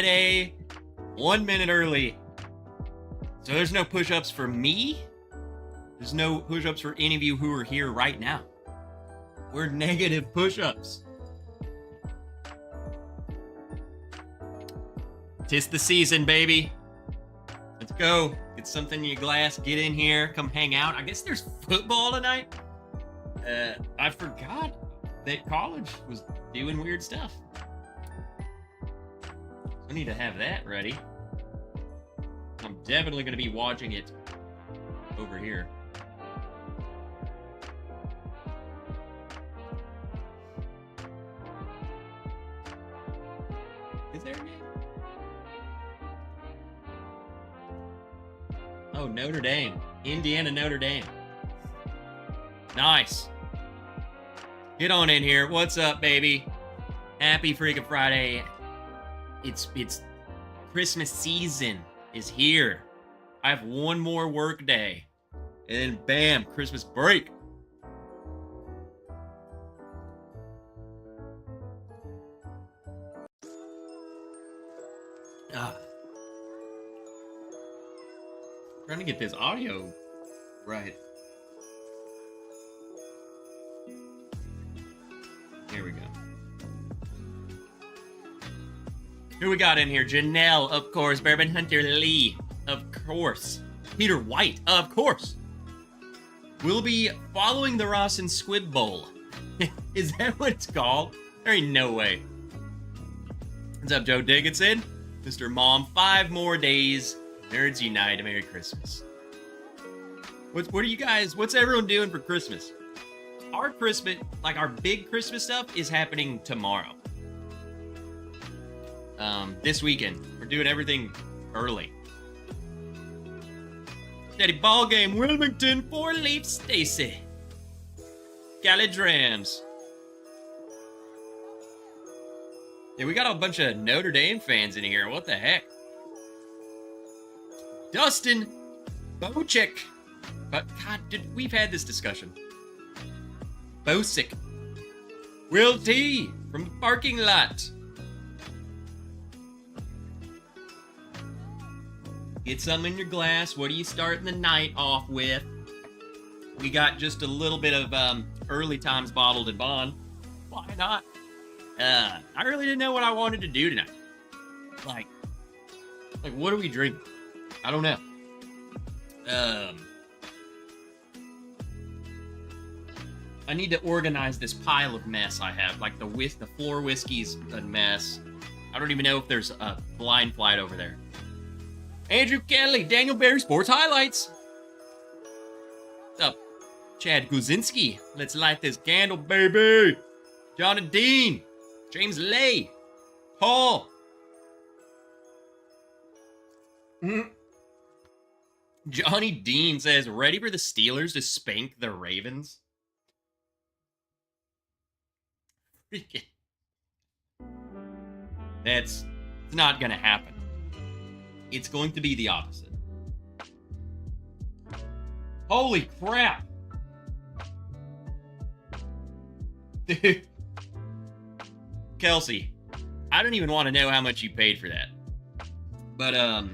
Friday, 1 minute early. So there's no push-ups for me. There's no push-ups for any of you who are here right now. We're negative push-ups. 'Tis the season, baby. Let's go. Get something in your glass. Get in here. Come hang out. I guess there's football tonight. I forgot that college was doing weird stuff. I need to have that ready. I'm definitely going to be watching it over here. Is there a game? Oh, Notre Dame. Indiana, Notre Dame. Nice. Get on in here. What's up, baby? Happy freaking Friday. It's Christmas season is here. I have one more work day. And then bam, Christmas break. Trying to get this audio right. Here we go. Who we got in here? Janelle, of course. Bourbon Hunter Lee, of course. Peter White, of course. We'll be following the Ross and Squib Bowl. Is that what it's called? There ain't no way. What's up, Joe Dickinson? Mr. Mom, 5 more days. Nerds unite. Merry Christmas. What are you guys, what's everyone doing for Christmas? Our Christmas, like our big Christmas stuff is happening tomorrow. This weekend. We're doing everything early. Steady ball game. Wilmington, 4-leaf Stacy. College Rams. Yeah, we got a bunch of Notre Dame fans in here. What the heck? Dustin Bocek. But God, we've had this discussion. Bosick. Will T from the parking lot. Get some in your glass. What are you starting the night off with? We got just a little bit of early times bottled and bond. Why not? I really didn't know what I wanted to do tonight. Like what are we drinking? I don't know. I need to organize this pile of mess I have. Like the floor whiskey's a mess. I don't even know if there's a blind flight over there. Andrew Kelly, Daniel Berry Sports Highlights. What's up? Chad Guzinski. Let's light this candle, baby. John and Dean. James Lay. Paul. Johnny Dean says, ready for the Steelers to spank the Ravens? Freaking. It's not gonna happen. It's going to be the opposite. Holy crap. Dude. Kelsey, I don't even want to know how much you paid for that. But,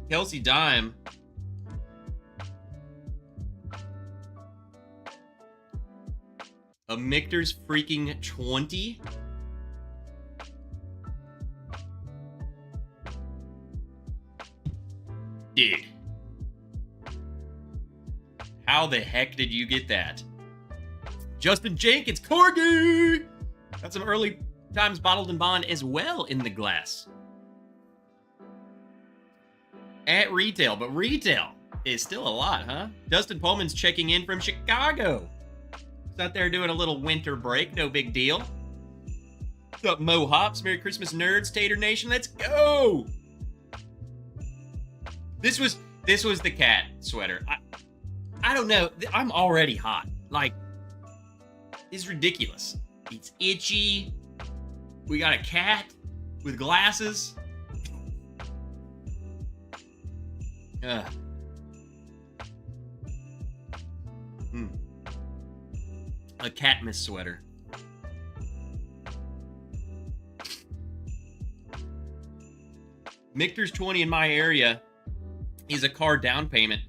Kelsey Dime. A Michter's freaking 20? Dude. How the heck did you get that? Justin Jenkins, Corgi! Got some early times bottled and bond as well in the glass. At retail, but retail is still a lot, huh? Dustin Pullman's checking in from Chicago. He's out there doing a little winter break, no big deal. What's up, Mo Hops? Merry Christmas, nerds, Tater Nation, let's go! This was the cat sweater. I don't know. I'm already hot. Like, it's ridiculous. It's itchy. We got a cat with glasses. A Catmas sweater. Michter's 20 in my area is a car down payment.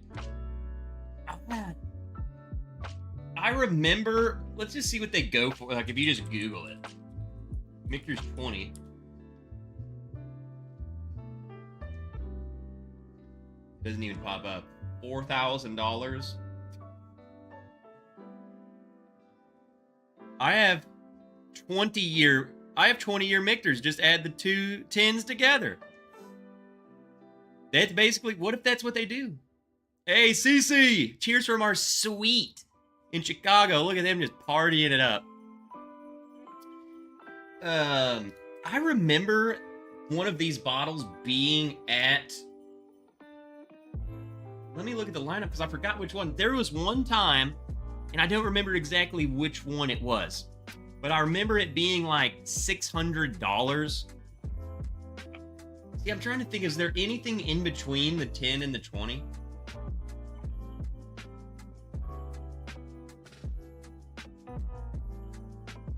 I remember, let's just see what they go for. Like, if you just Google it. Michter's 20. Doesn't even pop up. $4,000. I have 20-year Michters. Just add the two 10s together. That's basically, what if that's what they do? Hey, Cece! Cheers from our suite in Chicago. Look at them just partying it up. I remember one of these bottles being at... Let me look at the lineup because I forgot which one. There was one time, and I don't remember exactly which one it was, but I remember it being like $600. See, I'm trying to think, is there anything in between the 10 and the 20?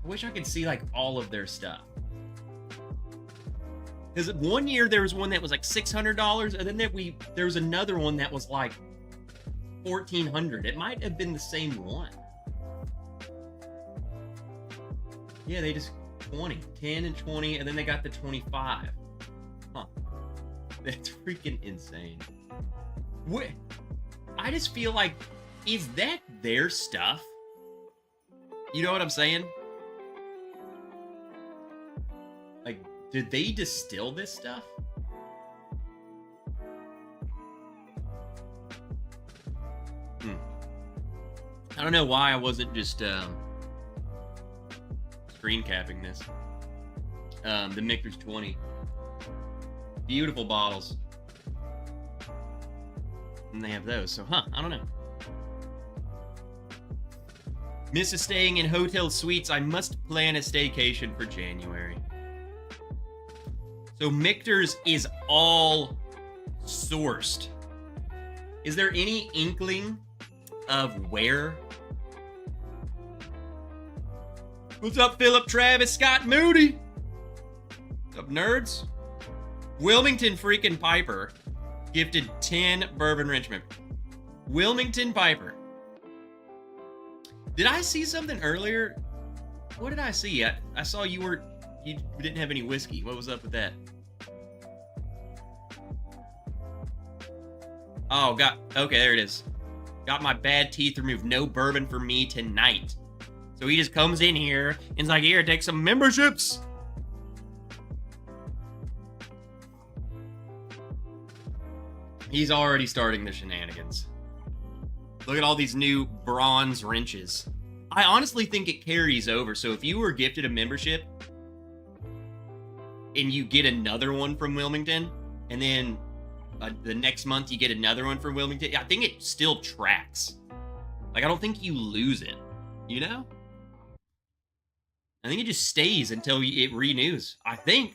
I wish I could see like all of their stuff. Because one year there was one that was like $600, and then there was another one that was like $1,400. It might have been the same one. Yeah, they just 10 and 20, and then they got the 25. Huh? That's freaking insane. What? I just feel like, is that their stuff? You know what I'm saying? Like, did they distill this stuff? I don't know why I wasn't just screen capping this. The Michter's 20. Beautiful bottles. And they have those, so I don't know. Mrs. staying in hotel suites. I must plan a staycation for January. So Michter's is all sourced. Is there any inkling of where? What's up, Philip, Travis, Scott, Moody? What's up, nerds? Wilmington freaking Piper gifted 10 Bourbon Wrench members. Wilmington Piper. Did I see something earlier? What did I see? I saw you didn't have any whiskey. What was up with that? Oh, okay, there it is. Got my bad teeth removed. No bourbon for me tonight. So he just comes in here and is like, here, take some memberships. He's already starting the shenanigans. Look at all these new bronze wrenches. I honestly think it carries over. So if you were gifted a membership and you get another one from Wilmington, and then the next month you get another one from Wilmington, I think it still tracks. Like, I don't think you lose it, you know? I think it just stays until it renews, I think.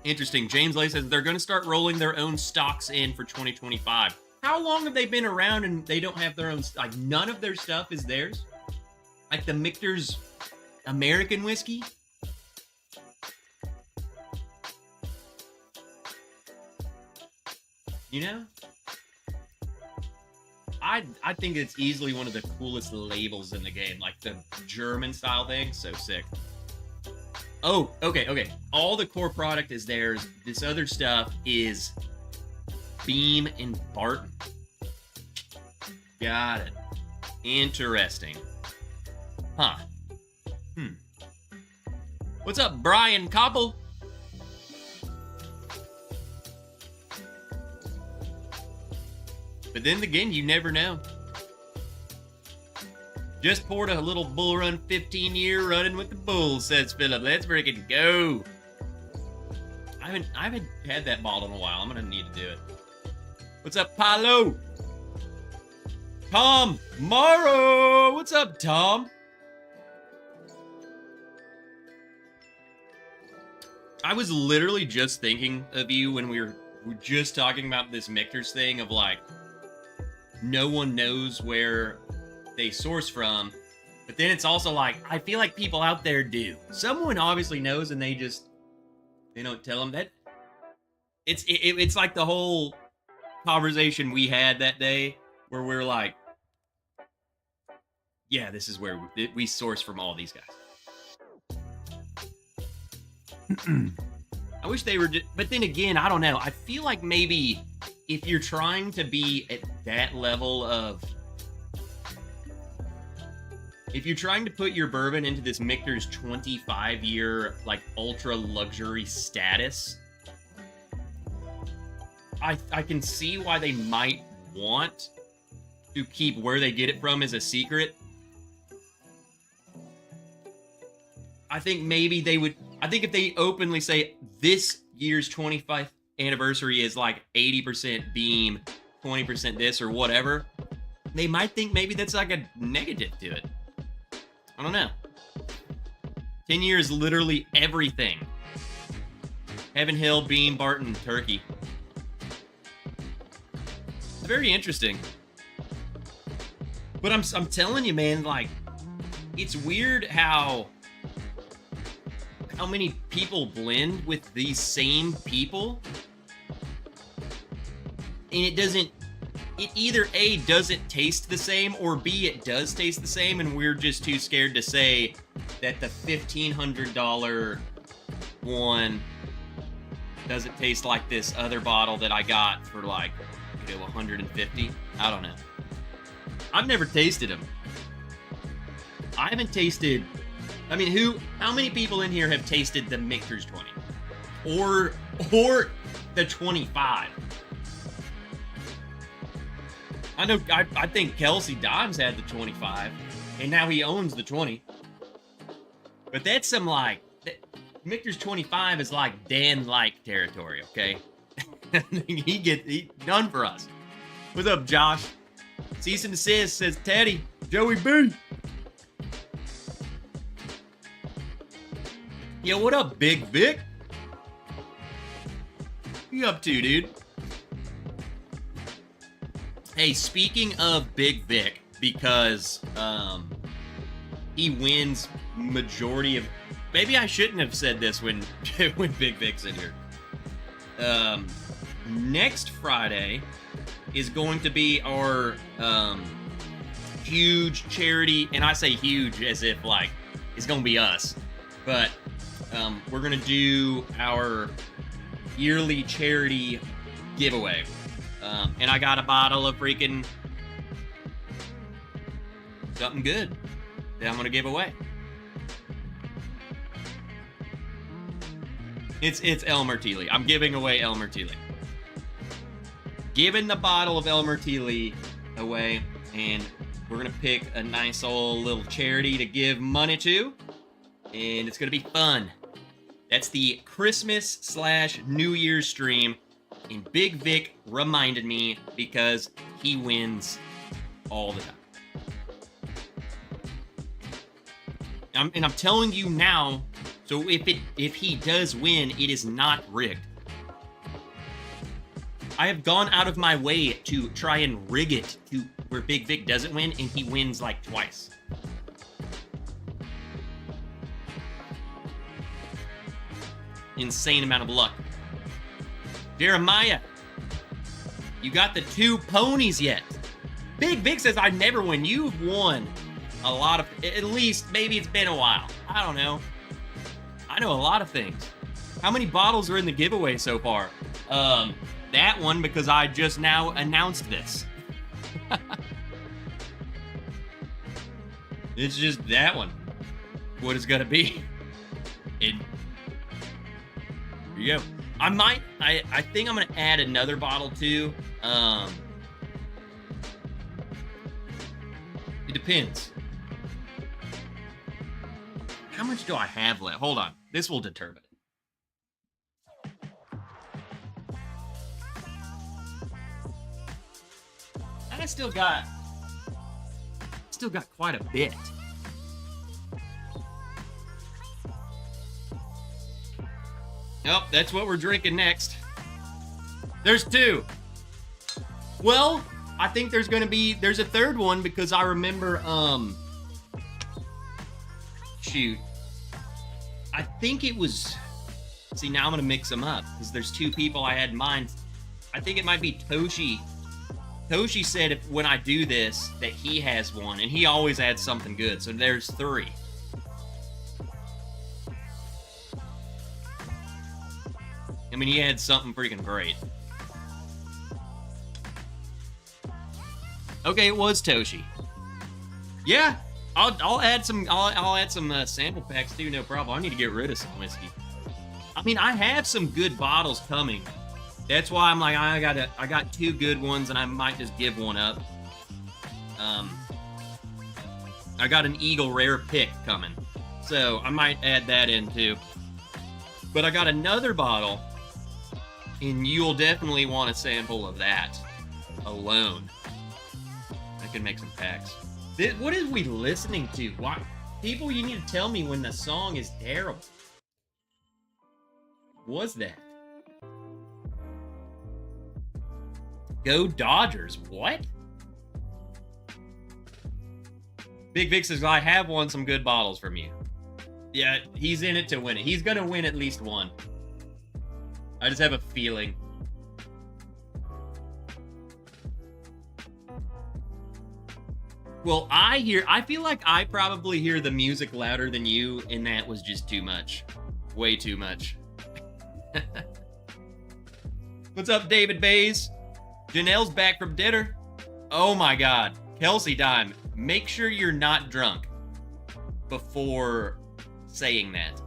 Interesting. James Lay says they're going to start rolling their own stocks in for 2025. How long have they been around and they don't have their own, like, none of their stuff is theirs? Like the Michter's American whiskey? You know? I think it's easily one of the coolest labels in the game. Like the German style thing. So sick. Oh, okay. All the core product is theirs. This other stuff is Beam and Barton. Got it. Interesting. Huh. What's up, Brian Koppel? But then again, you never know. Just poured a little Bull Run 15-year running with the Bulls, says Philip. Let's freaking go. I haven't had that bottle in a while. I'm gonna need to do it. What's up, Paulo? Tom Morrow. What's up, Tom? I was literally just thinking of you when we were just talking about this Michter's thing of like, no one knows where they source from. But then it's also like, I feel like people out there do. Someone obviously knows and they don't tell them that. It's like the whole conversation we had that day where we're like, yeah, this is where we source from all these guys. I wish they were, but then again, I don't know. I feel like maybe if you're trying to be at that level of, if you're trying to put your bourbon into this Michter's 25-year, like, ultra luxury status, I can see why they might want to keep where they get it from as a secret. I think maybe they would, I think if they openly say this year's 25th anniversary is like 80% Beam, 20% this or whatever, they might think maybe that's like a negative to it. I don't know. 10 years, literally everything. Heaven Hill, Beam, Barton, Turkey. It's very interesting. But I'm telling you, man, like, it's weird how many people blend with these same people. And it either A, doesn't taste the same, or B, it does taste the same, and we're just too scared to say that the $1,500 one doesn't taste like this other bottle that I got for like, $150. I don't know. I've never tasted them. I haven't tasted, I mean, how many people in here have tasted the Michter's 20? Or the 25? I know, I think Kelsey Dimes had the 25, and now he owns the 20. But that's some, like, Michter's 25 is like Dan-like territory, okay? he done for us. What's up, Josh? Cease and desist, says Teddy. Joey B. Yo, what up, Big Vic? What you up to, dude? Hey, speaking of Big Vic, because he wins majority of... Maybe I shouldn't have said this when Big Vic's in here. Next Friday is going to be our huge charity, and I say huge as if, like, it's going to be us. But we're going to do our yearly charity giveaway. And I got a bottle of freaking something good that I'm going to give away. It's El Martili. I'm giving away El Martili. Giving the bottle of El Martili away, and we're going to pick a nice old little charity to give money to, and it's going to be fun. That's the Christmas/New Year's stream. And Big Vic reminded me because he wins all the time. I'm telling you now, so if he does win, it is not rigged. I have gone out of my way to try and rig it to where Big Vic doesn't win, and he wins like twice. Insane amount of luck. Jeremiah, you got the 2 ponies yet? Big Vic says I never win. You've won a lot of, at least maybe it's been a while. I don't know. I know a lot of things. How many bottles are in the giveaway so far? That one, because I just now announced this. It's just that one. What it's gonna be. Here you go. I think I'm gonna add another bottle too. It depends. How much do I have left? Hold on. This will determine it. And I still got quite a bit. Nope, that's what we're drinking next. There's 2. Well, I think there's a third one because I remember, shoot. I think it was, see, now I'm going to mix them up because there's two people I had in mind. I think it might be Toshi. Toshi said when I do this that he has one, and he always adds something good. So there's 3. I mean, he had something freaking great. Okay, it was Toshi. Yeah, I'll add some. I'll add some sample packs too. No problem. I need to get rid of some whiskey. I mean, I have some good bottles coming. That's why I'm like, I got 2 good ones, and I might just give one up. I got an Eagle Rare pick coming, so I might add that in too. But I got another bottle, and you'll definitely want a sample of that alone. I can make some packs. What is we listening to? Why, people, you need to tell me when the song is terrible. What's that? Go Dodgers. What? Big Vic says, I have won some good bottles from you. Yeah, he's in it to win it. He's going to win at least one. I just have a feeling. Well, I feel like I probably hear the music louder than you, and that was just too much. Way too much. What's up, David Bays? Janelle's back from dinner. Oh my God. Kelsey Dime, make sure you're not drunk before saying that.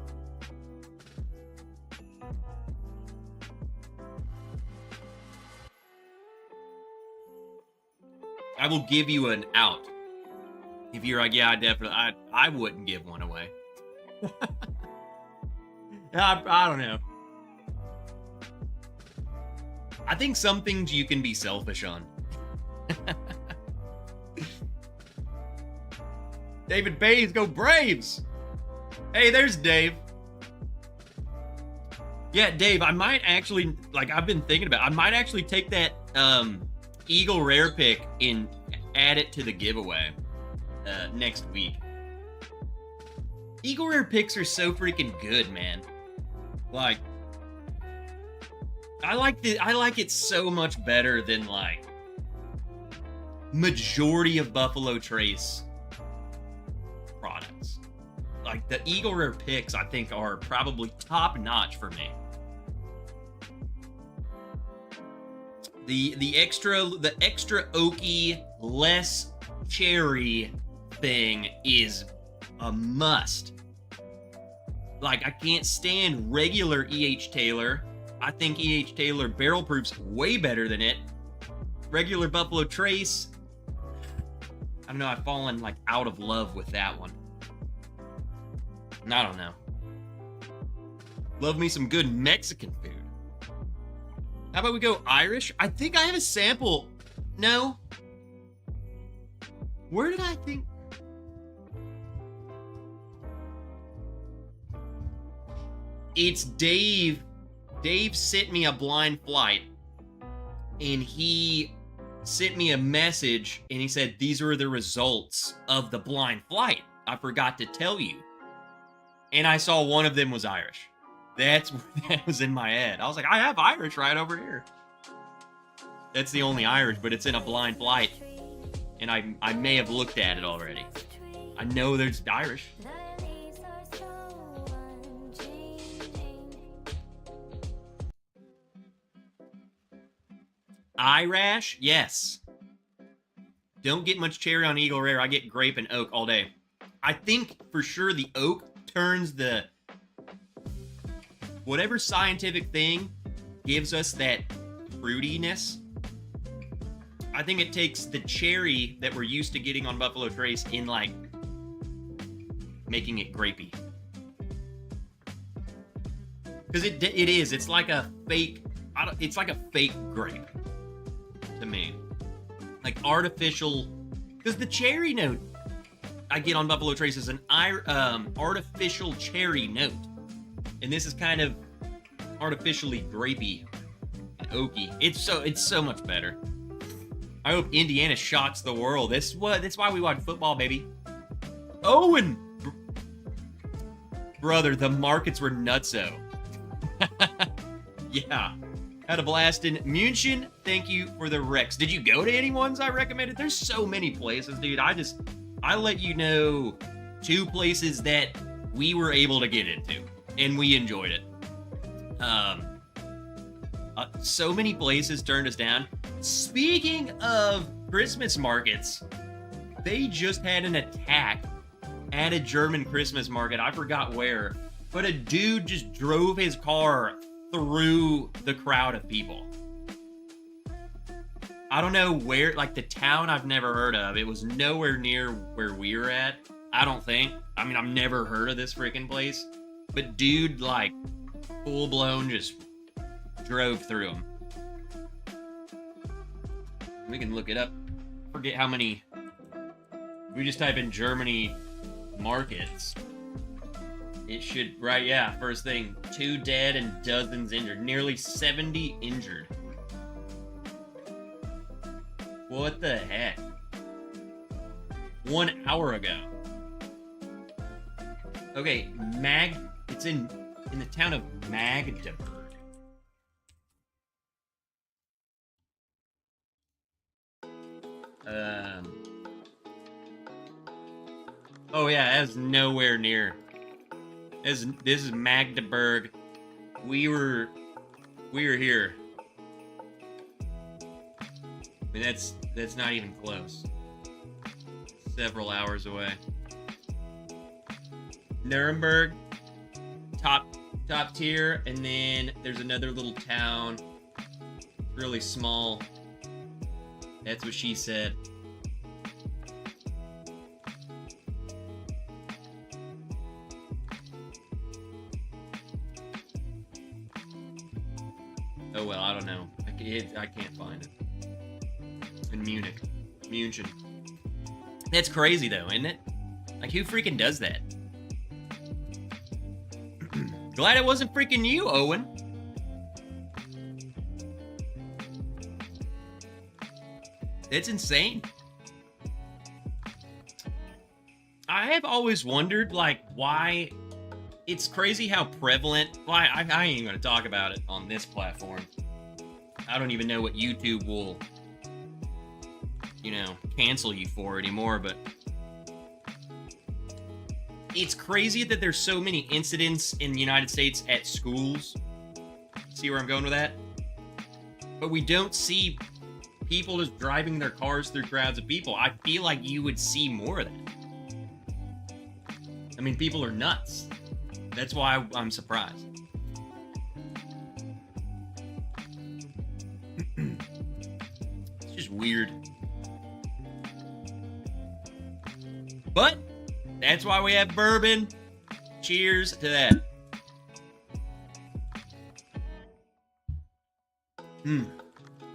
I will give you an out. If you're like, yeah, I wouldn't give one away. I don't know. I think some things you can be selfish on. David Bays, go Braves! Hey, there's Dave. Yeah, Dave, I might actually, like, I've been thinking about it. I might actually take that Eagle Rare pick and add it to the giveaway next week. Eagle Rare picks are so freaking good, man. Like, I like it so much better than, like, majority of Buffalo Trace products. Like, the Eagle Rare picks, I think, are probably top notch for me. The extra oaky, less cherry thing is a must. Like, I can't stand regular E.H. Taylor. I think E.H. Taylor Barrel Proof's way better than it. Regular Buffalo Trace, I don't know, I've fallen, like, out of love with that one. I don't know. Love me some good Mexican food. How about we go Irish? I think I have a sample. No. Where did I think? It's Dave. Dave sent me a blind flight, and he sent me a message, and he said, these are the results of the blind flight. I forgot to tell you. And I saw one of them was Irish. That was in my head. I was like, I have Irish right over here. That's the only Irish, but it's in a blind flight. And I may have looked at it already. I know there's Irish. Irish? Yes. Don't get much cherry on Eagle Rare. I get grape and oak all day. I think for sure the oak turns the... whatever scientific thing gives us that fruitiness, I think it takes the cherry that we're used to getting on Buffalo Trace in, like, making it grapey. Because it is. It's like a fake... it's like a fake grape to me. Like artificial... because the cherry note I get on Buffalo Trace is an artificial cherry note. And this is kind of artificially grapey and oaky. It's so much better. I hope Indiana shocks the world. That's why we watch football, baby. Oh, and brother, the markets were nutso. Yeah. Had a blast in München. Thank you for the Rex. Did you go to any ones I recommended? There's so many places, dude. I let you know 2 places that we were able to get into, and we enjoyed it. So many places turned us down. Speaking of Christmas markets, they just had an attack at a German Christmas market. I forgot where, but a dude just drove his car through the crowd of people. I don't know where, like the town I've never heard of. It was nowhere near where we were at. I don't think. I mean, I've never heard of this freaking place. But dude, like, full blown just drove through them. We can look it up. Forget how many. We just type in Germany markets. It should, right, yeah, first thing. 2 dead and dozens injured. Nearly 70 injured. What the heck? 1 hour ago. Okay, it's in the town of Magdeburg. Oh yeah, that's nowhere near. This is Magdeburg. We were here. I mean, that's not even close. Several hours away. Nuremberg, top tier, and then there's another little town, really small. That's what she said. Oh well, I don't know. I can't find it. In München. That's crazy though, isn't it? Like, who freaking does that? Glad it wasn't freaking you, Owen. It's insane. I have always wondered, like, why. It's crazy how prevalent. Why I ain't even gonna talk about it on this platform. I don't even know what YouTube will, cancel you for anymore, but it's crazy that there's so many incidents in the United States at schools. See where I'm going with that? But we don't see people just driving their cars through crowds of people. I feel like you would see more of that. I mean, people are nuts. That's why I'm surprised. It's just weird. But that's why we have bourbon. Cheers to that.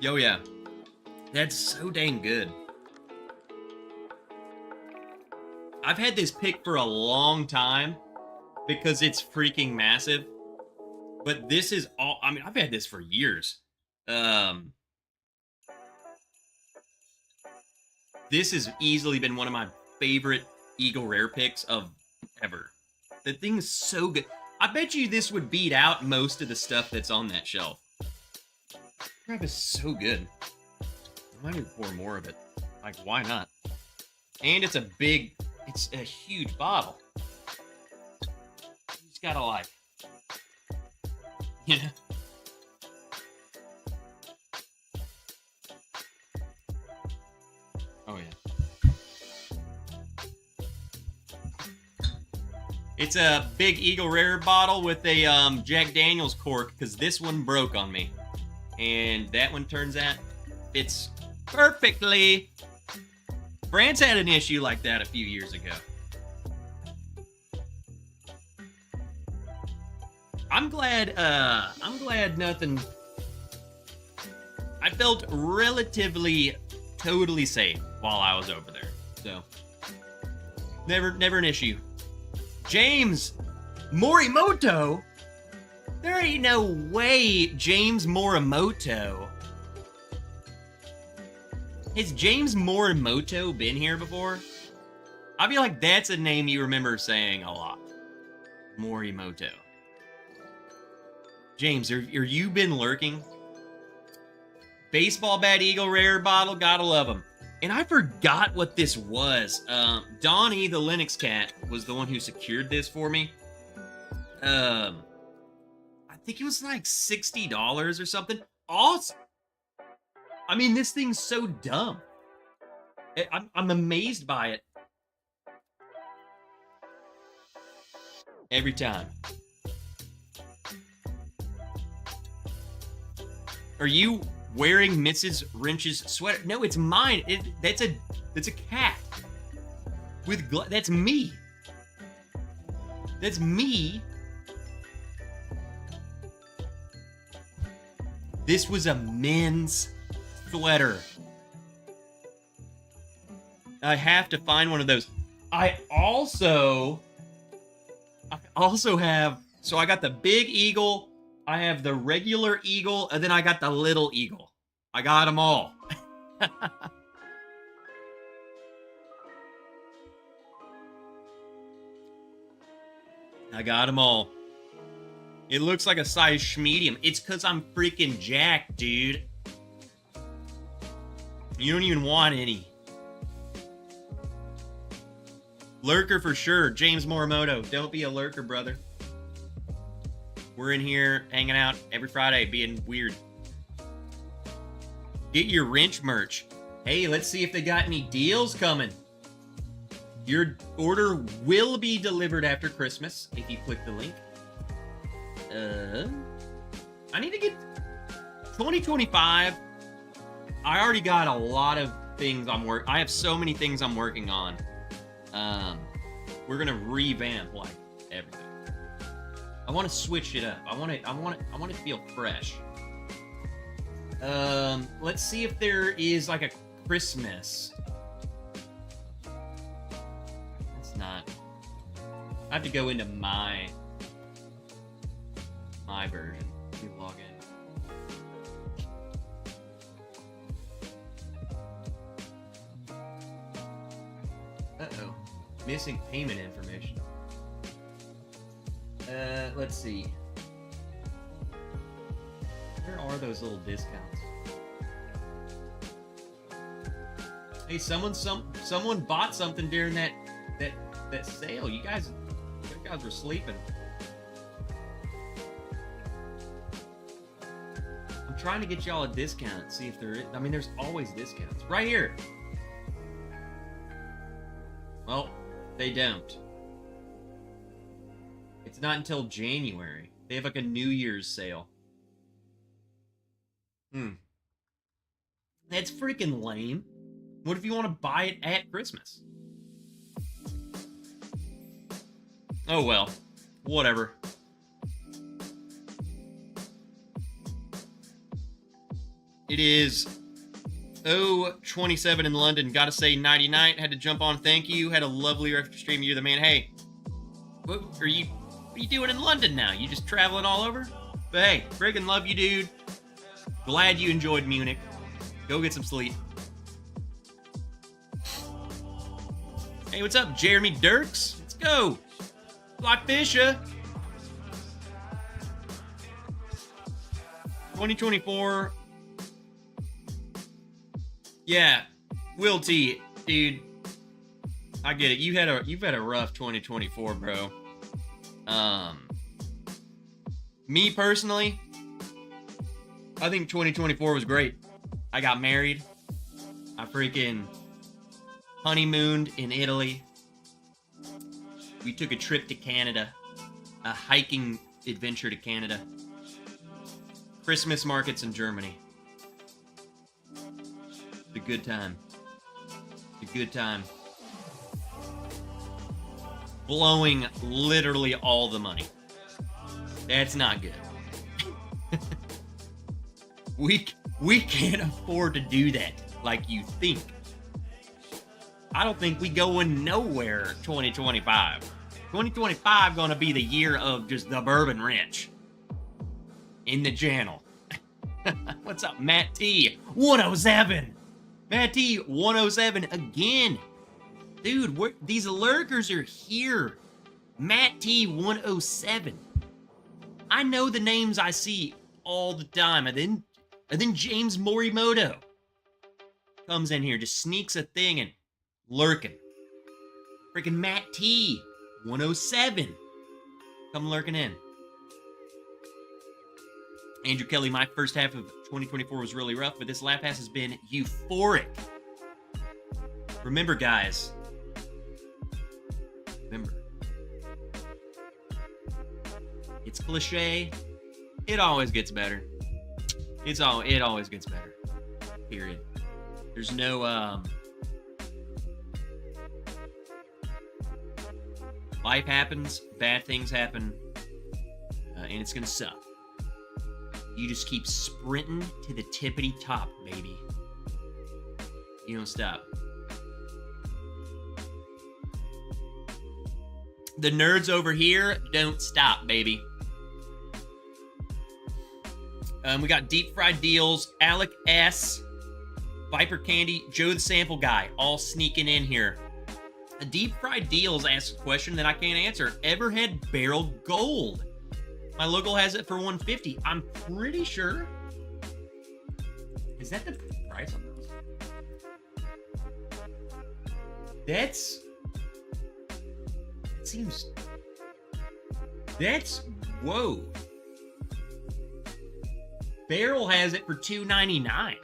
Yo, yeah. That's so dang good. I've had this pick for a long time because it's freaking massive. But this is all, I mean, I've had this for years. This has easily been one of my favorite Eagle Rare picks of ever. The thing is so good. I bet you this would beat out most of the stuff that's on that shelf. Crap is so good. I might even pour more of it. Like, why not? And it's a huge bottle. You just gotta like, Oh yeah. It's a big Eagle Rare bottle with a Jack Daniel's cork, because this one broke on me. And that one turns out fits perfectly. France had an issue like that a few years ago. I'm glad nothing. I felt relatively totally safe while I was over there. So never an issue. James Morimoto? There ain't no way James Morimoto Has James Morimoto been here before? I feel like that's a name you remember saying a lot. Morimoto. James, are you been lurking? Baseball bat eagle rare bottle, gotta love them. And I forgot what this was. Donnie, the Linux cat, was the one who secured this for me. I think it was like $60 or something. Awesome. I mean, this thing's so dumb. I'm amazed by it. Every time. Are you wearing Mrs. Wrench's sweater? No, it's mine. That's a cat. That's me. That's me. This was a men's sweater. I have to find one of those. I also have, so I got the big eagle, I have the regular eagle, and then I got the little eagle. I got them all. I got them all. It looks like a size medium. It's because I'm freaking jacked, dude. You don't even want any. Lurker for sure. James Morimoto. Don't be a lurker, brother. We're in here hanging out every Friday being weird. Get your wrench merch. Hey, let's see if they got any deals coming. Your order will be delivered after Christmas if you click the link. I need to get 2025. I already got a lot of things I have so many things I'm working on. We're gonna revamp like everything. I want to switch it up. I want it to feel fresh. Let's see if there is like a Christmas. It's not. I have to go into my version. Let me log in. Uh-oh. Missing payment information. Let's see. Where are those little discounts? Hey, someone bought something during that sale. You guys were sleeping. I'm trying to get y'all a discount. See if there is. I mean, there's always discounts. Right here. Well, they don't. It's not until January. They have like a New Year's sale. That's freaking lame. What if you want to buy it at Christmas? Oh well. Whatever. It is 0:27 in London. Gotta say, nighty night. Had to jump on. Thank you. Had a lovely after stream. You're the man. Hey, what are you doing in London now? You just traveling all over? But hey, friggin' love you, dude. Glad you enjoyed Munich. Go get some sleep. Hey, what's up, Jeremy Dirks? Let's go. Fly Fisher. 2024. Yeah, Will T, dude. I get it. You've had a rough 2024, bro. Me personally, I think 2024 was great. I got married. I freaking honeymooned in Italy. We took a trip to Canada. A hiking adventure to Canada. Christmas markets in Germany. It's a good time. It's a good time. Blowing literally all the money. That's not good. We can't afford to do that like you think. I don't think we going nowhere 2025. 2025 gonna be the year of just the Bourbon Wrench. In the channel. What's up, Matt T? 107. Matt T 107 again. Dude, these lurkers are here. Matt T 107. I know the names I see all the time. And then James Morimoto comes in here, just sneaks a thing and lurking. Freaking Matt T 107. Come lurking in. Andrew Kelly, my first half of 2024 was really rough, but this last half has been euphoric. Remember, guys. Remember. It's cliche. It always gets better. It always gets better. Period. There's no life happens, bad things happen, and it's gonna suck. You just keep sprinting to the tippity top, baby. You don't stop. The nerds over here don't stop, baby. We got deep fried deals, Alec S, Viper Candy, Joe the Sample Guy, all sneaking in here. A deep fried deals asks a question that I can't answer. Ever had barrel gold? My local has it for $150. I'm pretty sure. Is that the price on those? Whoa. Barrel has it for $2.99.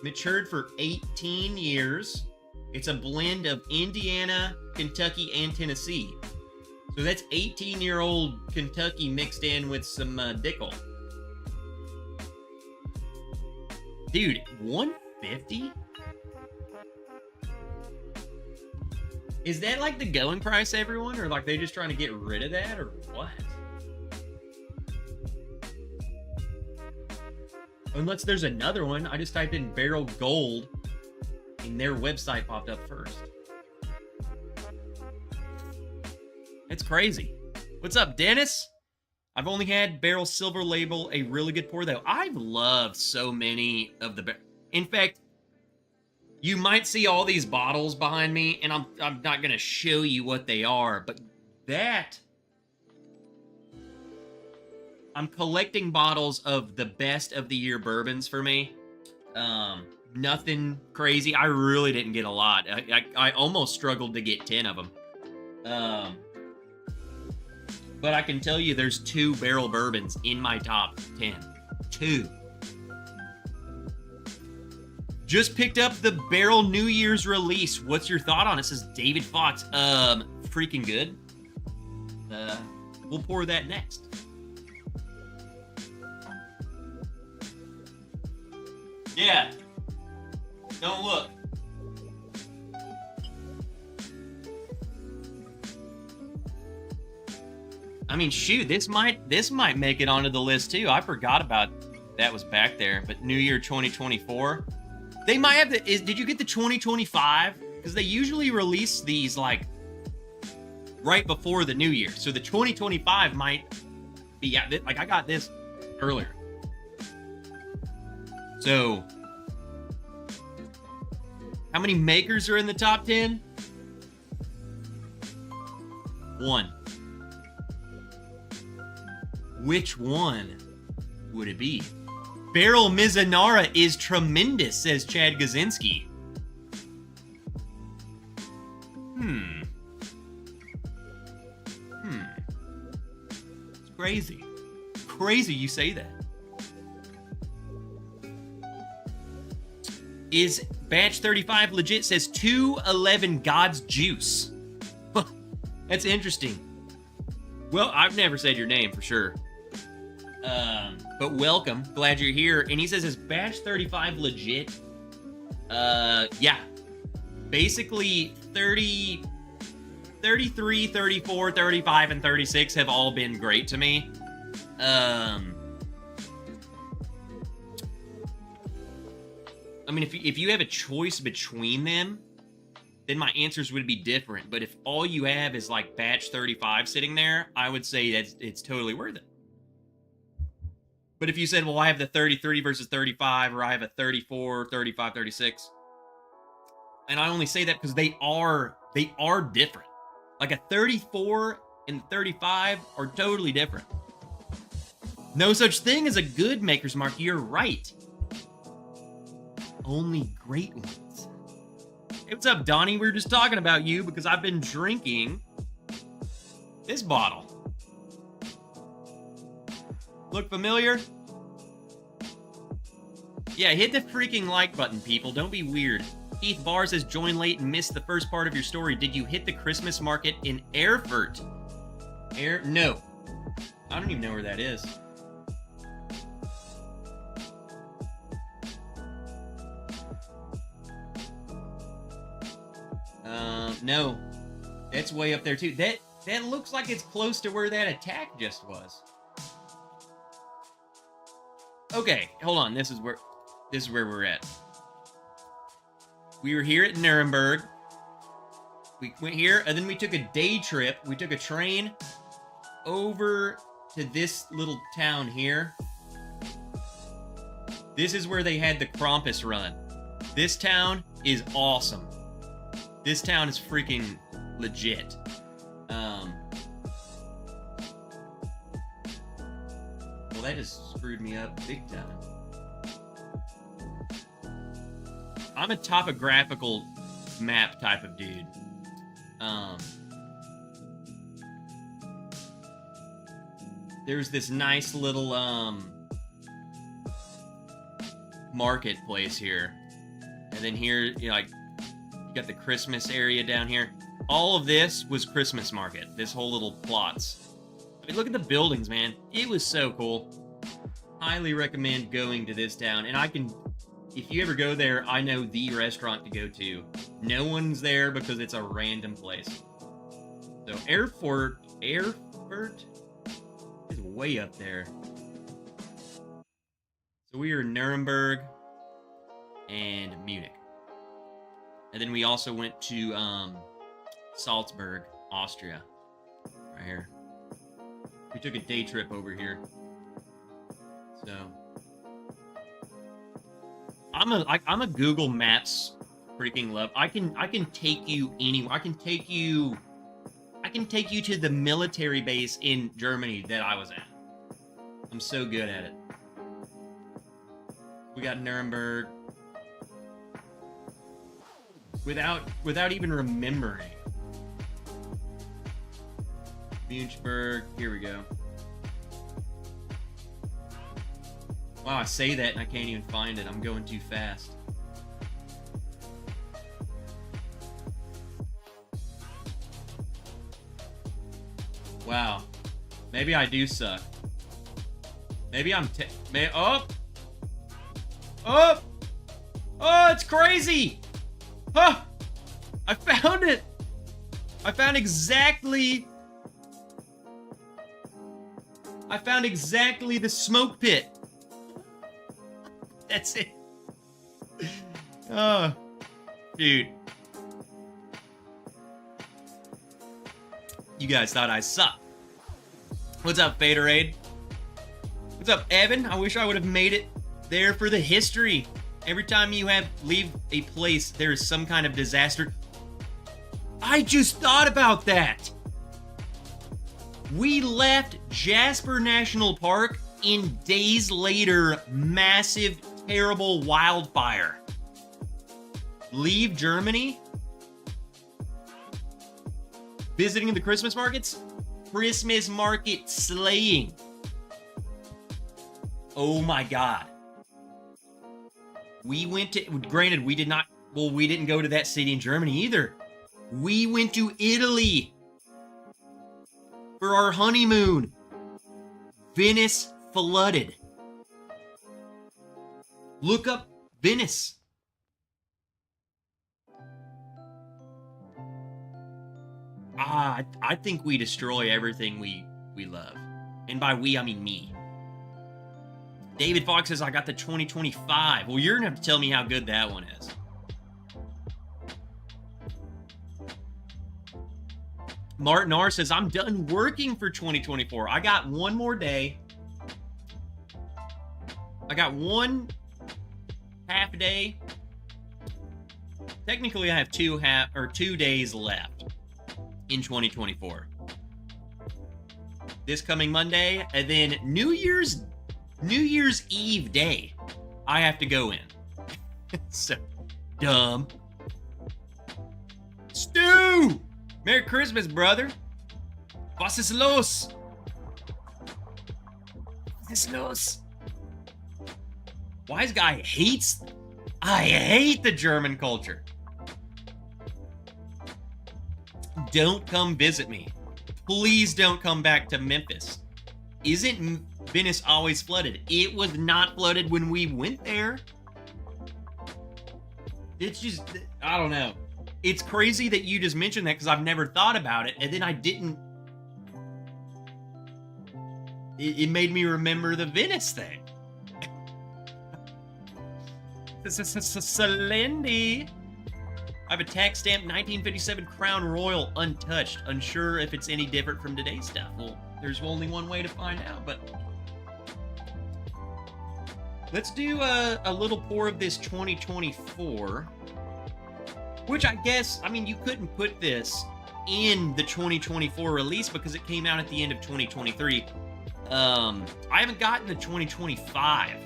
Matured for 18 years. It's a blend of Indiana, Kentucky, and Tennessee. So that's 18-year-old Kentucky mixed in with some Dickel. Dude, $150? Is that like the going price, everyone? Or like they just trying to get rid of that, or what? Unless there's another one. I just typed in barrel gold and their website popped up first. It's crazy. What's up, Dennis? I've only had Barrel Silver Label, a really good pour, though. I've loved so many of the... In fact, you might see all these bottles behind me, and I'm not going to show you what they are, but that... I'm collecting bottles of the best of the year bourbons for me. Nothing crazy. I really didn't get a lot. I almost struggled to get 10 of them. But I can tell you there's 2 barrel bourbons in my top 10. 2. Just picked up the Barrel New Year's release. What's your thought on it? Says David Fox. Freaking good. We'll pour that next. Yeah. Don't look. I mean, shoot, this might make it onto the list too. I forgot about that was back there. But New Year 2024, they might have the. Did you get the 2025? Because they usually release these like right before the New Year. So the 2025 might be out. Like I got this earlier. So, how many makers are in the top 10? 1. Which one would it be? Barrel Mizunara is tremendous, says Chad Gazinski. It's crazy. Crazy you say that. Is batch 35 legit? Says 211 God's Juice. That's interesting. Well, I've never said your name for sure. But welcome. Glad you're here. And he says, is batch 35 legit? Yeah. Basically, 30, 33, 34, 35, and 36 have all been great to me. I mean, if you have a choice between them, then my answers would be different. But if all you have is like batch 35 sitting there, I would say that it's totally worth it. But if you said, well, I have the 33 versus 35, or I have a 34, 35, 36, and I only say that because they are different. Like a 34 and 35 are totally different. No such thing as a good Maker's Mark. You're right. Only great ones. Hey, what's up, Donnie? We were just talking about you because I've been drinking this bottle. Look familiar? Yeah, hit the freaking like button, people. Don't be weird. Keith Barr says, join late and missed the first part of your story. Did you hit the Christmas market in Erfurt? No. I don't even know where that is. No. That's way up there, too. That looks like it's close to where that attack just was. Okay, hold on. This is where we're at. We were here at Nuremberg. We went here, and then we took a day trip. We took a train over to this little town here. This is where they had the Krampus run. This town is awesome. This town is freaking legit. Well, that just screwed me up big time. I'm a topographical map type of dude. There's this nice little marketplace here, and then here, you know, like, you got the Christmas area down here. All of this was Christmas market. This whole little plots. I mean, look at the buildings, man. It was so cool. Highly recommend going to this town, and I can. If you ever go there, I know the restaurant to go to. No one's there because it's a random place. So Erfurt is way up there. So we are in Nuremberg and Munich. And then we also went to Salzburg, Austria. Right here. We took a day trip over here. So I'm a Google Maps freaking love. I can take you anywhere. I can take you to the military base in Germany that I was at. I'm so good at it. We got Nuremberg without even remembering. Munchburg, here we go. Wow, I say that and I can't even find it. I'm going too fast. Wow. Maybe I do suck. Maybe I'm oh! Oh! Oh, it's crazy! Huh! I found it! I found exactly the smoke pit. That's it. Oh, dude. You guys thought I sucked. What's up, Faderade? What's up, Evan? I wish I would have made it there for the history. Every time you leave a place, there is some kind of disaster. I just thought about that. We left Jasper National Park, and days later, massive, terrible wildfire. Leave Germany. Visiting the Christmas markets. Christmas market slaying. Oh my God. We went to, granted, we didn't go to that city in Germany either. We went to Italy for our honeymoon. Venice flooded. Look up Venice. I think we destroy everything we love. And by we, I mean me. David Fox says, I got the 2025. Well, you're going to have to tell me how good that one is. Martin R says, I'm done working for 2024. I got one more day. I got one half day. Technically, I have 2 days left in 2024. This coming Monday, and then New Year's Eve day, I have to go in. So dumb. Stu! Merry Christmas, brother. Was ist los? Was ist los? Wise guy hates... I hate the German culture. Don't come visit me. Please don't come back to Memphis. Isn't Venice always flooded? It was not flooded when we went there. It's just, I don't know. It's crazy that you just mentioned that because I've never thought about it, and then I didn't. It made me remember the Venice thing. Salendi. I have a tax stamp 1957 Crown Royal untouched. Unsure if it's any different from today's stuff. Well, there's only one way to find out, but let's do a little pour of this 2024, which I guess, I mean, you couldn't put this in the 2024 release because it came out at the end of 2023. I haven't gotten the 2025,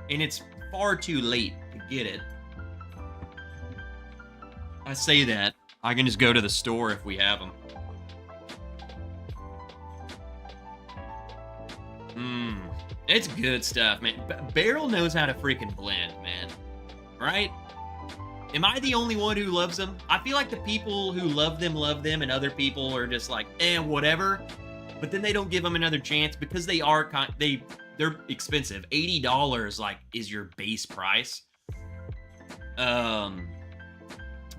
and it's far too late to get it. I say that. I can just go to the store if we have them. It's good stuff, man. Barrel knows how to freaking blend, man. Right? Am I the only one who loves them? I feel like the people who love them, and other people are just like, whatever. But then they don't give them another chance because they are they're expensive. $80 like is your base price.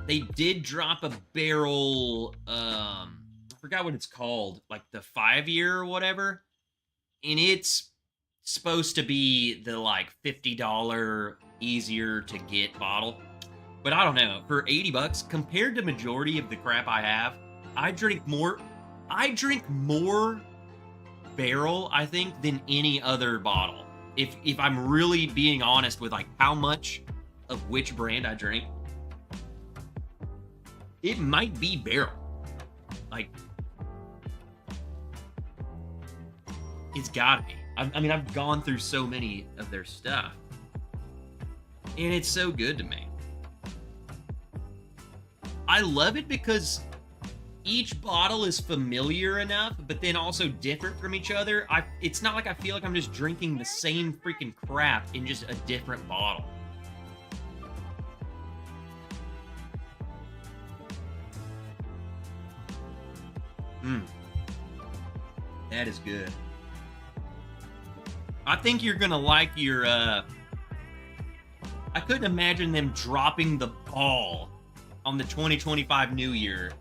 They did drop a barrel, I forgot what it's called, like the 5-year or whatever. And it's supposed to be the like $50 easier to get bottle. But I don't know, for $80 compared to majority of the crap I have, I drink more barrel, I think, than any other bottle. If I'm really being honest with like how much of which brand I drink, it might be barrel. Like, it's gotta be. I mean, I've gone through so many of their stuff, and it's so good to me. I love it because each bottle is familiar enough, but then also different from each other. It's not like I feel like I'm just drinking the same freaking crap in just a different bottle. That is good. I think you're gonna like your, I couldn't imagine them dropping the ball on the 2025 New Year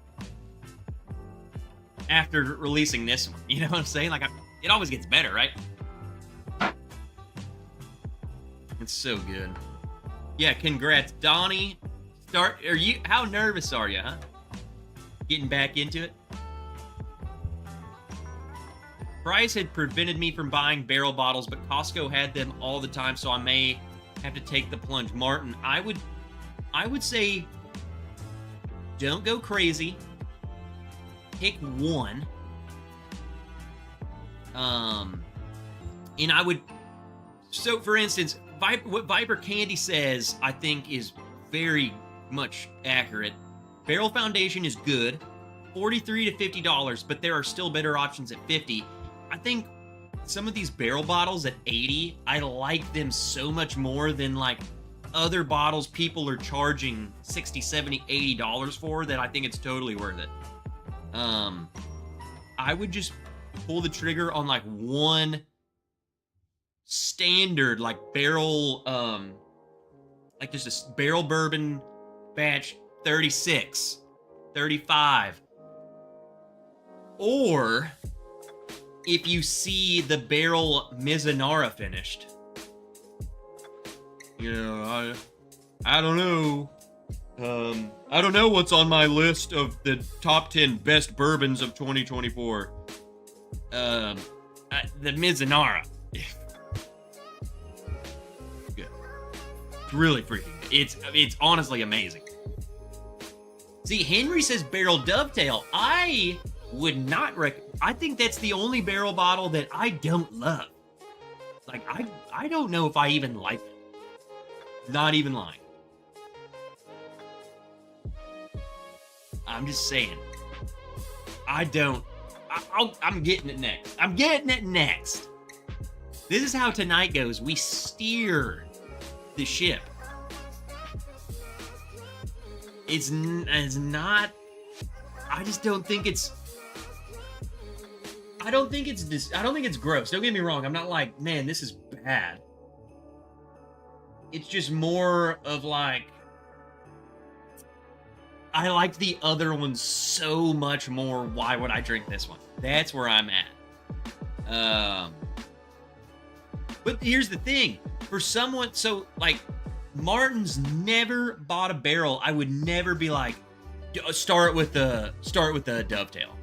after releasing this one. You know what I'm saying? Like, it always gets better, right? It's so good. Yeah, congrats, Donnie. How nervous are you, huh? Getting back into it? Price had prevented me from buying barrel bottles, but Costco had them all the time, so I may have to take the plunge. Martin, I would say don't go crazy. Pick one. And I would, so for instance, what Viper Candy says, I think is very much accurate. Barrel Foundation is good, $43 to $50, but there are still better options at $50. I think some of these barrel bottles at $80, I like them so much more than like other bottles people are charging $60, $70, $80 for, that I think it's totally worth it. I would just pull the trigger on like one standard like barrel, like just a barrel bourbon batch 36, 35. Or if you see the barrel Mizunara finished, you know, I don't know. I don't know what's on my list of the top 10 best bourbons of 2024. The Mizunara. It's really freaking good. It's honestly amazing. See, Henry says barrel dovetail. I would not I think that's the only barrel bottle that I don't love. Like, I don't know if I even like it. Not even lying. I'm just saying. I don't. I'm getting it next. I'm getting it next. This is how tonight goes. We steer the ship. It's not. I just don't think it's. I don't think it's gross. Don't get me wrong. I'm not like, man, this is bad. It's just more of like, I liked the other one so much more. Why would I drink this one? That's where I'm at. But here's the thing. For someone, so like, Martin's never bought a barrel. I would never be like, start with the dovetail,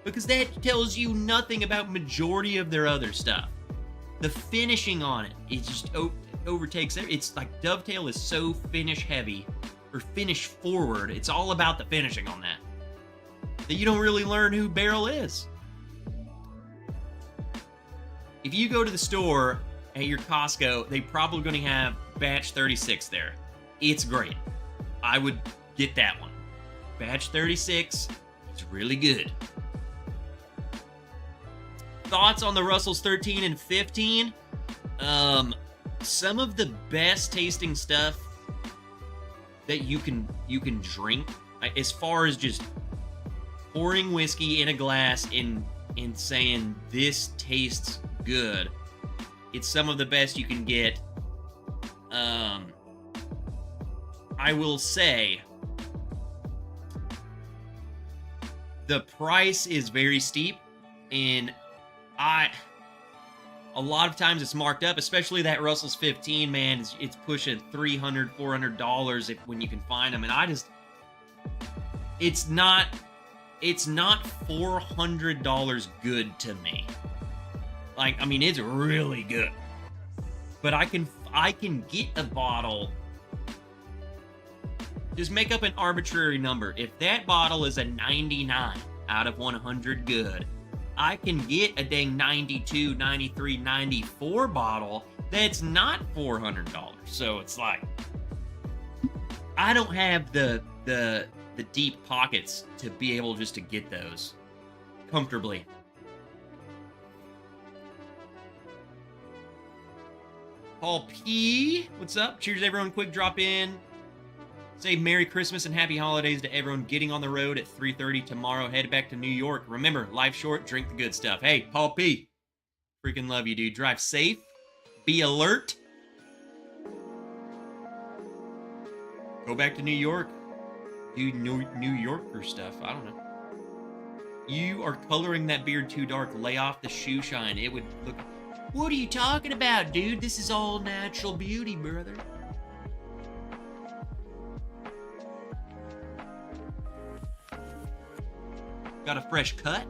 because that tells you nothing about majority of their other stuff. The finishing on it just overtakes it. It's like dovetail is so finish heavy or finish forward. It's all about the finishing on that you don't really learn who barrel is. If you go to the store at your Costco, they probably going to have batch 36 there. It's great. I would get that one. Batch 36 is really good. Thoughts on the Russell's 13 and 15? Some of the best tasting stuff that you can drink, as far as just pouring whiskey in a glass and saying this tastes good. It's some of the best you can get. I will say the price is very steep, and a lot of times it's marked up, especially that Russell's 15, man. It's pushing $300, $400 when you can find them, and it's not $400 good to me. Like, I mean, it's really good, but I can get a bottle. Just make up an arbitrary number. If that bottle is a 99 out of 100 good, I can get a dang 92, 93, 94 bottle that's not $400. So it's like, I don't have the deep pockets to be able just to get those comfortably. Paul P, what's up? Cheers, everyone. Quick drop in. Say Merry Christmas and Happy Holidays to everyone getting on the road at 3:30 tomorrow. Head back to New York. Remember, life's short, drink the good stuff. Hey, Paul P, freaking love you, dude. Drive safe. Be alert. Go back to New York. Do New Yorker stuff. I don't know. You are coloring that beard too dark. Lay off the shoe shine. It would look... What are you talking about, dude? This is all natural beauty, brother. Got a fresh cut.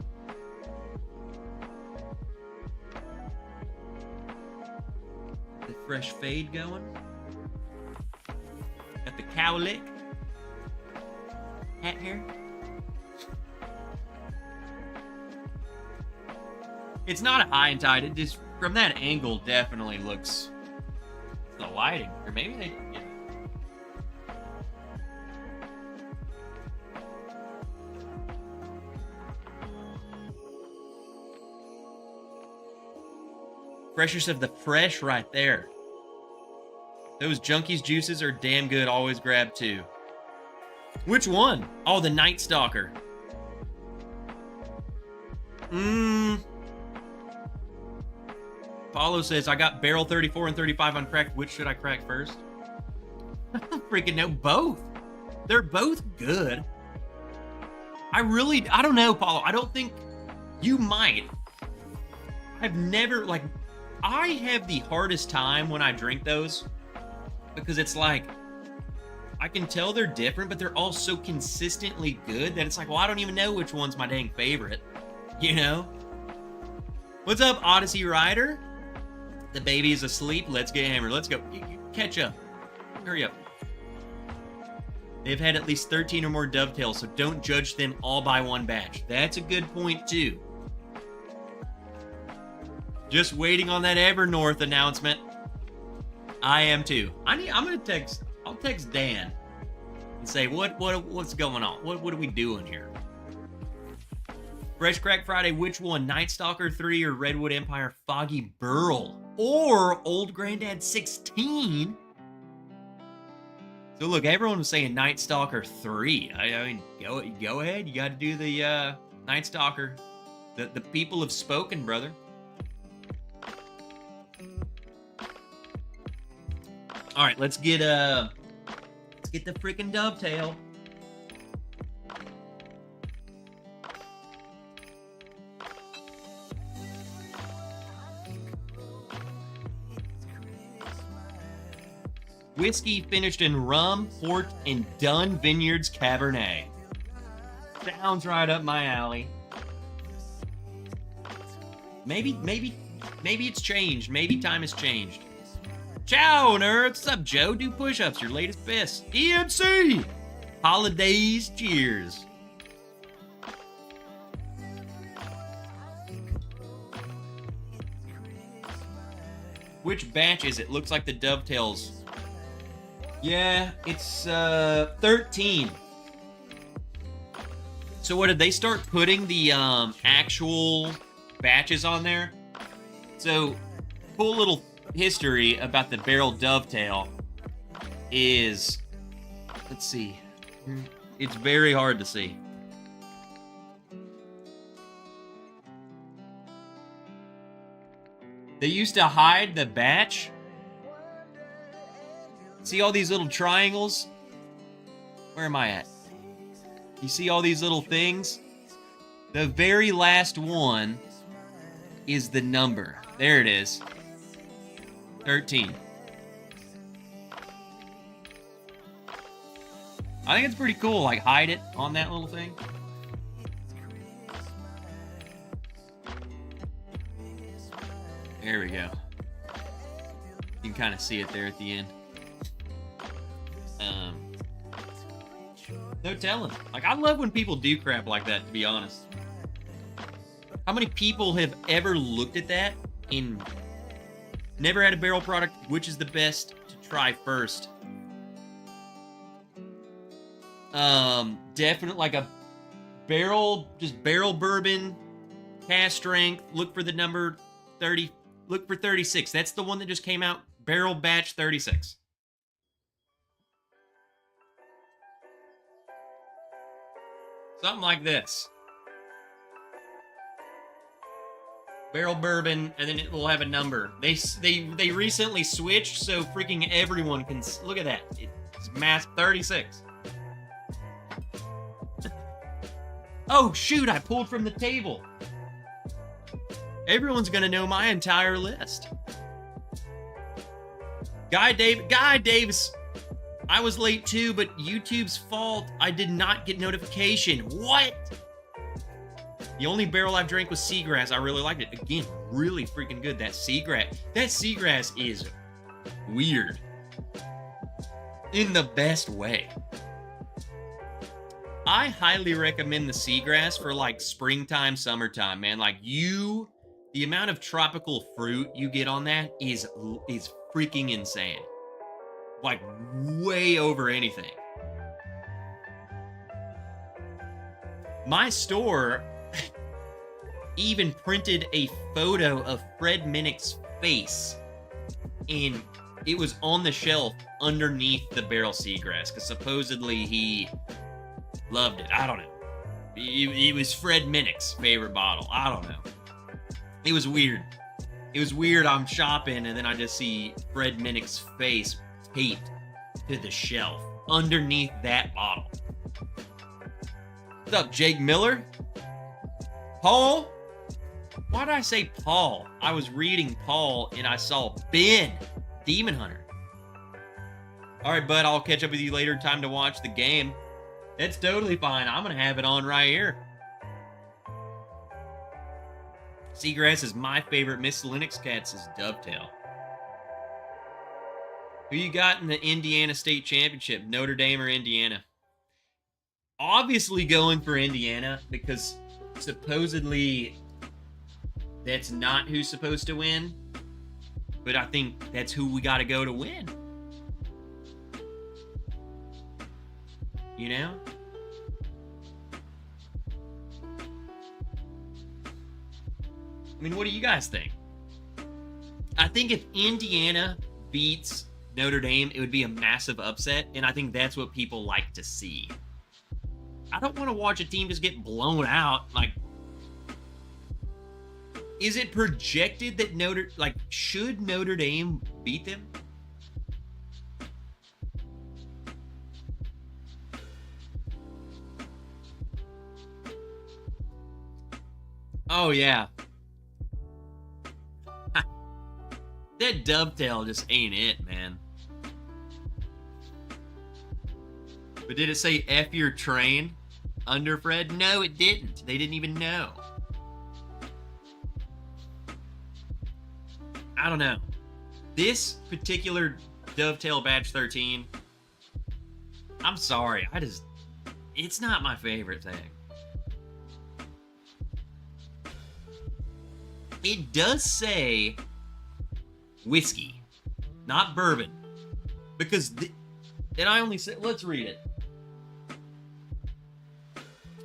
The fresh fade going. Got the cowlick. Hat hair. It's not a high and tight. It just, from that angle, definitely looks... the lighting. Or maybe they... Yeah. Freshest of the fresh right there. Those Junkies juices are damn good. Always grab two. Which one? Oh, the Night Stalker. Paulo says, I got barrel 34 and 35 on crack. Which should I crack first? I don't freaking know. Both. They're both good. I don't know, Paulo. I don't think you might. I've never, like... I have the hardest time when I drink those, because it's like, I can tell they're different, but they're all so consistently good that it's like, well, I don't even know which one's my dang favorite, you know? What's up, Odyssey Rider? The baby is asleep. Let's get hammered. Let's go. Catch up. Hurry up. They've had at least 13 or more dovetails, so don't judge them all by one batch. That's a good point, too. Just waiting on that Evernorth announcement. I am, too. I'll text Dan and say, what's going on? What are we doing here? Fresh Crack Friday, which one? Night Stalker 3 or Redwood Empire Foggy Burl? Or Old Granddad 16? So look, everyone was saying Night Stalker 3. I mean, go ahead. You got to do the Night Stalker. The people have spoken, brother. All right, let's get the freaking dovetail. Whiskey finished in rum, port, and Dunn Vineyards Cabernet. Sounds right up my alley. Maybe it's changed. Maybe time has changed. Ciao, nerds. What's up, Joe? Do push-ups. Your latest best. EMC. Holidays. Cheers. Which batch is it? Looks like the dovetails. Yeah, it's 13. So what, did they start putting the actual batches on there? So, cool little history about the barrel dovetail is, let's see, it's very hard to see. They used to hide the batch. See all these little triangles? Where am I at? You see all these little things? The very last one is the number. There it is. 13. I think it's pretty cool, like hide it on that little thing. There we go. You can kind of see it there at the end. No telling. Like, I love when people do crap like that, to be honest. How many people have ever looked at that and never had a barrel product? Which is the best to try first? Definitely like a barrel, just barrel bourbon, cask strength. Look for the number 30. Look for 36. That's the one that just came out. Barrel batch 36. Something like this. Barrel bourbon, and then it will have a number. They recently switched, so freaking everyone can look at that. It's mass 36. Oh shoot! I pulled from the table. Everyone's gonna know my entire list. Guy Davis. I was late too, but YouTube's fault. I did not get notification. What? The only barrel I've drank was Seagrass. I really liked it. Again, really freaking good. That Seagrass is weird. In the best way. I highly recommend the Seagrass for like springtime, summertime, man. Like the amount of tropical fruit you get on that is freaking insane. Like, way over anything. My store even printed a photo of Fred Minnick's face, and it was on the shelf underneath the barrel Seagrass, because supposedly he loved it. I don't know. It was Fred Minnick's favorite bottle. I don't know. It was weird. It was weird. I'm shopping, and then I just see Fred Minnick's face taped to the shelf underneath that bottle. What's up, Jake Miller? Paul? Why did I say Paul? I was reading Paul and I saw Ben, Demon Hunter. All right, bud, I'll catch up with you later. Time to watch the game. It's totally fine. I'm going to have it on right here. Seagrass is my favorite. Miss Linux Cats is Dovetail. Who you got in the Indiana State Championship, Notre Dame or Indiana? Obviously going for Indiana because supposedly that's not who's supposed to win. But I think that's who we got to go to win. You know? I mean, what do you guys think? I think if Indiana beats Notre Dame, it would be a massive upset, and I think that's what people like to see. I don't want to watch a team just get blown out. Like, is it projected that should Notre Dame beat them? Oh, yeah. That dovetail just ain't it, man. But did it say F your train under Fred? No, it didn't. They didn't even know. I don't know. This particular dovetail badge 13, I'm sorry. It's not my favorite thing. It does say whiskey, not bourbon. Because, and I only said, let's read it.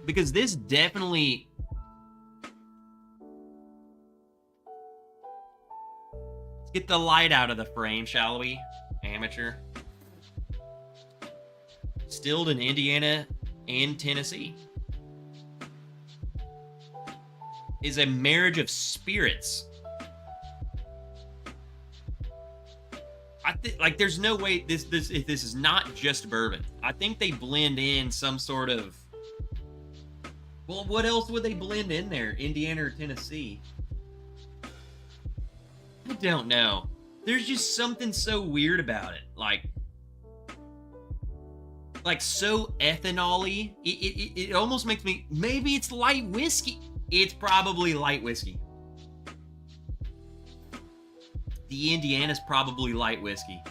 Because this definitely, let's get the light out of the frame, shall we? Amateur. Distilled in Indiana and Tennessee. Is a marriage of spirits. I think, like, there's no way this is not just bourbon. I think they blend in some sort of. Well, what else would they blend in there? Indiana or Tennessee? I don't know. There's just something so weird about it. Like so ethanol-y. It almost makes me. Maybe it's light whiskey. It's probably light whiskey. The Indiana's probably light whiskey.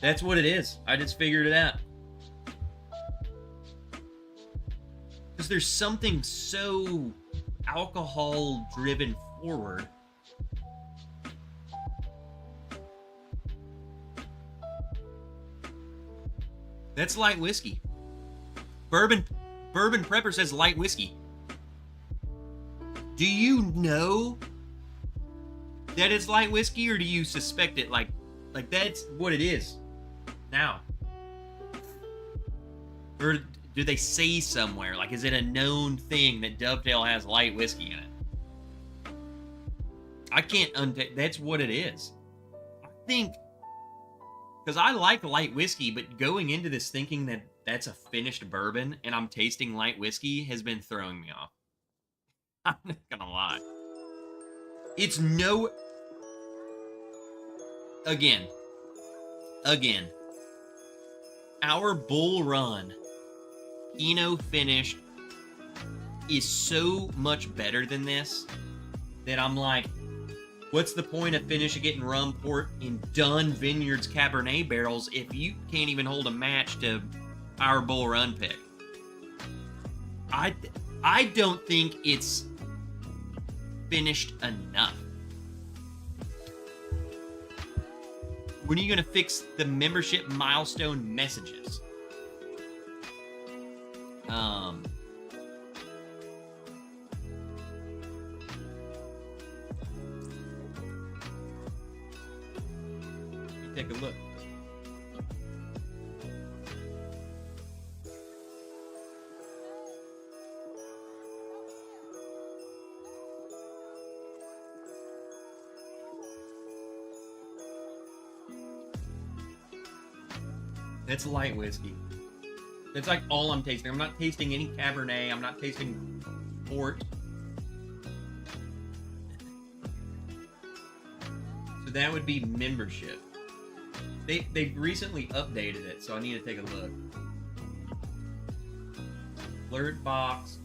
That's what it is. I just figured it out. Because there's something so alcohol-driven forward. That's light whiskey. Bourbon Prepper says light whiskey. Do you know that it's light whiskey, or do you suspect it? Like that's what it is now? Or do they say somewhere? Like, is it a known thing that Dovetail has light whiskey in it? I can't that's what it is. I think, because I like light whiskey, but going into this thinking that that's a finished bourbon and I'm tasting light whiskey has been throwing me off. I'm not gonna lie. It's no... Again. Our Bull Run Pinot finished is so much better than this that I'm like, what's the point of finishing it in rum, port, in Dunn Vineyards Cabernet barrels if you can't even hold a match to our Bull Run pick? I don't think it's finished enough. When are you going to fix the membership milestone messages? Take a look. That's light whiskey. That's like all I'm tasting. I'm not tasting any Cabernet. I'm not tasting port. So that would be membership. They recently updated it, so I need to take a look. Alert box.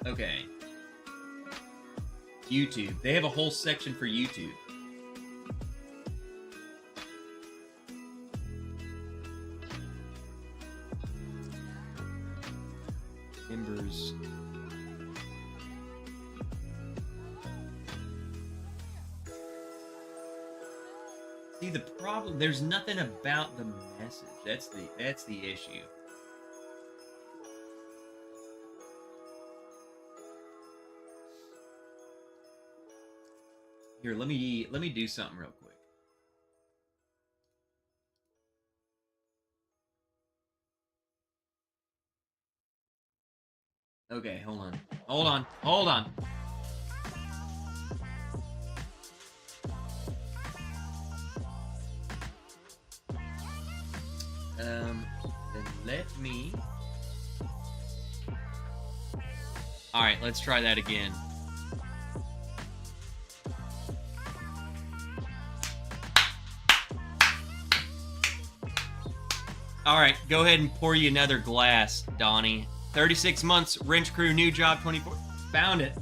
Okay. YouTube. They have a whole section for YouTube. Members. See, the problem, there's nothing about the message. That's the issue. Here, let me do something real quick. Okay, hold on. Hold on. Hold on. Then let me... Alright, let's try that again. Alright, go ahead and pour you another glass, Donnie. 36 months, wrench crew, new job, 24. Found it.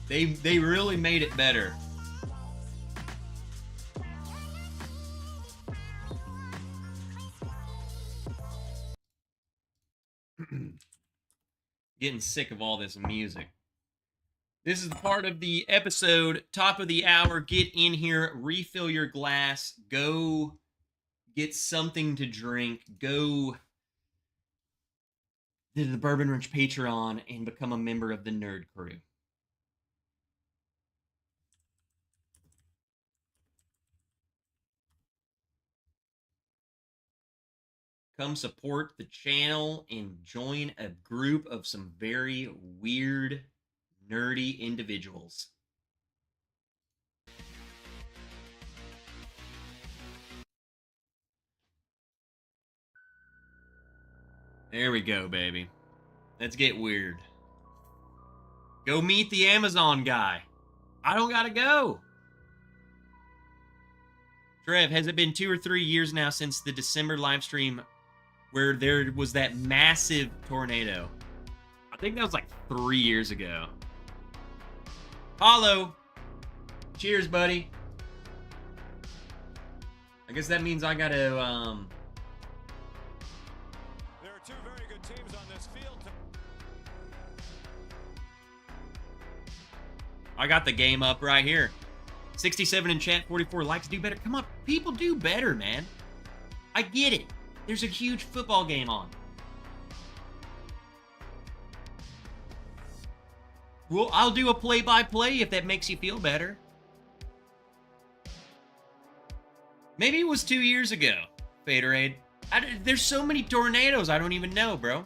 They really made it better. Getting sick of all this music. This is the part of the episode, top of the hour. Get in here, refill your glass, go get something to drink, go to the Bourbon Wrench Patreon and become a member of the Nerd Crew. Come support the channel and join a group of some very weird, nerdy individuals. There we go, baby. Let's get weird. Go meet the Amazon guy. I don't gotta go. Trev, has it been 2 or 3 years now since the December live stream where there was that massive tornado? I think that was like 3 years ago. Hollow. Cheers, buddy. I guess that means I gotta, There are 2 very good teams on this field. I got the game up right here. 67 in chat, 44 likes. Do better. Come on, people do better, man. I get it. There's a huge football game on. Well, I'll do a play-by-play if that makes you feel better. Maybe it was 2 years ago, Faderade. There's so many tornadoes, I don't even know, bro.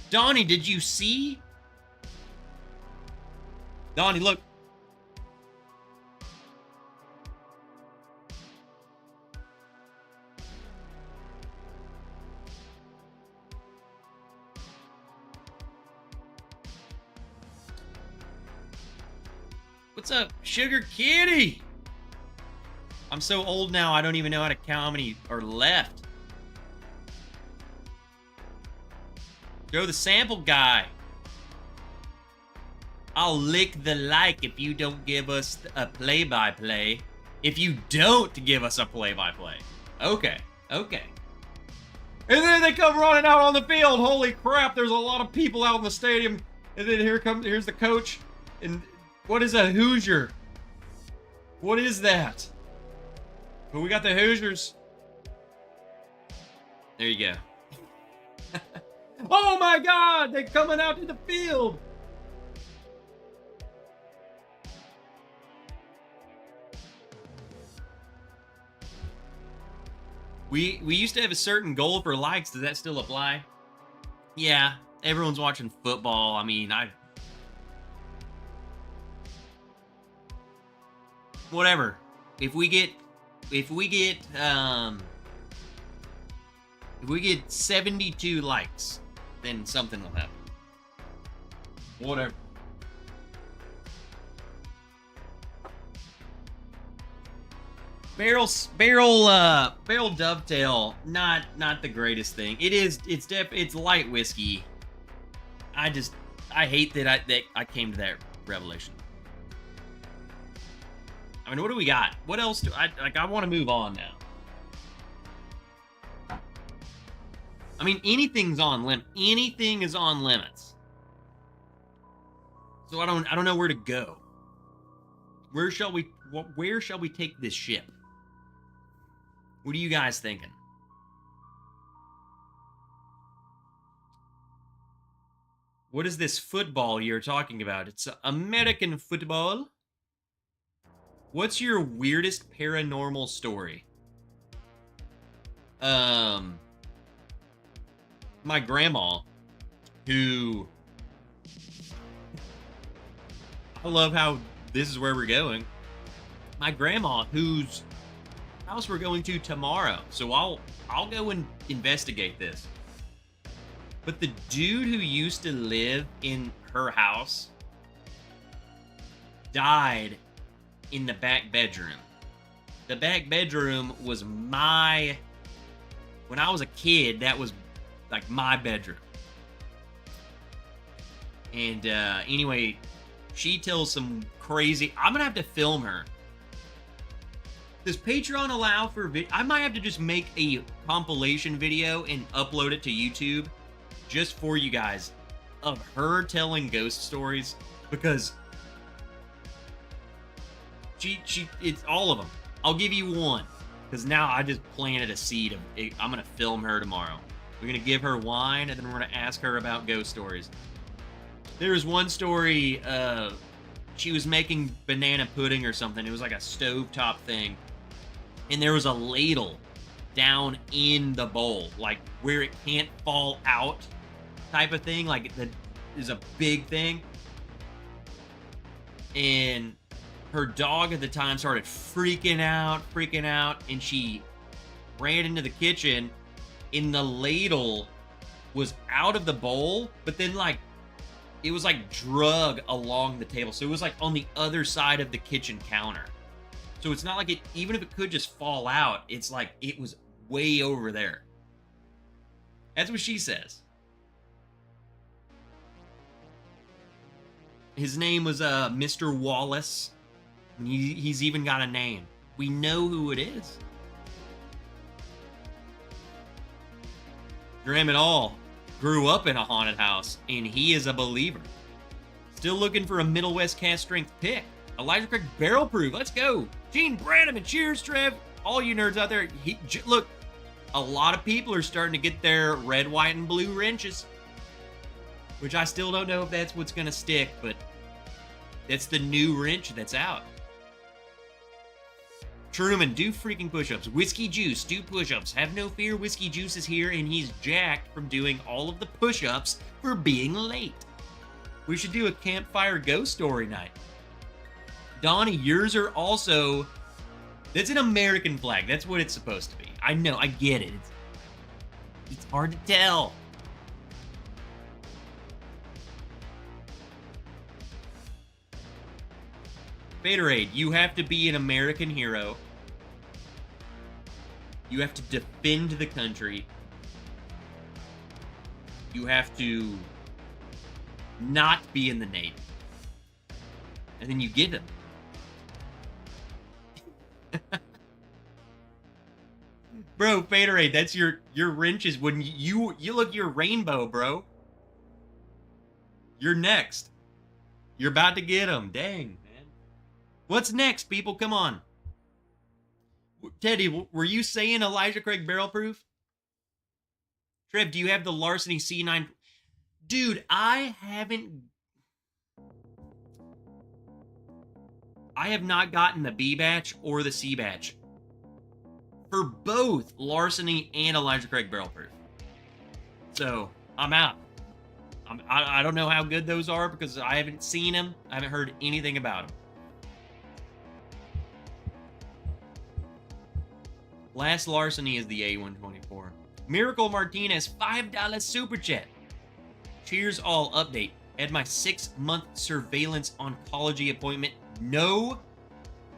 Donnie, did you see? Donnie, look. What's up, Sugar Kitty? I'm so old now, I don't even know how to count how many are left. Joe the Sample Guy. I'll lick the like if you don't give us a play-by-play. If you don't give us a play-by-play. Okay, okay. And then they come running out on the field. Holy crap, there's a lot of people out in the stadium. And then here's the coach. And what is a Hoosier? What is that? But we got the Hoosiers. There you go. Oh my God, they're coming out to the field. We used to have a certain goal for likes. Does that still apply? Yeah, everyone's watching football. I mean, whatever. If we get 72 likes, then something will happen. Whatever. Barrel dovetail, not the greatest thing. It's light whiskey. I hate that I came to that revelation. I mean, what do we got? What else I want to move on now. I mean, anything's on limit. Anything is on limits. So I don't know where to go. Where shall we take this ship? What are you guys thinking? What is this football you're talking about? It's American football. What's your weirdest paranormal story? My grandma, who... I love how this is where we're going. My grandma, whose house we're going to tomorrow. So I'll go and investigate this. But the dude who used to live in her house died in the back bedroom. The back bedroom was when I was a kid, that was like my bedroom. And anyway, she tells some crazy... I'm going to have to film her. Does Patreon allow for... I might have to just make a compilation video and upload it to YouTube just for you guys of her telling ghost stories, because it's all of them. I'll give you one, because now I just planted a seed of I'm gonna film her tomorrow. We're gonna give her wine, and then we're gonna ask her about ghost stories. There was one story, she was making banana pudding or something. It was like a stovetop thing, and there was a ladle down in the bowl, like where it can't fall out type of thing. Like that is a big thing. And her dog at the time started freaking out, and she ran into the kitchen, and the ladle was out of the bowl, but then like it was like drug along the table. So it was like on the other side of the kitchen counter. So it's not like it, even if it could just fall out, it's like it was way over there. That's what she says. His name was Mr. Wallace. He's even got a name. We know who it is. Graham and all grew up in a haunted house, and he is a believer. Still looking for a Middle West cast strength pick. Elijah Craig barrel proof. Let's go. Gene Branham, cheers, Trev. All you nerds out there. Look, a lot of people are starting to get their red, white, and blue wrenches, which I still don't know if that's what's going to stick, but that's the new wrench that's out. Truman, do freaking push-ups. Whiskey Juice, do push-ups. Have no fear, Whiskey Juice is here, and he's jacked from doing all of the push-ups for being late. We should do a campfire ghost story night. Donnie, yours are also... That's an American flag. That's what it's supposed to be. I know, I get it. It's hard to tell. Faderade, you have to be an American hero. You have to defend the country. You have to not be in the Navy. And then you get them. Bro, Faderade, that's your wrenches. When you look your rainbow, bro. You're next. You're about to get them. Dang, man. What's next, people? Come on. Teddy, were you saying Elijah Craig barrel proof? Trev, do you have the Larceny C9? Dude, I have not gotten the B batch or the C batch for both Larceny and Elijah Craig barrel proof. So, I'm out. I don't know how good those are because I haven't seen them. I haven't heard anything about them. Last Larceny is the A124. Miracle Martinez, $5 super chat. Cheers all, update. Had my 6-month surveillance oncology appointment. No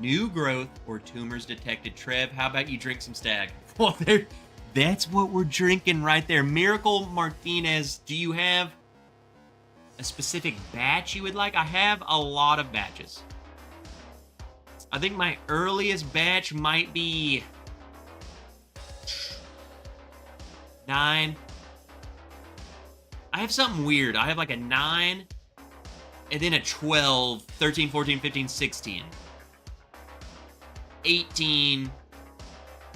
new growth or tumors detected. Trev, how about you drink some stag? Well, that's what we're drinking right there. Miracle Martinez, do you have a specific batch you would like? I have a lot of batches. I think my earliest batch might be 9. I have something weird. I have like a 9, and then a 12, 13, 14, 15, 16, 18,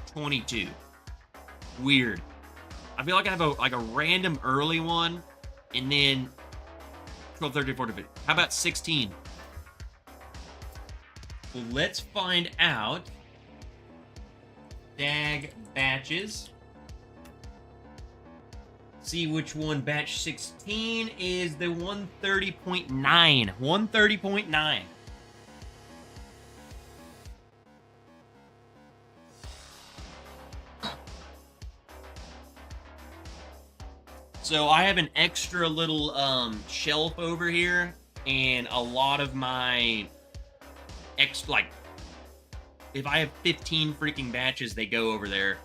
22. Weird. I feel like I have a random early one, and then 12, 13, 14, 15. How about 16? Well, let's find out. Dag batches. See which one. Batch 16 is the 130.9. 130.9. So I have an extra little shelf over here, and a lot of my if I have 15 freaking batches, they go over there.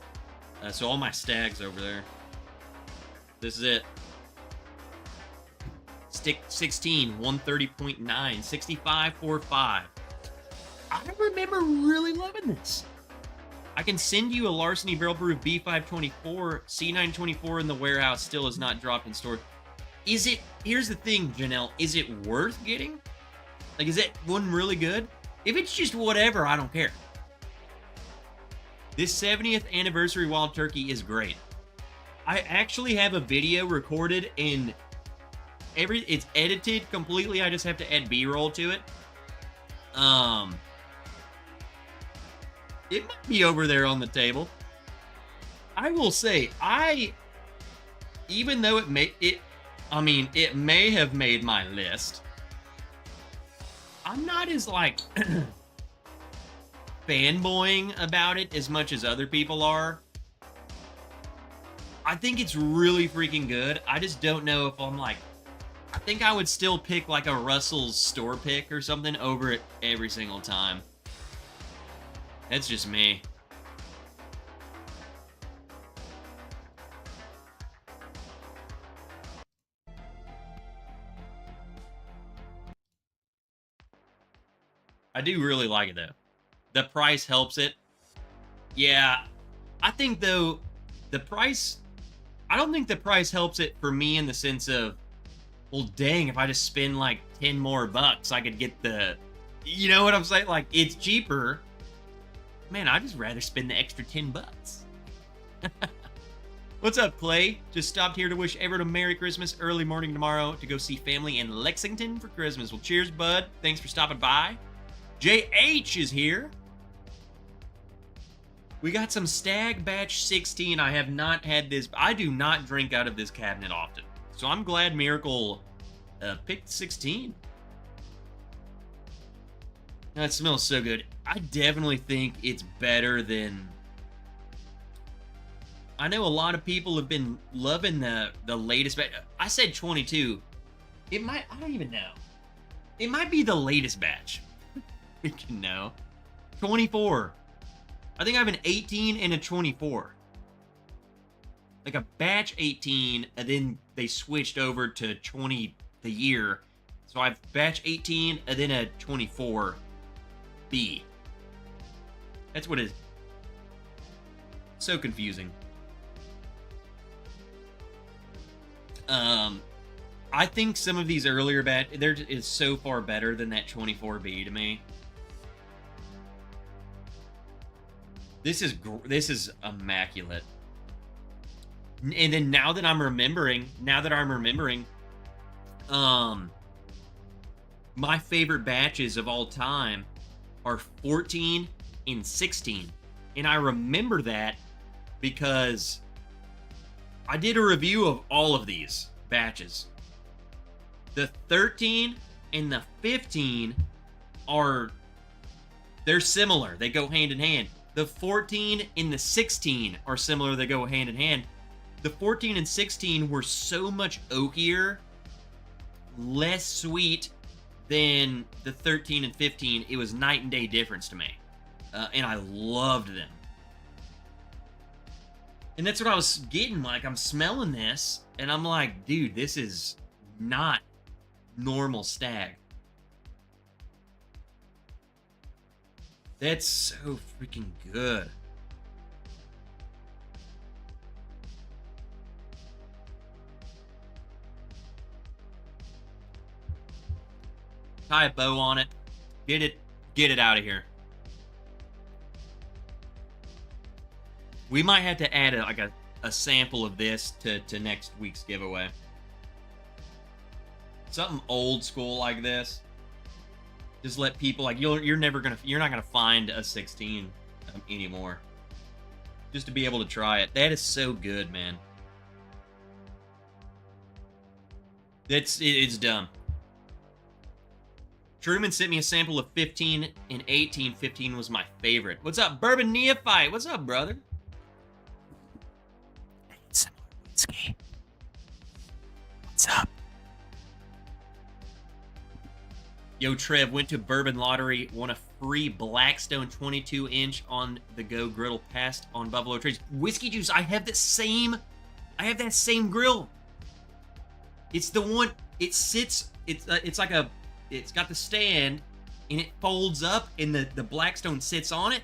So all my stags over there. This is it. Stick 16, 130.9, 65.45. I remember really loving this. I can send you a Larceny Barrel Proof B524. C924 in the warehouse still is not dropped in store. Is it, here's the thing, Janelle, is it worth getting? Like, is that one really good? If it's just whatever, I don't care. This 70th anniversary Wild Turkey is great. I actually have a video recorded and it's edited completely. I just have to add B-roll to it. It might be over there on the table. I will say, even though it may have made my list, I'm not as like fanboying about it as much as other people are. I think it's really freaking good. I just don't know if I'm like, I think I would still pick like a Russell's store pick or something over it every single time. That's just me. I do really like it though. The price helps it. Yeah, I think though, the price, I don't think the price helps it for me in the sense of, well, dang, if I just spend like 10 more bucks, I could get the, you know what I'm saying? Like, it's cheaper. Man, I'd just rather spend the extra 10 bucks. What's up, Clay? Just stopped here to wish everyone a Merry Christmas. Early morning tomorrow to go see family in Lexington for Christmas. Well, cheers, bud. Thanks for stopping by. JH is here. We got some Stag Batch 16. I have not had this. I do not drink out of this cabinet often. So I'm glad Miracle picked 16. That smells so good. I definitely think it's better than... I know a lot of people have been loving the latest batch. I said 22. It might... I don't even know. It might be the latest batch. Freaking no. 24. I think I have an 18 and a 24. Like a batch 18, and then they switched over to 20 the year. So I have batch 18 and then a 24B. That's what it is. So confusing. I think some of these earlier batch, there is so far better than that 24B to me. This is immaculate. And then now that I'm remembering, my favorite batches of all time are 14 and 16. And I remember that because I did a review of all of these batches. The 13 and the 15 they're similar. They go hand in hand. The 14 and the 16 are similar. They go hand in hand. The 14 and 16 were so much oakier, less sweet than the 13 and 15. It was night and day difference to me. And I loved them. And that's what I was getting. Like, I'm smelling this, and I'm like, dude, this is not normal Stag. That's so freaking good. tie a bow on it, get it out of here. We might have to add a sample of this to next week's giveaway. Something old school like this. Just let people, like, you're not gonna find a 16 anymore. Just to be able to try it. That is so good, man. It's dumb. Truman sent me a sample of 15 and 18. 15 was my favorite. What's up, Bourbon Neophyte? What's up, brother? I need some more whiskey. What's up? Yo, Trev went to Bourbon Lottery, won a free Blackstone 22-inch on the go griddle passed on Buffalo Trace. Whiskey Juice, I have that same grill. It's the one, it sits, it's got the stand, and it folds up, and the Blackstone sits on it.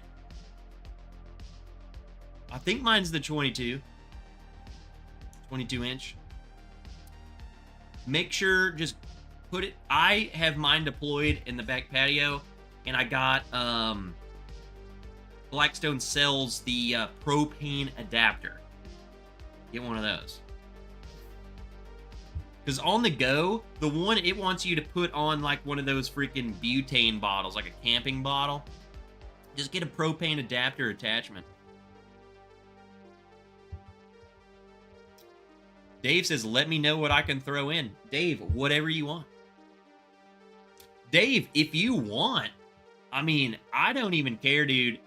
I think mine's the 22-inch. Make sure, just put it, I have mine deployed in the back patio, and I got, Blackstone sells the propane adapter. Get one of those. Because on the go, the one, it wants you to put on like one of those freaking butane bottles, like a camping bottle. Just get a propane adapter attachment. Dave says, let me know what I can throw in. Dave, whatever you want. Dave, if you want, I mean, I don't even care, dude.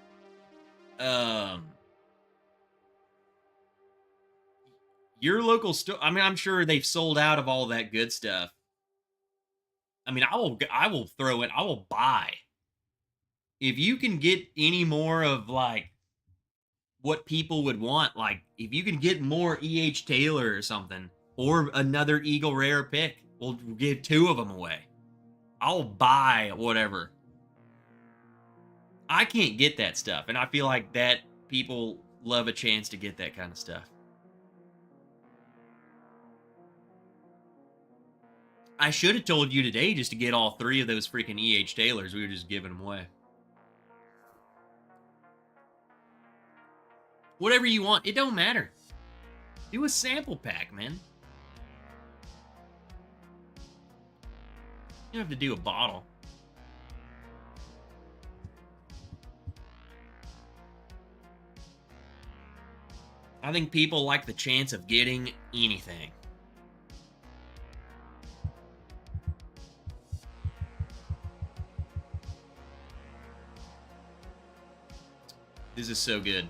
Your local store, I mean, I'm sure they've sold out of all that good stuff. I mean, I will throw it, I will buy. If you can get any more of, like, what people would want, like, if you can get more E.H. Taylor or something, or another Eagle Rare pick, we'll give 2 of them away. I'll buy whatever. I can't get that stuff, and I feel like that people love a chance to get that kind of stuff. I should have told you today just to get all 3 of those freaking E.H. Taylors. We were just giving them away. Whatever you want. It don't matter. Do a sample pack, man. You don't have to do a bottle. I think people like the chance of getting anything. This is so good.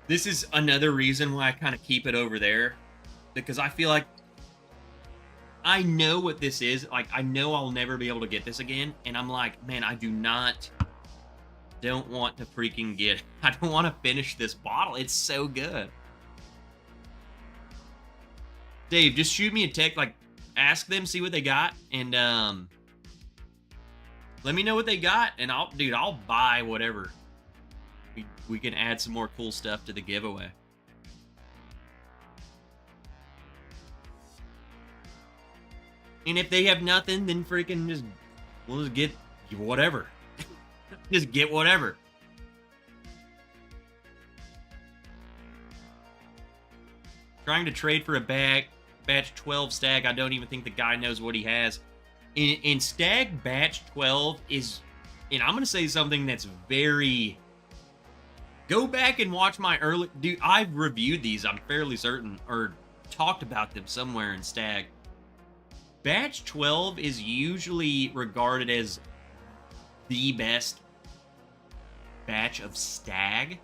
This is another reason why I kind of keep it over there, because I feel like I know what this is. Like, I know I'll never be able to get this again, and I'm like, man, I don't want to freaking get, I don't want to finish this bottle. It's so good. Dave, just shoot me a text, like, ask them, see what they got, and let me know what they got, and I'll buy whatever. We can add some more cool stuff to the giveaway. And if they have nothing, then freaking we'll just get whatever. Just get whatever. Trying to trade for a batch 12 stag. I don't even think the guy knows what he has. In stag batch 12 is, and I'm going to say something that's very, go back and watch my early, dude, I've reviewed these, I'm fairly certain, or talked about them somewhere in stag. Batch 12 is usually regarded as the best batch of stag.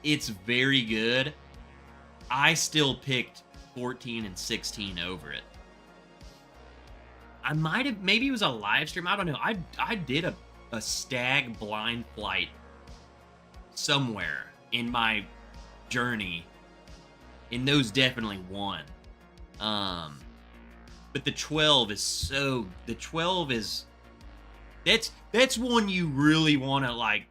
It's very good. I still picked 14 and 16 over it. I might have, maybe it was a live stream, I don't know. I did a stag blind flight somewhere in my journey, and those definitely won. But the 12 is so, the 12 is, that's one you really want to, like,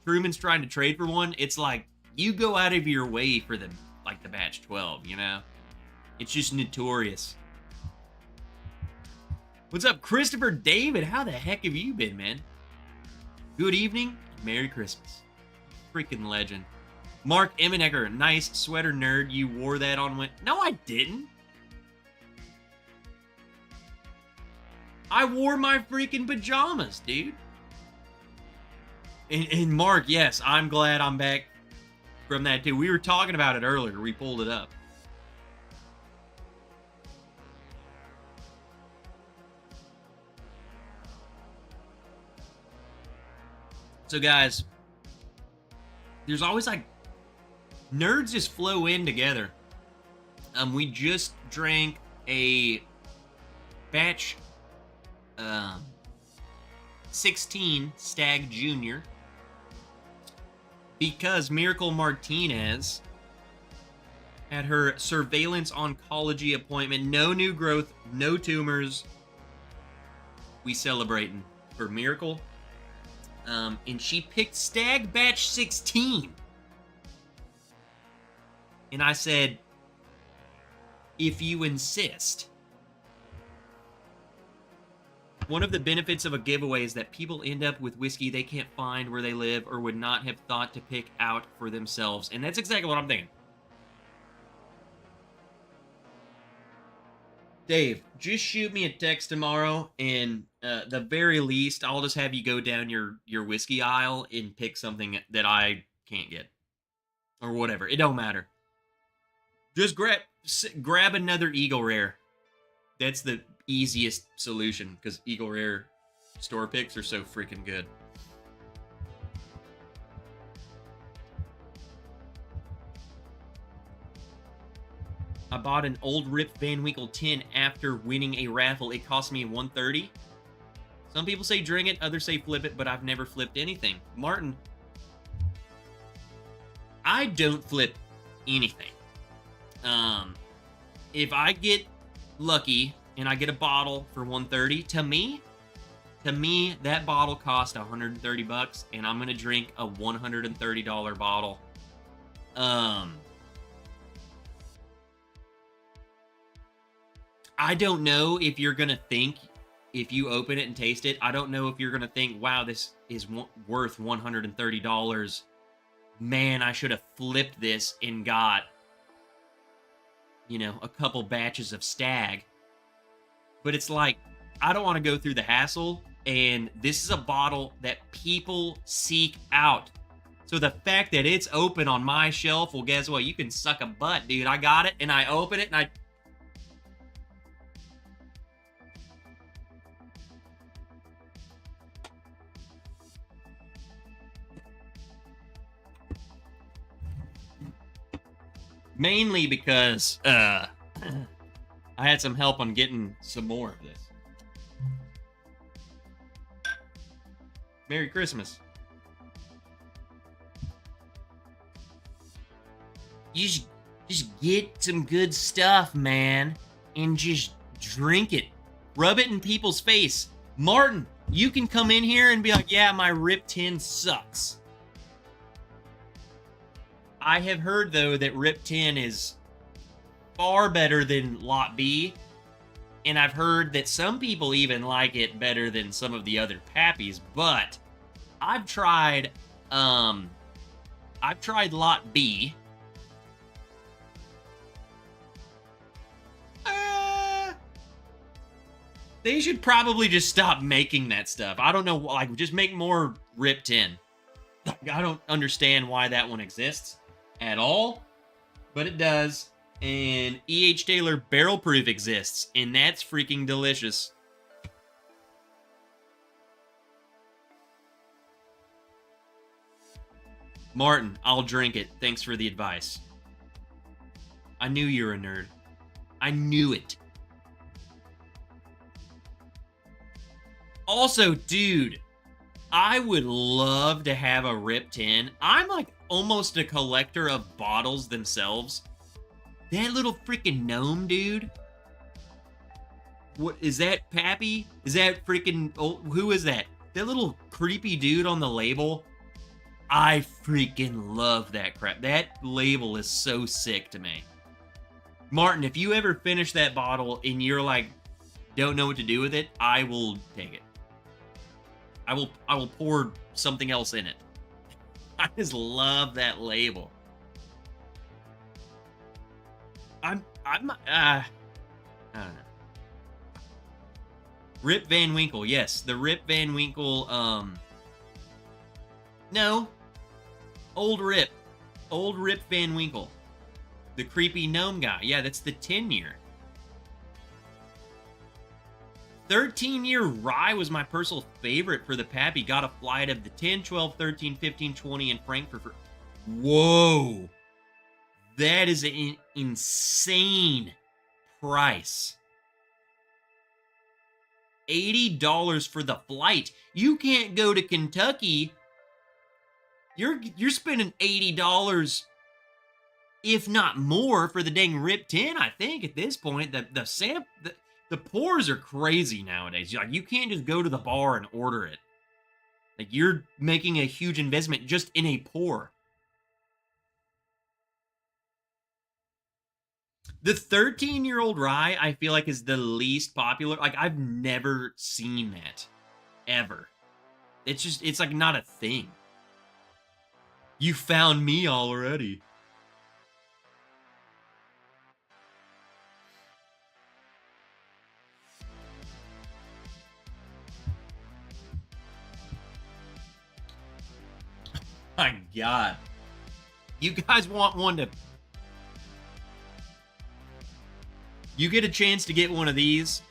Truman's trying to trade for one, it's like, you go out of your way for the, like, the batch 12, you know? It's just notorious. What's up, Christopher David? How the heck have you been, man? Good evening. Merry Christmas. Freaking legend. Mark Emmenegger, nice sweater nerd. You wore that on when... No, I didn't. I wore my freaking pajamas, dude. And Mark, yes, I'm glad I'm back from that too. We were talking about it earlier. We pulled it up. So guys, there's always like nerds just flow in together. We just drank a batch 16 Stag Junior because Miracle Martinez had her surveillance oncology appointment. No new growth, no tumors. We celebrating for Miracle. And she picked Stag Batch 16. And I said, if you insist. One of the benefits of a giveaway is that people end up with whiskey they can't find where they live or would not have thought to pick out for themselves. And that's exactly what I'm thinking. Dave, just shoot me a text tomorrow, and the very least, I'll just have you go down your whiskey aisle and pick something that I can't get. Or whatever. It don't matter. Just grab another Eagle Rare. That's the easiest solution, because Eagle Rare store picks are so freaking good. I bought an old Rip Van Winkle tin after winning a raffle. It cost me $130. Some people say drink it, others say flip it, but I've never flipped anything. Martin, I don't flip anything. If I get lucky and I get a bottle for $130, to me that bottle cost $130, and I'm gonna drink a $130 bottle. I don't know if you're gonna think, if you open it and taste it, I don't know if you're gonna think, wow, this is worth $130. Man, I should have flipped this and got, you know, a couple batches of Stag. But it's like, I don't want to go through the hassle, and this is a bottle that people seek out. So the fact that it's open on my shelf, well, guess what? You can suck a butt, dude. I got it, and I open it, and I... Mainly because, I had some help on getting some more of this. Merry Christmas. You just get some good stuff, man, and just drink it. Rub it in people's face. Martin, you can come in here and be like, yeah, my Rip 10 sucks. I have heard, though, that Rip 10 is far better than Lot B, and I've heard that some people even like it better than some of the other Pappies, but I've tried Lot B. They should probably just stop making that stuff. I don't know, like, just make more Rip 10. I don't understand why that one exists at all, but it does. And E.H. Taylor Barrel Proof exists, and that's freaking delicious. Martin, I'll drink it. Thanks for the advice. I knew you were a nerd. I knew it. Also, dude, I would love to have a Rip 10. I'm like almost a collector of bottles themselves. That little freaking gnome, dude. What is that, Pappy? Is that freaking... Oh, who is that? That little creepy dude on the label? I freaking love that crap. That label is so sick to me. Martin, if you ever finish that bottle and you're like, don't know what to do with it, I will take it. I will pour something else in it. I just love that label. I don't know. Rip Van Winkle, yes, the Rip Van Winkle. No, old Rip Van Winkle, the creepy gnome guy. Yeah, that's the 10-year. 13-year rye was my personal favorite for the Pappy. Got a flight of the 10, 12, 13, 15, 20 in Frankfurt. Whoa. That is an insane price. $80 for the flight. You can't go to Kentucky. You're spending $80, if not more, for the dang Rip 10, I think, at this point. The pours are crazy nowadays. Like, you can't just go to the bar and order it. Like, you're making a huge investment just in a pour. The 13-year-old rye, I feel like, is the least popular. Like, I've never seen that. Ever. It's like not a thing. You found me already. My God. You guys want one to... You get a chance to get one of these,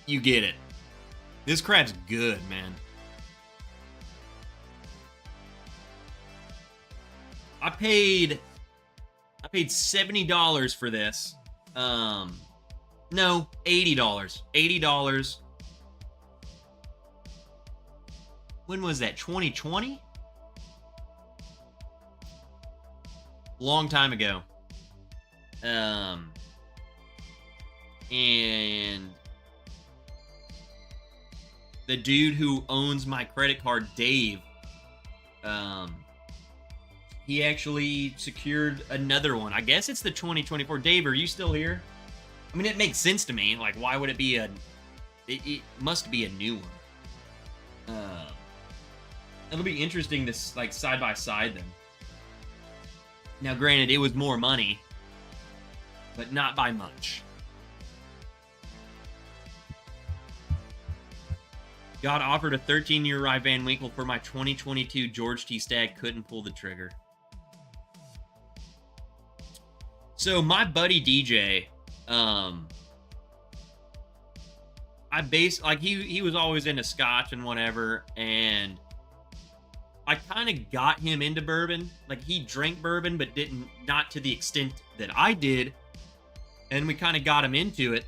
you get it. This crap's good, man. I paid $70 for this. No, $80. $80. When was that? 2020? Long time ago. And the dude who owns my credit card, Dave, he actually secured another one. I guess it's the 2024. Dave, are you still here? I mean, it makes sense to me. Like, why would it be it must be a new one. It'll be interesting to, like, side by side them. Now, granted, it was more money, but not by much. Got offered a 13-year rye Van Winkle for my 2022 George T. Stagg. Couldn't pull the trigger. So my buddy DJ, he was always into scotch and whatever, and I kind of got him into bourbon. Like, he drank bourbon, but not to the extent that I did. And we kind of got him into it.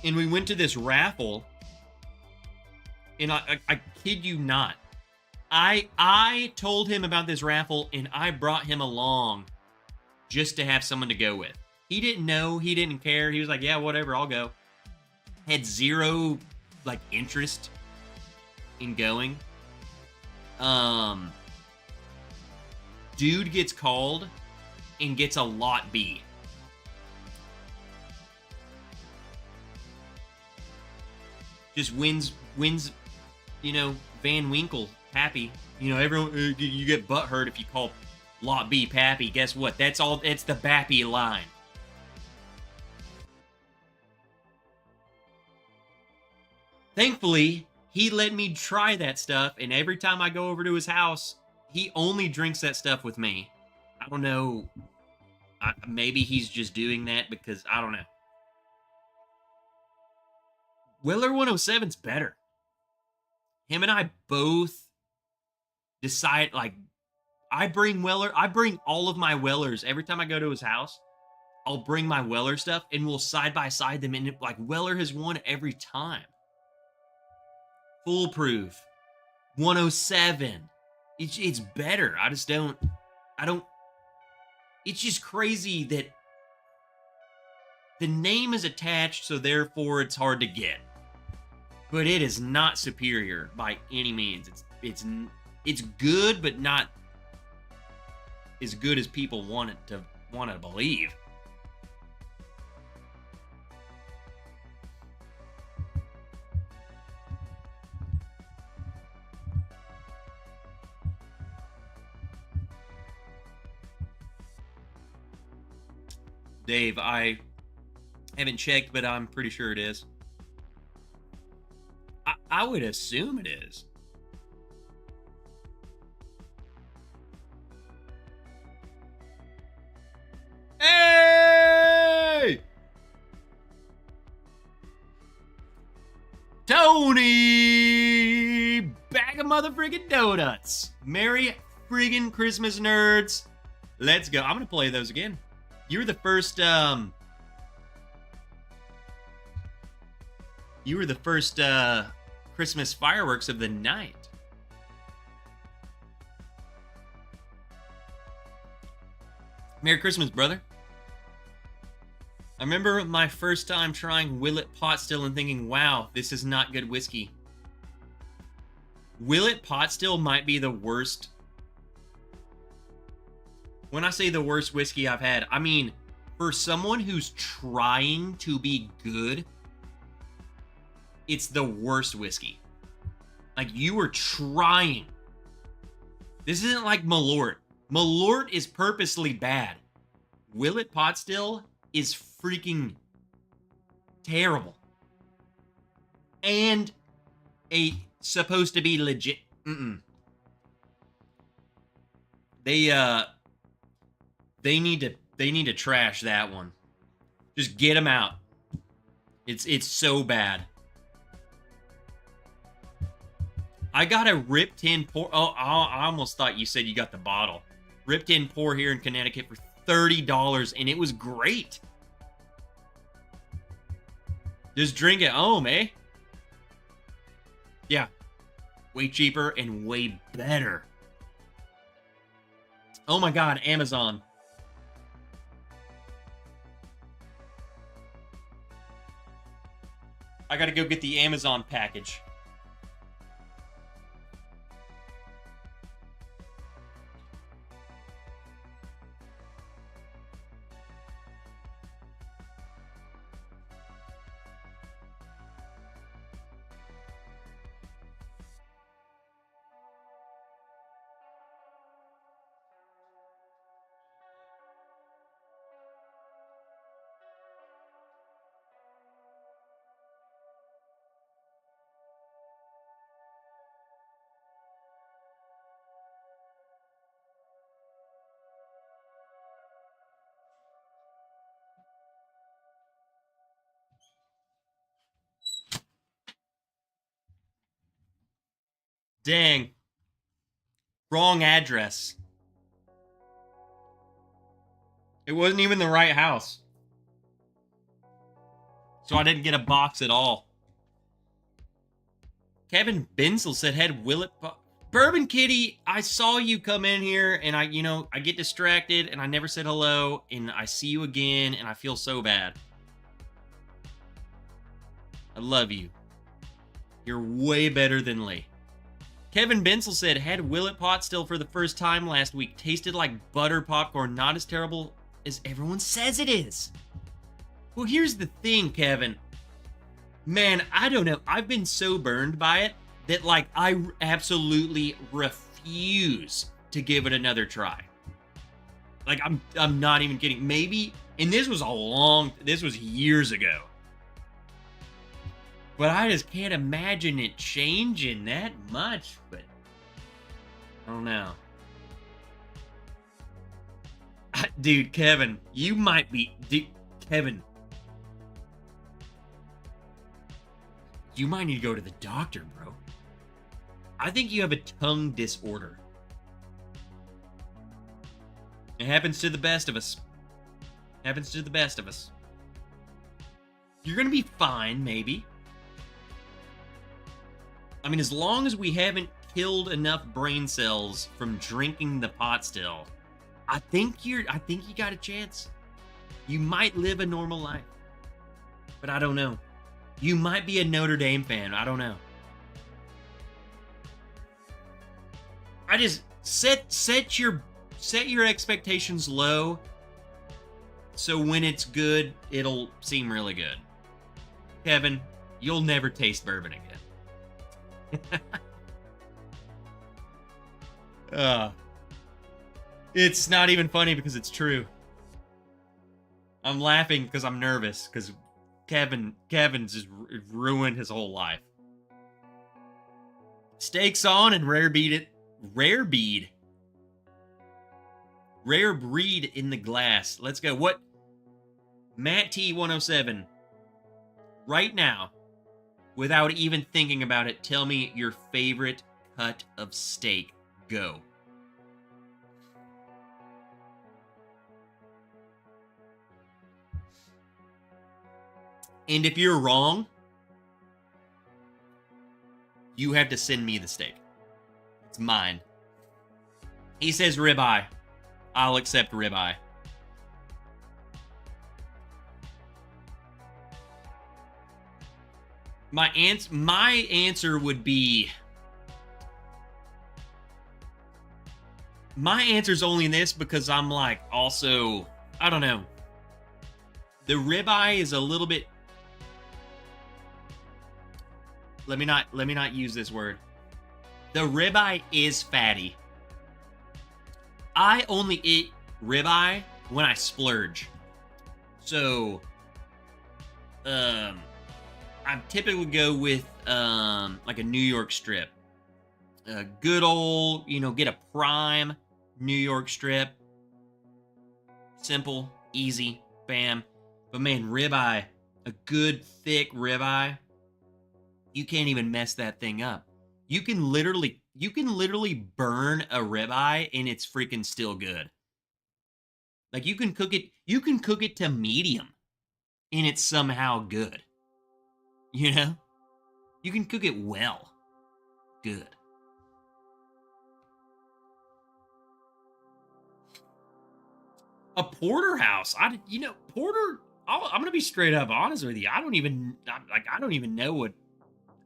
And we went to this raffle. And I kid you not. I told him about this raffle, and I brought him along just to have someone to go with. He didn't know. He didn't care. He was like, yeah, whatever, I'll go. Had zero, like, interest in going. Dude gets called and gets a lot B. Just wins, you know, Van Winkle, Pappy. You know, everyone, you get butthurt if you call lot B Pappy. Guess what? That's all, it's the Pappy line. Thankfully, he let me try that stuff, and every time I go over to his house, he only drinks that stuff with me. I don't know. Maybe he's just doing that because, I don't know. Weller 107's better. Him and I both decide, like, I bring all of my Wellers. Every time I go to his house, I'll bring my Weller stuff, and we'll side by side them, and like, Weller has won every time. Foolproof. 107. It's better. I don't. It's just crazy that the name is attached, so therefore it's hard to get. But it is not superior by any means. It's good, but not as good as people want to believe. Dave, I haven't checked, but I'm pretty sure it is. I would assume it is. Hey! Tony! Bag of motherfriggin' donuts. Merry friggin' Christmas, nerds. Let's go. I'm going to play those again. You were the first, Christmas fireworks of the night. Merry Christmas, brother. I remember my first time trying Willet Pot Still and thinking, wow, this is not good whiskey. Willet Pot Still might be the worst. When I say the worst whiskey I've had, I mean, for someone who's trying to be good, it's the worst whiskey. Like, you were trying. This isn't like Malort. Malort is purposely bad. Willet Pot Still is freaking terrible. And supposed to be legit. They need to trash that one. Just get them out. It's so bad. I got a Rip Tin pour. Oh, I almost thought you said you got the bottle. Rip Tin pour here in Connecticut for $30, and it was great. Just drink at home, eh? Yeah. Way cheaper and way better. Oh my God, Amazon. I gotta go get the Amazon package. Dang. Wrong address. It wasn't even the right house. So I didn't get a box at all. Kevin Bensel said, head Willet. Bourbon Kitty, I saw you come in here and I get distracted and I never said hello and I see you again and I feel so bad. I love you. You're way better than Lee. Kevin Bensel said, had Willet Pot Still for the first time last week. Tasted like butter popcorn. Not as terrible as everyone says it is. Well, here's the thing, Kevin. Man, I don't know. I've been so burned by it that, like, I absolutely refuse to give it another try. Like, I'm not even kidding. Maybe, and this was years ago. But I just can't imagine it changing that much. But I don't know. Dude, Kevin, you might be... Kevin. You might need to go to the doctor, bro. I think you have a tongue disorder. It happens to the best of us. Happens to the best of us. You're gonna be fine, maybe. I mean, as long as we haven't killed enough brain cells from drinking the pot still, I think you got a chance. You might live a normal life. But I don't know. You might be a Notre Dame fan. I don't know. I just set your set your expectations low, so when it's good, it'll seem really good. Kevin, you'll never taste bourbon again. It's not even funny because it's true. I'm laughing because I'm nervous because Kevin's just ruined his whole life. Steaks on and rare breed in the glass. Let's go. What? Matt T 107. Right now, without even thinking about it, tell me your favorite cut of steak. Go. And if you're wrong, you have to send me the steak. It's mine. He says ribeye. I'll accept ribeye. My answer would be... My answer's only this because I'm like, also, I don't know. The ribeye is a little bit... Let me not use this word. The ribeye is fatty. I only eat ribeye when I splurge. So, I typically go with like a New York strip. A good old, get a prime New York strip. Simple, easy, bam. But man, ribeye, a good thick ribeye, you can't even mess that thing up. You can literally burn a ribeye and it's freaking still good. Like you can cook it to medium and it's somehow good. You can cook it well. Good. A porterhouse. Porter. I'm gonna be straight up honest with you. I don't even know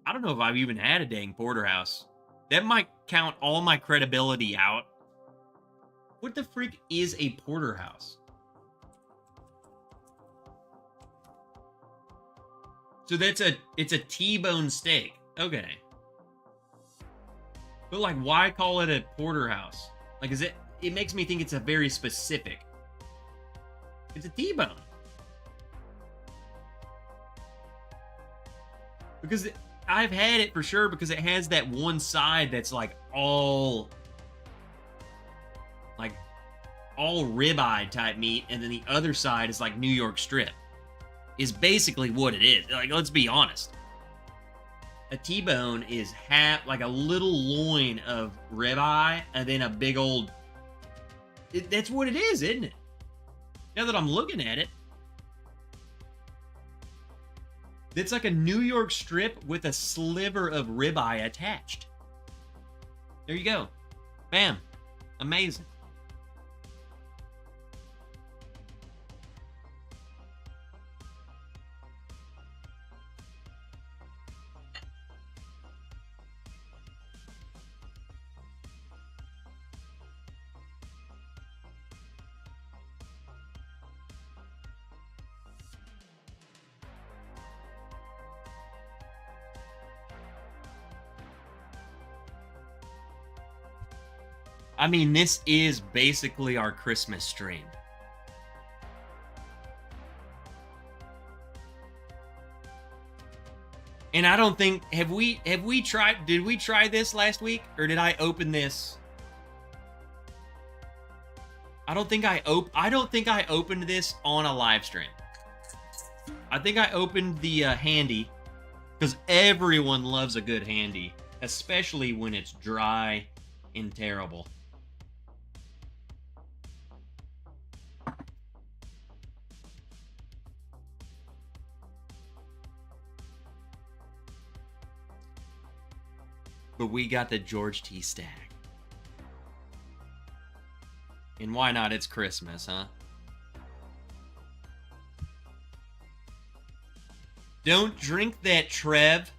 I don't know if I've even had a dang porterhouse. That might count all my credibility out. What the freak is a porterhouse? So it's a T-bone steak. Okay. But like, why call it a porterhouse? Like, it makes me think it's a very specific. It's a T-bone. Because I've had it for sure because it has that one side that's like all ribeye type meat, and then the other side is like New York strip. Is basically what it is. Like, let's be honest. A T-bone is half, like a little loin of ribeye, and then a big old... that's what it is, isn't it? Now that I'm looking at it. It's like a New York strip with a sliver of ribeye attached. There you go. Bam. Amazing. I mean, this is basically our Christmas stream. And I don't think, did we try this last week? Or did I open this? I don't think I opened this on a live stream. I think I opened the handy, because everyone loves a good handy, especially when it's dry and terrible. But we got the George T. Stagg. And why not? It's Christmas, huh? Don't drink that, Trev.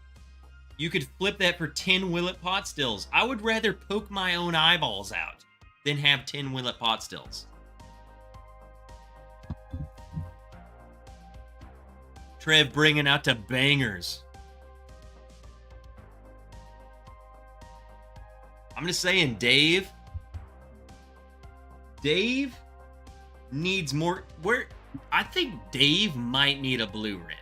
You could flip that for 10 Willet pot stills. I would rather poke my own eyeballs out than have 10 Willet pot stills. Trev bringing out the bangers. I'm just saying, Dave needs more. I think Dave might need a blue wrench.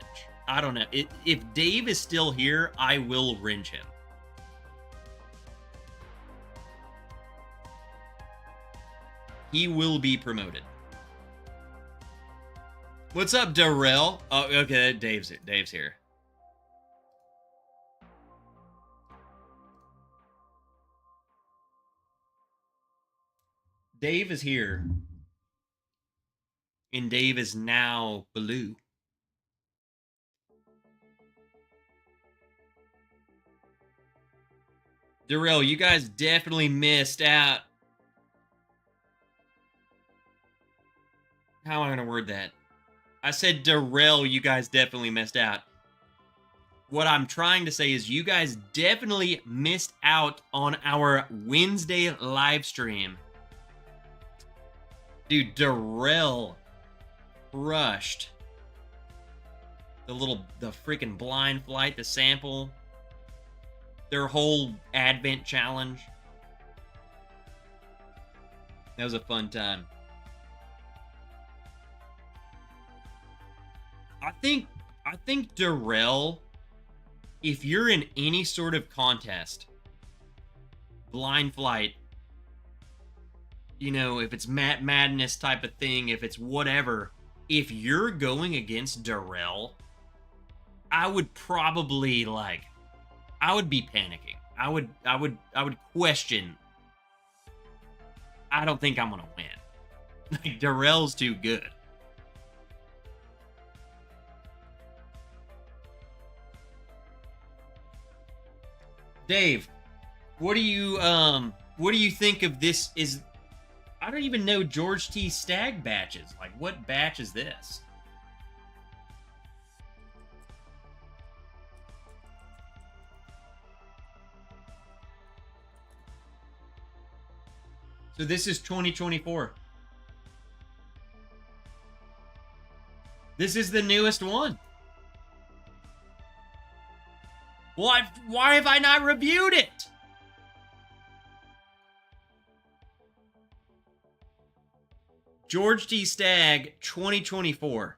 I don't know. If Dave is still here, I will wrench him. He will be promoted. What's up, Darrell? Oh, okay, Dave's here. Dave is here. And Dave is now blue. Darrell, you guys definitely missed out. How am I going to word that? I said, Darrell, you guys definitely missed out. What I'm trying to say is you guys definitely missed out on our Wednesday live stream. Dude, Darrell crushed the freaking blind flight, the sample, their whole Advent challenge. That was a fun time. I think Darrell, if you're in any sort of contest, blind flight, you know, if it's madness type of thing, if it's whatever, if you're going against Darrell, I would probably I would be panicking. I would question. I don't think I'm gonna win. Like, Darrell's too good. Dave, what do you think of this? I don't even know George T. Stagg batches. Like, what batch is this? So this is 2024. This is the newest one. Why have I not reviewed it? George T. Stagg 2024.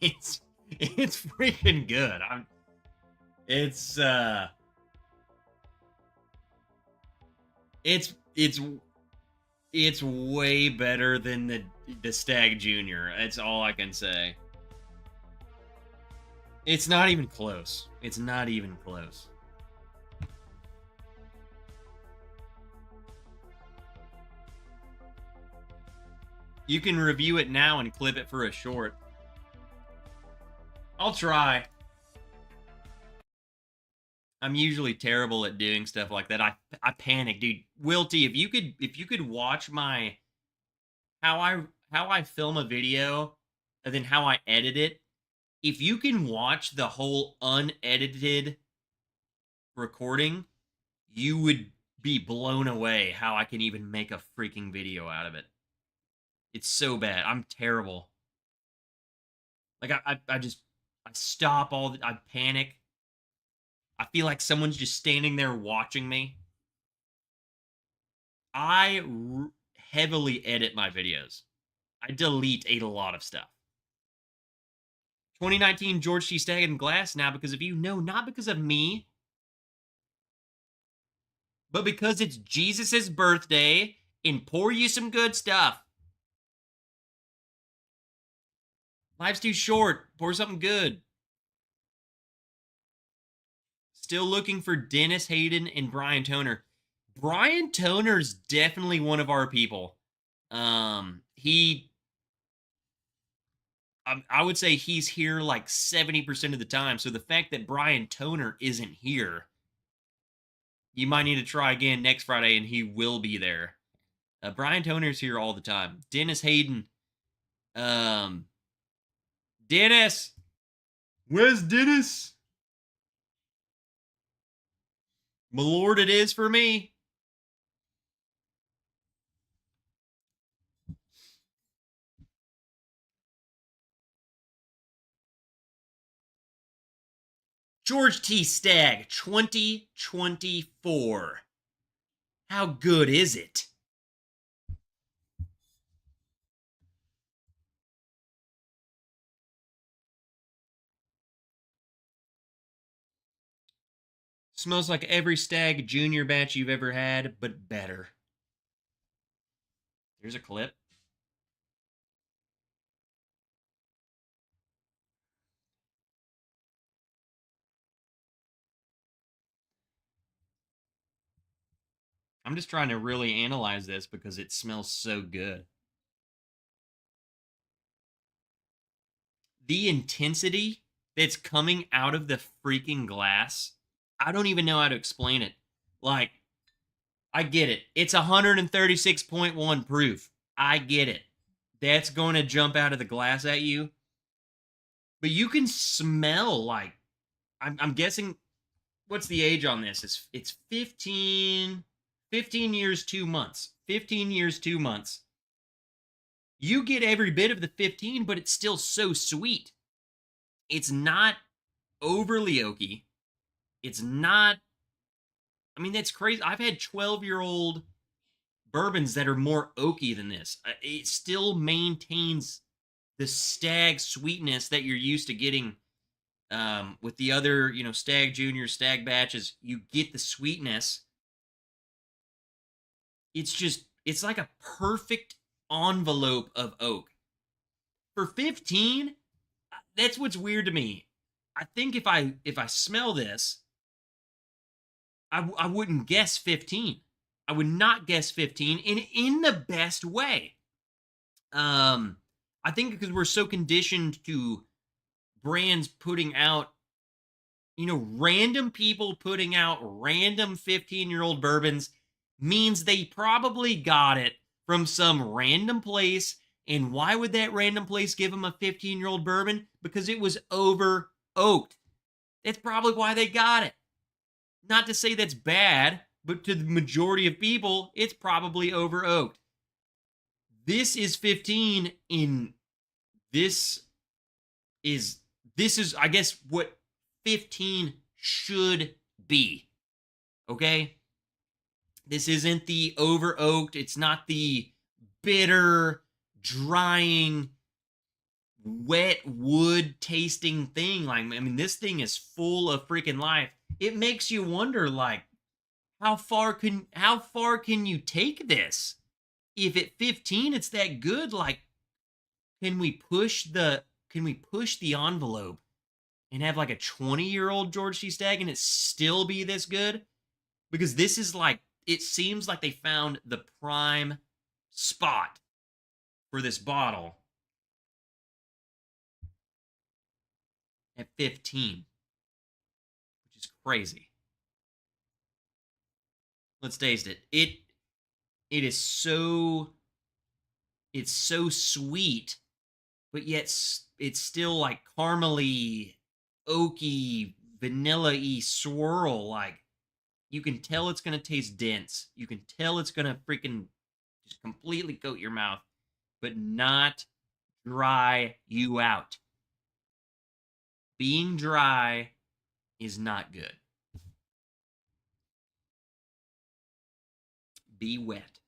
It's freaking good. It's way better than the Stagg Jr. That's all I can say. It's not even close. It's not even close. You can review it now and clip it for a short. I'll try. I'm usually terrible at doing stuff like that. I panic, dude. Wilty, if you could watch my how I film a video and then how I edit it, if you can watch the whole unedited recording, you would be blown away how I can even make a freaking video out of it. It's so bad. I'm terrible. Like, I stop I panic. I feel like someone's just standing there watching me. I heavily edit my videos. I delete a lot of stuff. 2019 George T. Stagg and Glass now because of you. No, not because of me. But because it's Jesus' birthday and pour you some good stuff. Life's too short. Pour something good. Still looking for Dennis Hayden and Brian Toner. Brian Toner's definitely one of our people. I would say he's here like 70% of the time. So the fact that Brian Toner isn't here, you might need to try again next Friday and he will be there. Brian Toner's here all the time. Dennis Hayden. Dennis! Where's Dennis? Malord it is for me. George T. Stagg, 2024. How good is it? Smells like every Stagg Junior batch you've ever had, but better. Here's a clip. I'm just trying to really analyze this because it smells so good. The intensity that's coming out of the freaking glass, I don't even know how to explain it. Like, I get it. It's 136.1 proof. I get it. That's going to jump out of the glass at you. But you can smell like I'm guessing what's the age on this? It's 15 years 2 months. 15 years 2 months. You get every bit of the 15, but it's still so sweet. It's not overly oaky. It's not, I mean, that's crazy. I've had 12-year-old bourbons that are more oaky than this. It still maintains the Stag sweetness that you're used to getting with the other, Stag Junior, Stag batches. You get the sweetness. It's like a perfect envelope of oak. For 15, that's what's weird to me. I think if I smell this, I wouldn't guess 15. I would not guess 15 in the best way. I think because we're so conditioned to brands putting out, random people putting out random 15-year-old bourbons means they probably got it from some random place. And why would that random place give them a 15-year-old bourbon? Because it was over oaked. That's probably why they got it. Not to say that's bad, but to the majority of people, it's probably over oaked. This is 15 in this is I guess what 15 should be. Okay? This isn't the over oaked, it's not the bitter, drying, wet wood tasting thing. Like, I mean, this thing is full of freaking life. It makes you wonder, like, how far can you take this? If at 15 it's that good, like, can we push the envelope and have like a 20-year-old George T. Stagg and it still be this good? Because this is like, it seems like they found the prime spot for this bottle at 15, which is crazy. Let's taste it. It is so, it's so sweet, but yet it's still like caramely, oaky, vanilla-y swirl. Like, you can tell it's gonna taste dense. You can tell it's gonna freaking just completely coat your mouth, but not dry you out. Being dry is not good. Be wet.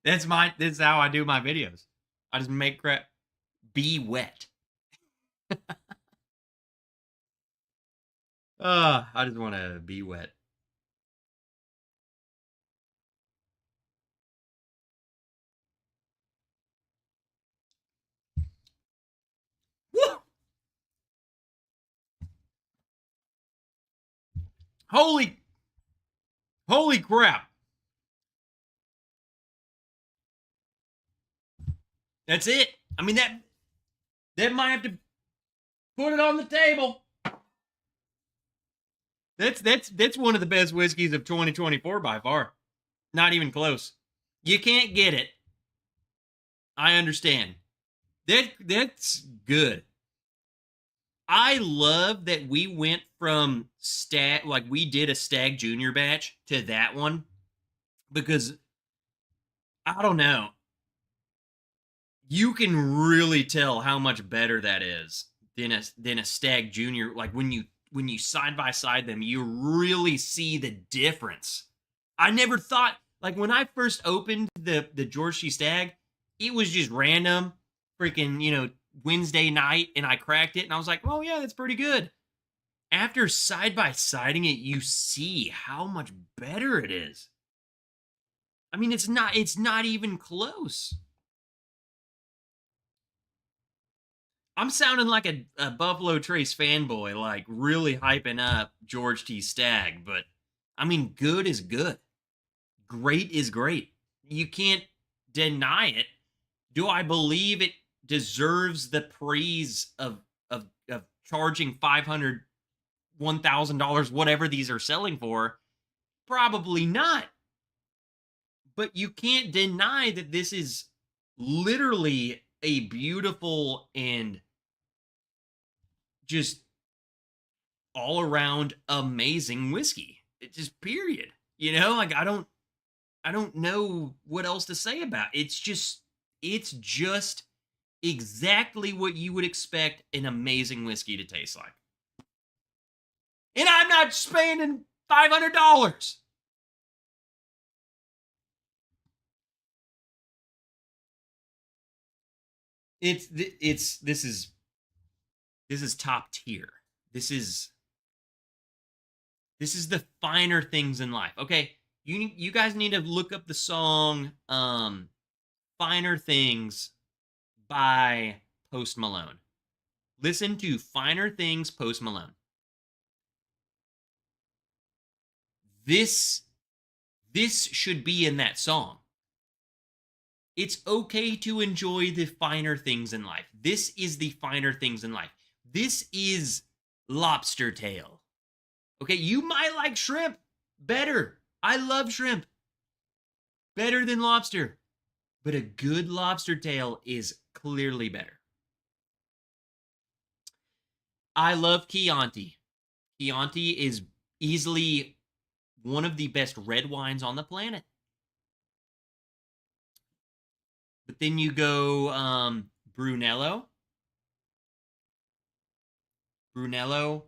That's how I do my videos. I just make crap. Be wet. I just want to be wet. Woo! Holy crap. That's it. I mean, that might have to put it on the table. That's one of the best whiskeys of 2024 by far. Not even close. You can't get it. I understand. That's good. I love that we went from stag, like we did a stag junior batch to that one because I don't know. You can really tell how much better that is than a stag junior. Like when you side by side them, you really see the difference. I never thought, like when I first opened the George T. Stag, it was just random, freaking, Wednesday night, and I cracked it and I was like, oh yeah, that's pretty good. After side by siding it, you see how much better it is. I mean, it's not even close. I'm sounding like a Buffalo Trace fanboy, like really hyping up George T. Stagg, but I mean, good is good. Great is great. You can't deny it. Do I believe it deserves the praise of charging $500, $1,000, whatever these are selling for? Probably not. But you can't deny that this is literally a beautiful and just all around amazing whiskey. It just period. Like I don't know what else to say about it. It's just exactly what you would expect an amazing whiskey to taste like. And I'm not spending $500. This is top tier. This is the finer things in life. Okay, you guys need to look up the song Finer Things by Post Malone. Listen to Finer Things, Post Malone. This should be in that song. It's okay to enjoy the finer things in life. This is the finer things in life. This is lobster tail. Okay, you might like shrimp better. I love shrimp better than lobster. But a good lobster tail is clearly better. I love Chianti. Chianti is easily one of the best red wines on the planet. But then you go Brunello. Brunello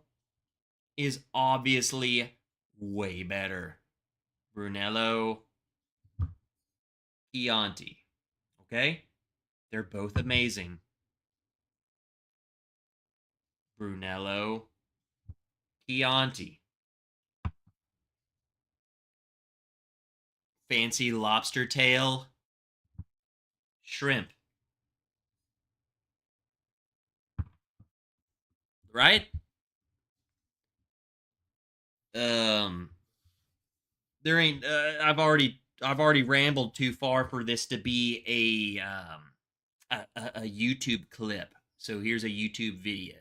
is obviously way better. Brunello, Chianti. Okay? They're both amazing. Brunello, Chianti. Fancy lobster tail, shrimp. Right? There ain't I've already rambled too far for this to be a YouTube clip. So here's a YouTube video.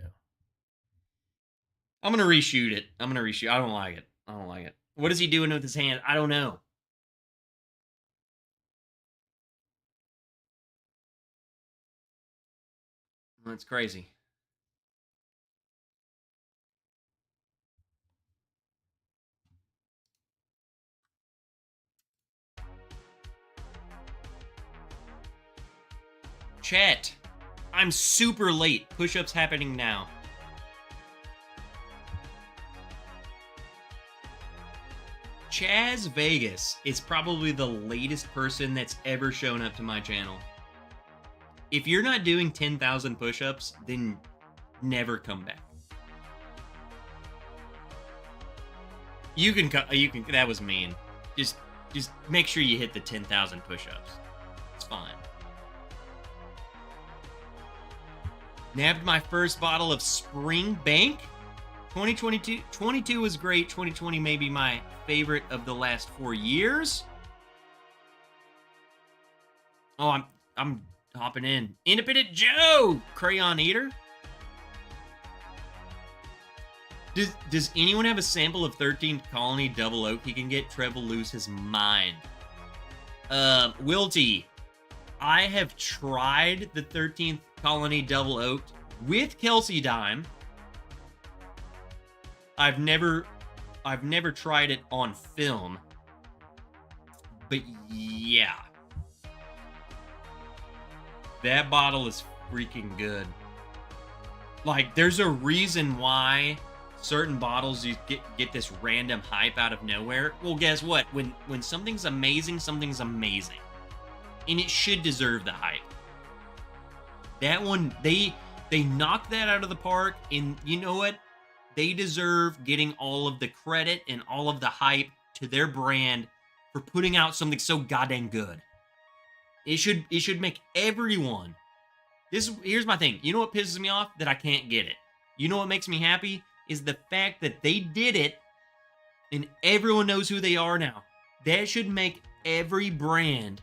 I'm gonna reshoot it. I don't like it. What is he doing with his hand? I don't know. That's crazy. Chat, I'm super late. Push-ups happening now. Chaz Vegas is probably the latest person that's ever shown up to my channel. If you're not doing 10,000 push-ups, then never come back. You can, that was mean. Just make sure you hit the 10,000 push-ups. It's fine. Nabbed my first bottle of Spring Bank. 2022 was great. 2020 may be my favorite of the last 4 years. Oh, I'm hopping in. Independent Joe, Crayon Eater. Does anyone have a sample of 13th Colony Double Oak he can get? Trev will lose his mind. Wilty, I have tried the 13th Colony Double Oak with Kelsey Dime. I've never tried it on film. But yeah. That bottle is freaking good. Like, there's a reason why certain bottles you get this random hype out of nowhere. Well, guess what? When something's amazing, something's amazing. And it should deserve the hype. That one, they knocked that out of the park, and you know what? They deserve getting all of the credit and all of the hype to their brand for putting out something so goddamn good. It should make everyone. Here's my thing. You know what pisses me off? That I can't get it. You know what makes me happy? Is the fact that they did it and everyone knows who they are now. That should make every brand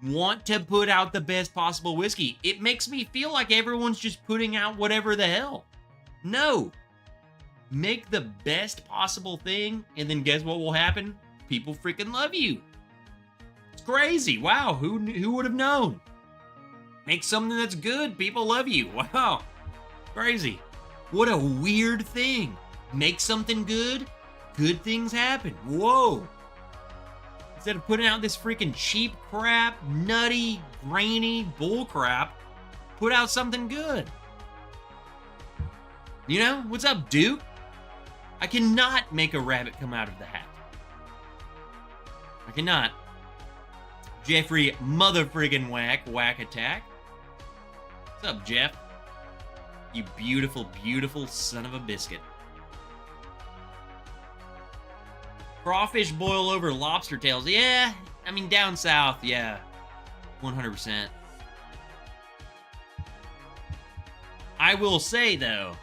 want to put out the best possible whiskey. It makes me feel like everyone's just putting out whatever the hell. No. Make the best possible thing, and then guess what will happen? People freaking love you. It's crazy. Wow, who would have known? Make something that's good, people love you. Wow. Crazy. What a weird thing. Make something good, good things happen. Whoa. Instead of putting out this freaking cheap crap, nutty, grainy bull crap, put out something good. You know, what's up, Duke? I cannot make a rabbit come out of the hat. I cannot. Jeffrey mother friggin' whack attack. What's up, Jeff? You beautiful, beautiful son of a biscuit. Crawfish boil over lobster tails. Yeah, I mean, down south, yeah. 100%. I will say, though,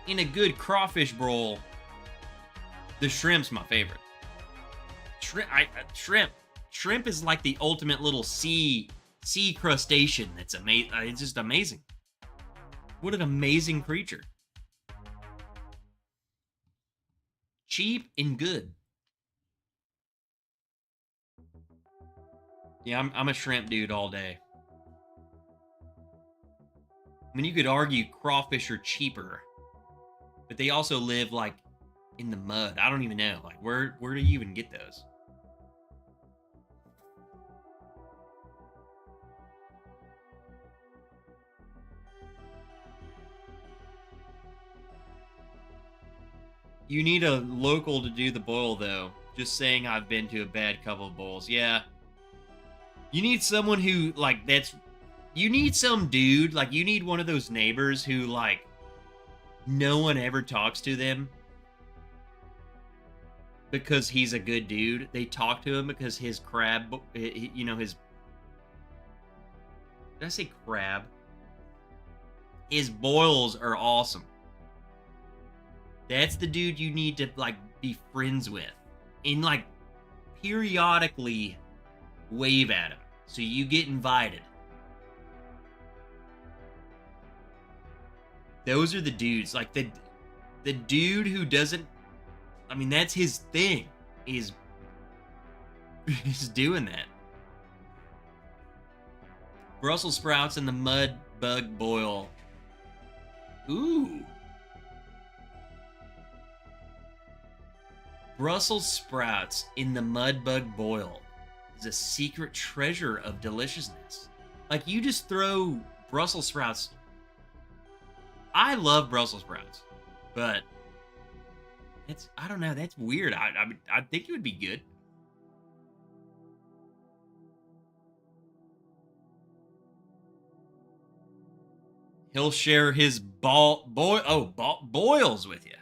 in a good crawfish broil, the shrimp's my favorite. Shrimp is like the ultimate little sea crustacean. That's amazing. It's just amazing. What an amazing creature. Cheap and good. Yeah, I'm a shrimp dude all day. I mean, you could argue crawfish are cheaper, but they also live like in the mud. I don't even know. Like, where do you even get those? You need a local to do the boil, though. Just saying, I've been to a bad couple of boils. Yeah. You need someone who, like, you need some dude, like, you need one of those neighbors who, like, no one ever talks to them because he's a good dude. They talk to him because his crab, you know, his... Did I say crab? His boils are awesome. That's the dude you need to, like, be friends with. And, like, periodically wave at him so you get invited. Those are the dudes. Like, the dude who doesn't... I mean, that's his thing. Is doing that. Brussels sprouts in the mud bug boil. Ooh. Brussels sprouts in the mud bug boil is a secret treasure of deliciousness. Like, you just throw Brussels sprouts. I love Brussels sprouts, but I don't know, that's weird. I think it would be good. He'll share his boils with you.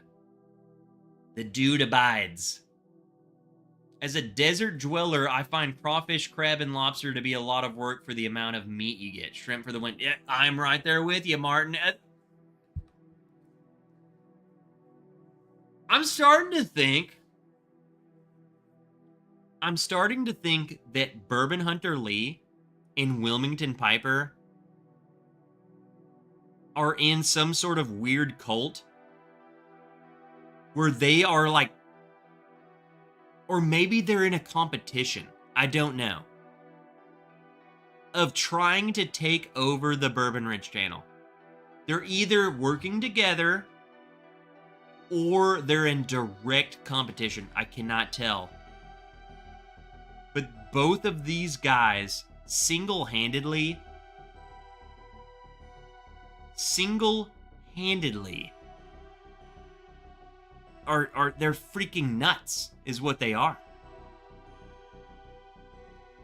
The dude abides. As a desert dweller, I find crawfish, crab, and lobster to be a lot of work for the amount of meat you get. Shrimp for the win. Yeah, I'm right there with you, Martin. I'm starting to think that Bourbon Hunter Lee and Wilmington Piper are in some sort of weird cult where they are like, or maybe they're in a competition, I don't know, of trying to take over the Bourbon Wrench channel. They're either working together or they're in direct competition. I cannot tell. But both of these guys single-handedly are they're freaking nuts is what they are.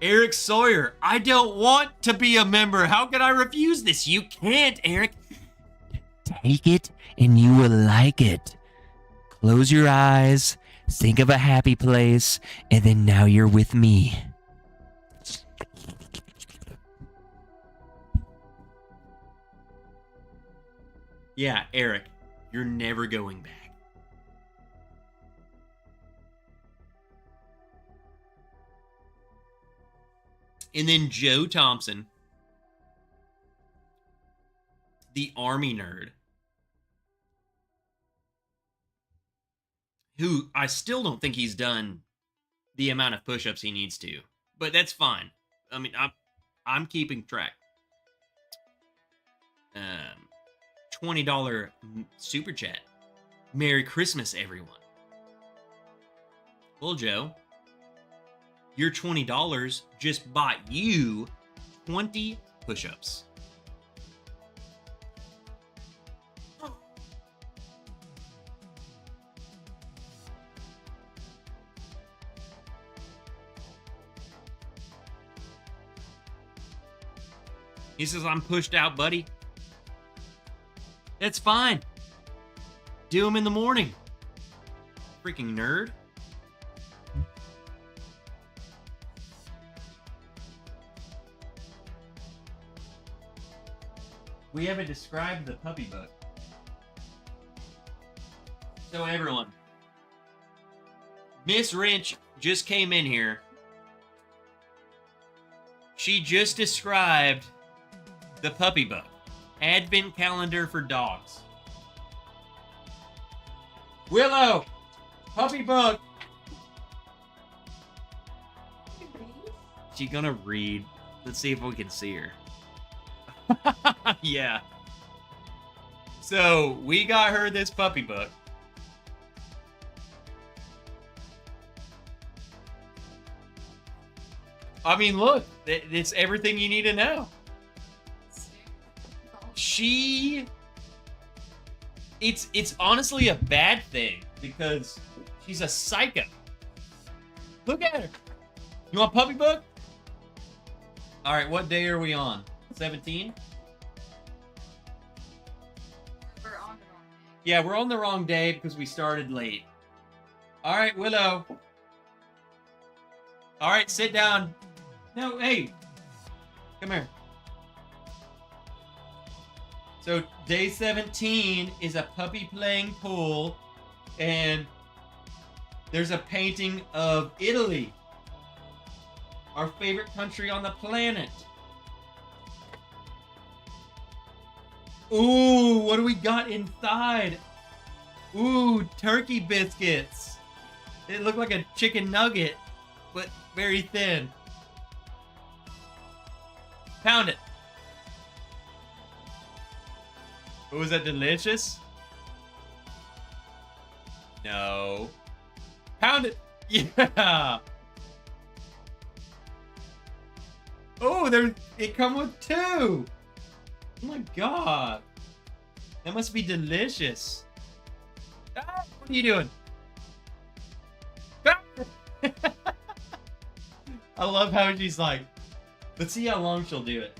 Eric Sawyer, I don't want to be a member. How can I refuse this? You can't, Eric. Take it and you will like it. Close your eyes, think of a happy place, and then now you're with me. Yeah, Eric, you're never going back. And then Joe Thompson, the Army nerd, who I still don't think he's done the amount of push-ups he needs to, but that's fine. I mean, I'm keeping track. $20 super chat. Merry Christmas, everyone. Well, Joe, your $20 just bought you 20 push-ups. He says, I'm pushed out, buddy. That's fine. Do them in the morning. Freaking nerd. We haven't described the puppy book. So everyone, Miss Wrench just came in here. She just described the puppy book. Advent calendar for dogs. Willow, puppy book. She gonna read. Let's see if we can see her. Yeah. So we got her this puppy book. I mean, look, it's everything you need to know. It's honestly a bad thing because she's a psycho. Look at her. You want a puppy book? All right, what day are we on? 17? We're on the wrong day. Yeah, we're on the wrong day because we started late. All right, Willow. All right, sit down. No, hey. Come here. So day 17 is a puppy playing pool, and there's a painting of Italy, our favorite country on the planet. Ooh, what do we got inside? Ooh, turkey biscuits. It looked like a chicken nugget, but very thin. Pound it. Oh, was that delicious? No. Pound it. Yeah. Oh, it come with 2. Oh my god. That must be delicious. Ah, what are you doing? Ah. I love how she's like, let's see how long she'll do it.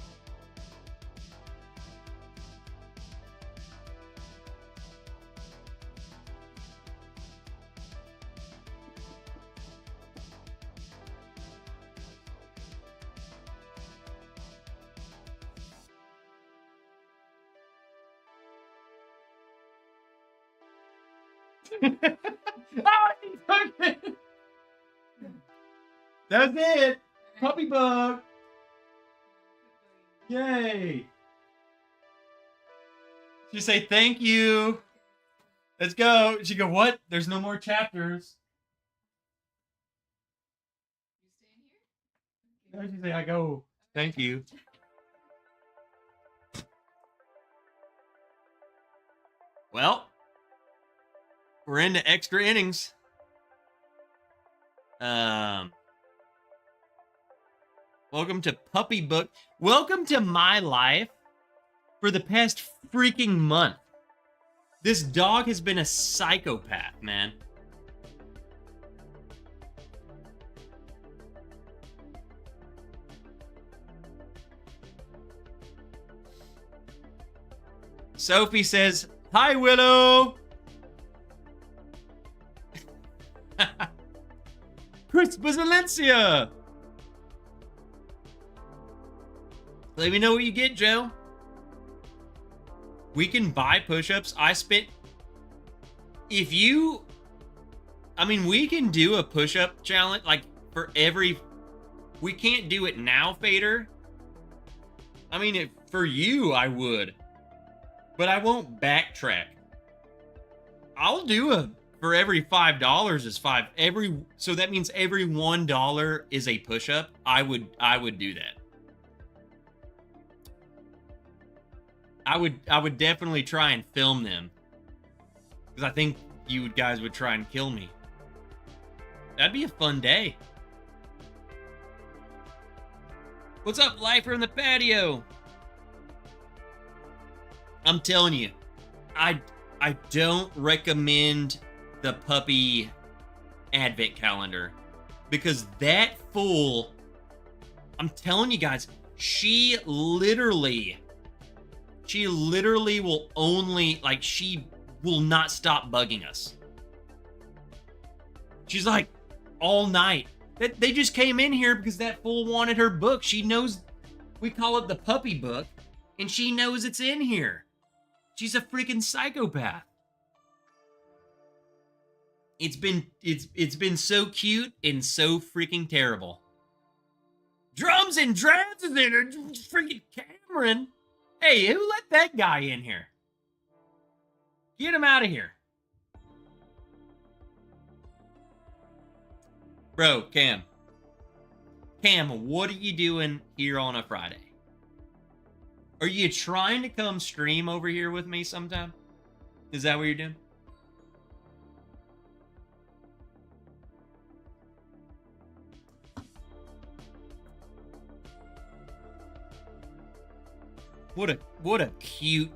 Oh, he took it. That's it. Puppy book. Yay. She say thank you. Let's go. She go, what? There's no more chapters. You staying here? No, she say, I go, thank you. Well, we're into extra innings. Welcome to Puppy Book. Welcome to my life for the past freaking month. This dog has been a psychopath, man. Sophie says, "Hi, Willow." Christmas Valencia. Let me know what you get, Joe. We can buy push-ups. We can do a push-up challenge, like, for every... We can't do it now, Fader. For you, I would. But I won't backtrack. I'll do for every $5 is five. So that means every $1 is a push-up. I would do that. I would definitely try and film them. Because I think you guys would try and kill me. That'd be a fun day. What's up, Lifer in the patio? I'm telling you, I don't recommend the puppy advent calendar. Because that fool, I'm telling you guys, she literally will only, she will not stop bugging us. She's like, all night. They just came in here because that fool wanted her book. She knows, we call it the puppy book, and she knows it's in here. She's a freaking psychopath. It's been so cute and so freaking terrible. Drums and Drabs is in her, freaking Cameron. Hey, who let that guy in here? Get him out of here. Bro, Cam, what are you doing here on a Friday? Are you trying to come stream over here with me sometime? Is that what you're doing? What a cute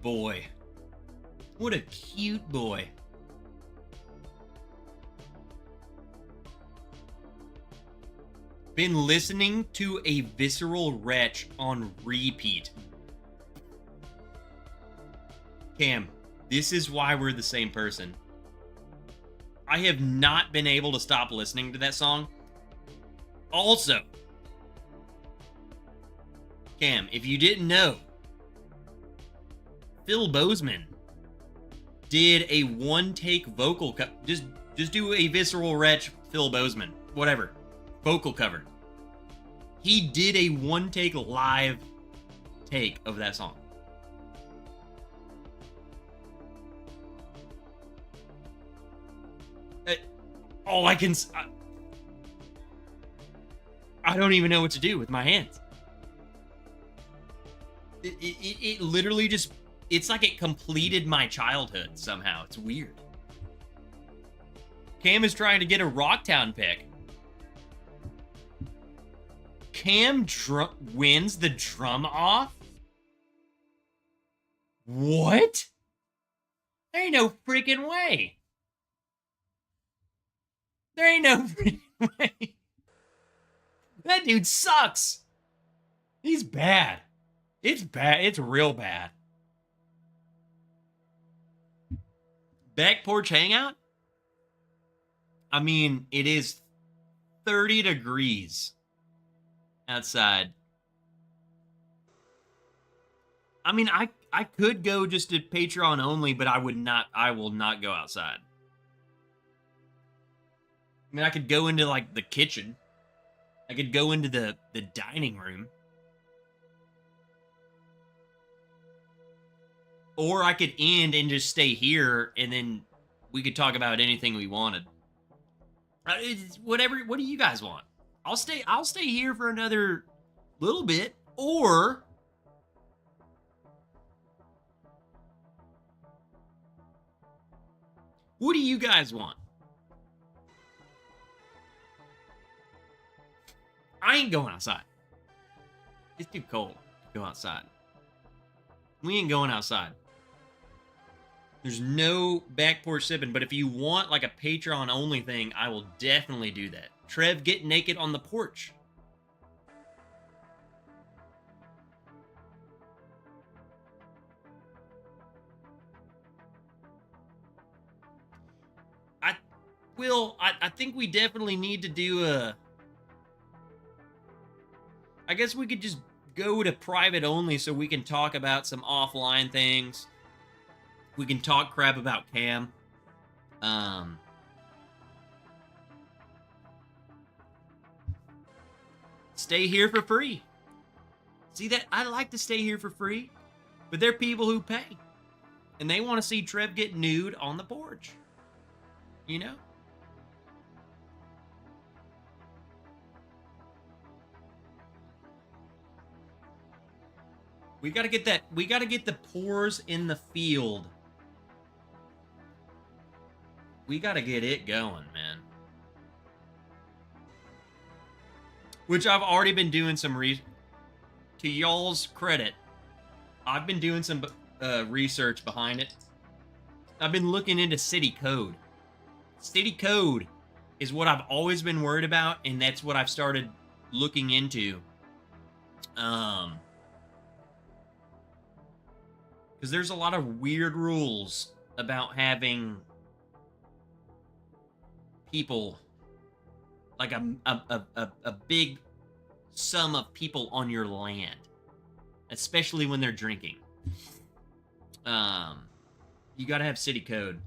boy. What a cute boy. Been listening to a Visceral Wretch on repeat. Cam, this is why we're the same person. I have not been able to stop listening to that song. Also, Cam, if you didn't know, Phil Bozeman did a one-take vocal just do a Visceral Wretch, Phil Bozeman, whatever, vocal cover. He did a one-take live take of that song. All I can... I don't even know what to do with my hands. It literally just... It's like it completed my childhood somehow. It's weird. Cam is trying to get a Rocktown pick. Cam wins the drum off? What? There ain't no freaking way. There ain't no freaking way. That dude sucks. He's bad. It's bad. It's real bad. Back porch hangout? I mean, it is 30 degrees outside. I mean, I could go just to Patreon only, but I will not go outside. I mean, I could go into, like, the kitchen. I could go into the dining room. Or I could end and just stay here, and then we could talk about anything we wanted. Whatever. What do you guys want? I'll stay here for another little bit, or What do you guys want? I ain't going outside. It's too cold to go outside. We ain't going outside. There's no back porch sipping, but if you want like a Patreon only thing, I will definitely do that. Trev, get naked on the porch. I think we definitely need to do a... I guess we could just go to private only so we can talk about some offline things. We can talk crap about Cam. Stay here for free. See that? I like to stay here for free, but there are people who pay. And they want to see Trev get nude on the porch. You know? We gotta get that. We gotta get the pores in the field. We gotta get it going, man. Which I've already been doing some to y'all's credit, I've been doing some research behind it. I've been looking into city code. City code is what I've always been worried about, and that's what I've started looking into. Because there's a lot of weird rules about having people, like a big sum of people on your land, especially when they're drinking. You gotta have city code.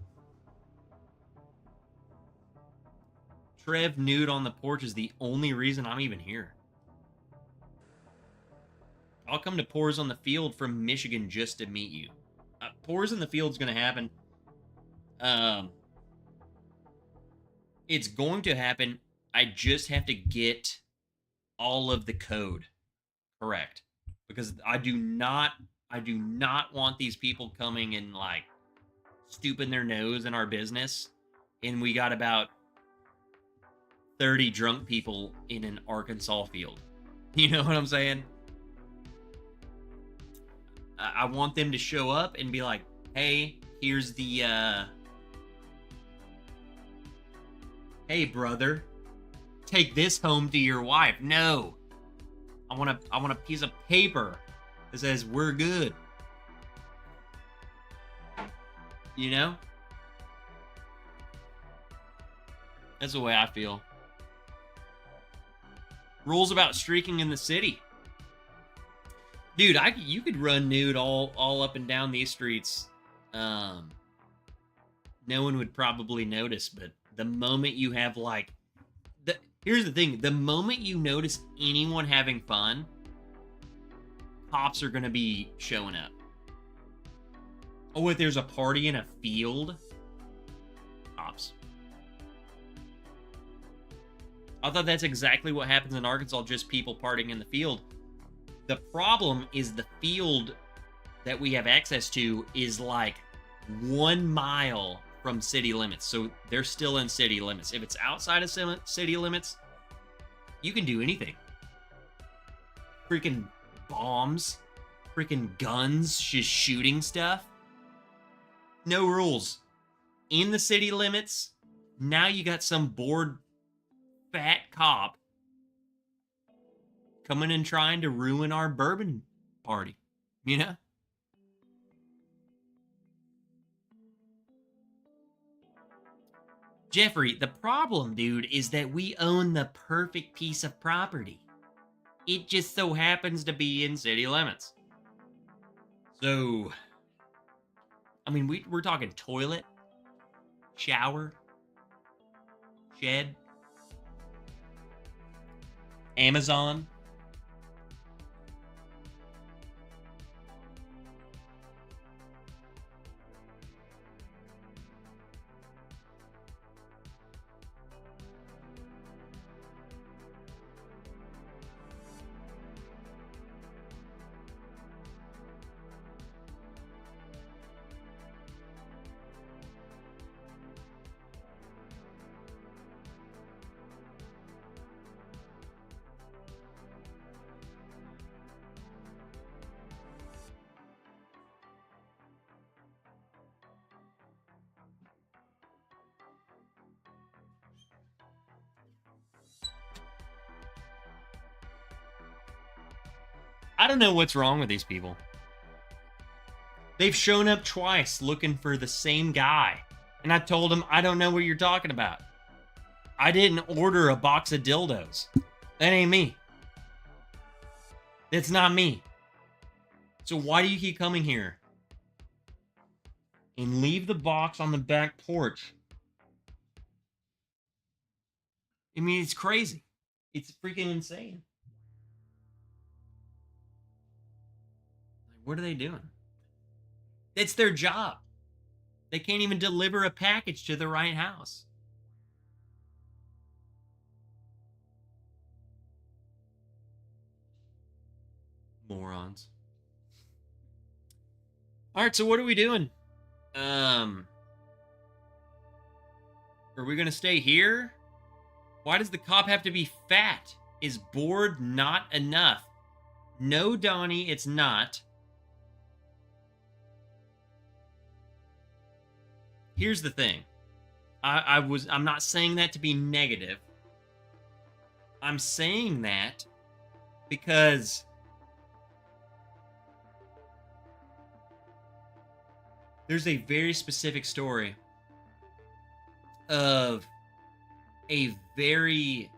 Trev nude on the porch is the only reason I'm even here. I'll come to Pours on the Field from Michigan just to meet you. Pours in the Field's going to happen. It's going to happen. I just have to get all of the code correct. Because I do not want these people coming and, like, stooping their nose in our business. And we got about 30 drunk people in an Arkansas field. You know what I'm saying? I want them to show up and be like, hey, here's the, hey, brother, take this home to your wife. No. I want a piece of paper that says we're good. You know? That's the way I feel. Rules about streaking in the city. Dude, you could run nude all up and down these streets. No one would probably notice, but the moment you have, like... Here's the thing. The moment you notice anyone having fun, cops are going to be showing up. Oh, if there's a party in a field, cops. I thought that's exactly what happens in Arkansas, just people partying in the field. The problem is the field that we have access to is like 1 mile from city limits. So they're still in city limits. If it's outside of city limits, you can do anything. Freaking bombs, freaking guns, just shooting stuff. No rules. In the city limits, now you got some bored fat cop coming and trying to ruin our bourbon party, you know? Jeffrey, the problem, dude, is that we own the perfect piece of property. It just so happens to be in city limits. So, I mean, we're talking toilet, shower, shed, Amazon. I don't know what's wrong with these people. They've shown up twice looking for the same guy. And I told them, I don't know what you're talking about. I didn't order a box of dildos. That ain't me. That's not me. So why do you keep coming here? And leave the box on the back porch. I mean, it's crazy. It's freaking insane. What are they doing? It's their job. They can't even deliver a package to the right house. Morons. All right, so what are we doing? Are we gonna stay here? Why does the cop have to be fat? Is bored not enough? No, Donnie, it's not. Here's the thing. I'm not saying that to be negative. I'm saying that because there's a very specific story of a very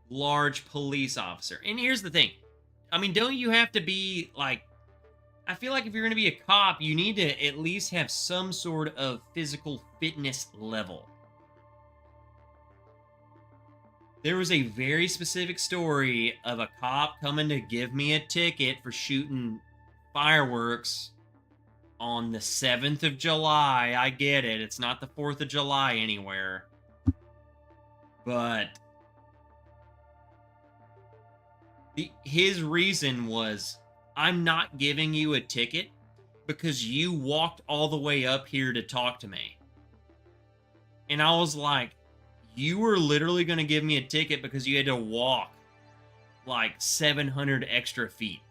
large police officer. And here's the thing. I mean, don't you have to be like, I feel like if you're going to be a cop, you need to at least have some sort of physical fitness level. There was a very specific story of a cop coming to give me a ticket for shooting fireworks on the 7th of July. I get it. It's not the 4th of July anywhere. But his reason was, I'm not giving you a ticket because you walked all the way up here to talk to me. And I was like, you were literally going to give me a ticket because you had to walk like 700 extra feet.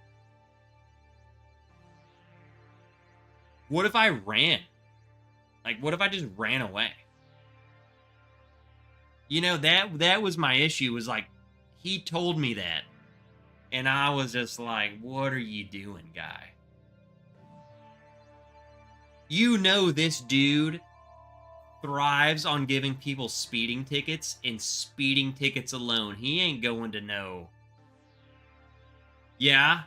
What if I ran? Like, what if I just ran away? You know, that was my issue, was like, he told me that. And I was just like, what are you doing, guy? You know this dude thrives on giving people speeding tickets, and speeding tickets alone. He ain't going to know. Yeah,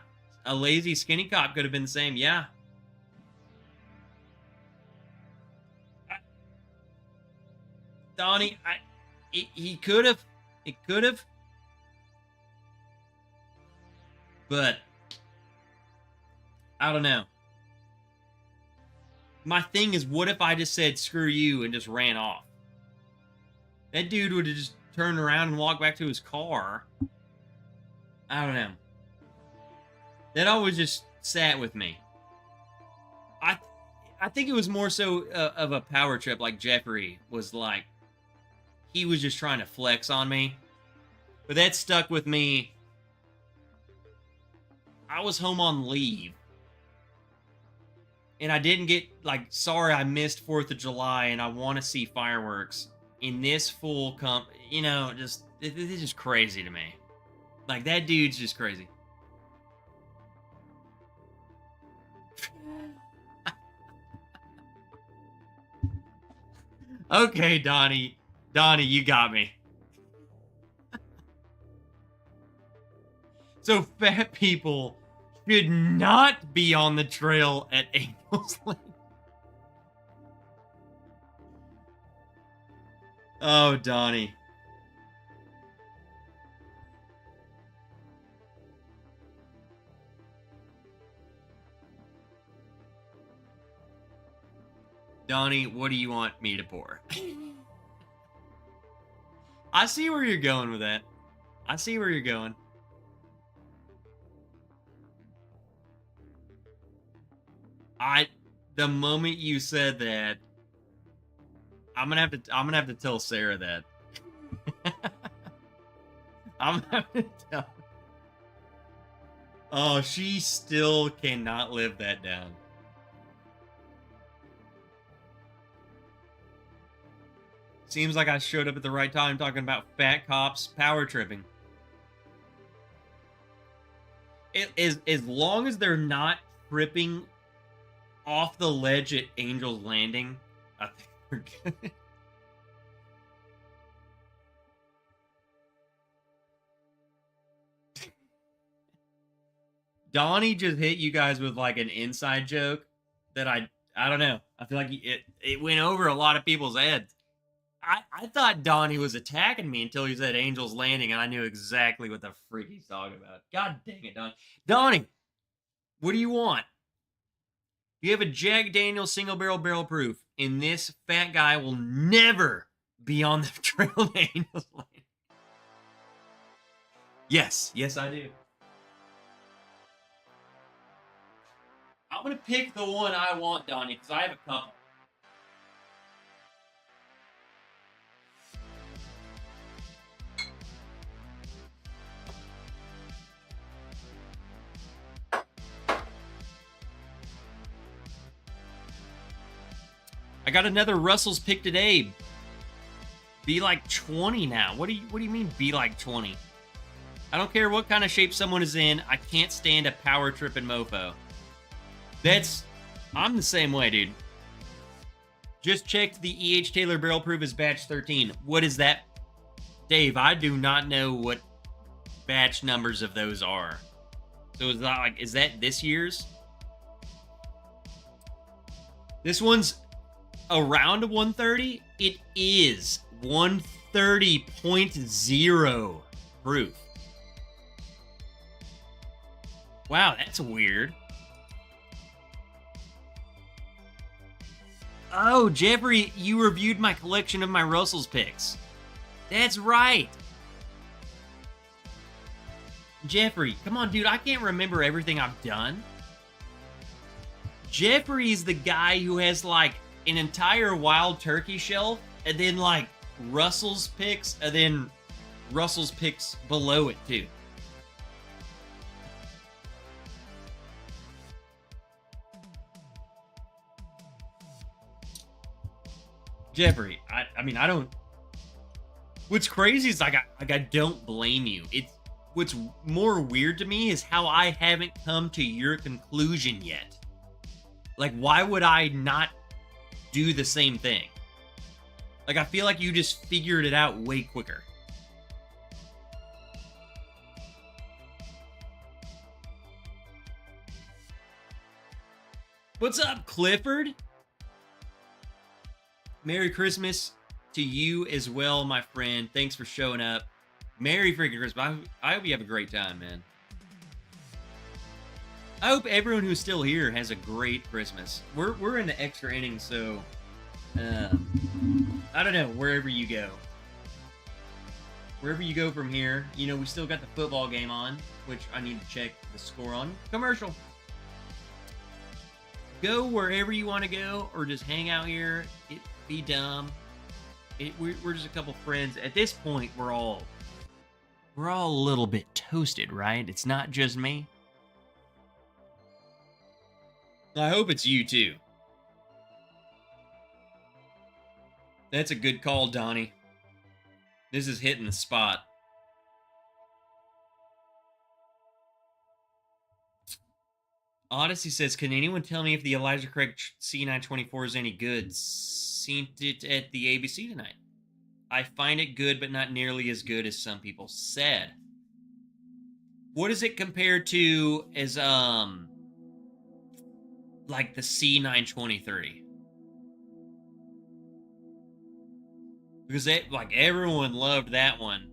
a lazy skinny cop could have been the same. Yeah. Donnie, he could have. It could have. But I don't know. My thing is, what if I just said screw you and just ran off? That dude would have just turned around and walked back to his car. I don't know. That always just sat with me. I think it was more so of a power trip, like Jeffrey was like, he was just trying to flex on me. But that stuck with me. I was home on leave. And I didn't get, like, sorry I missed 4th of July and I want to see fireworks in this full you know, just, it's just crazy to me. Like, that dude's just crazy. Okay, Donnie. Donnie, you got me. So fat people should not be on the trail at Angel's Lake. Oh, Donnie. Donnie, what do you want me to pour? I see where you're going with that. I see where you're going. The moment you said that, I'm gonna have to tell Sarah that. I'm gonna have to tell. Oh, she still cannot live that down. Seems like I showed up at the right time talking about fat cops power tripping. as long as they're not tripping off the ledge at Angel's Landing, I think we're good. Donnie just hit you guys with like an inside joke that I don't know. I feel like it went over a lot of people's heads. I thought Donnie was attacking me until he said Angel's Landing, and I knew exactly what the freak he's talking about. God dang it, Donnie. Donnie, what do you want? You have a Jack Daniel's single barrel proof, and this fat guy will never be on the trail to Angel's Landing. Yes, I do. I'm going to pick the one I want, Donnie, because I have a couple. I got another Russell's pick today. Be like 20 now. What do you mean be like 20? I don't care what kind of shape someone is in. I can't stand a power trip and mofo. I'm the same way, dude. Just checked the E.H. Taylor Barrel Proof is batch 13. What is that? Dave, I do not know what batch numbers of those are. So is that this year's? This one's around 130. It is 130.0 proof. Wow, that's weird. Oh, Jeffrey, you reviewed my collection of my Russell's picks. That's right. Jeffrey, come on, dude. I can't remember everything I've done. Jeffrey's the guy who has, like, an entire wild turkey shelf, and then, like, Russell's picks, and then Russell's picks below it, too. Jeffrey, I mean, I don't... What's crazy is, like, I don't blame you. What's more weird to me is how I haven't come to your conclusion yet. Like, why would I not do the same thing? Like, I feel like you just figured it out way quicker. What's up, Clifford? Merry Christmas to you as well, my friend. Thanks for showing up. Merry freaking Christmas. I hope you have a great time, man. I hope everyone who's still here has a great Christmas. We're in the extra innings, so I don't know, wherever you go. Wherever you go from here, you know, we still got the football game on, which I need to check the score on. Commercial. Go wherever you want to go, or just hang out here. Be dumb. We're just a couple friends. At this point, we're all a little bit toasted, right? It's not just me. I hope it's you too. That's a good call, Donnie. This is hitting the spot. Odyssey says, can anyone tell me if the Elijah Craig C924 is any good? Seen it at the ABC tonight. I find it good, but not nearly as good as some people said. What is it compared to as, like the C923? Because everyone loved that one.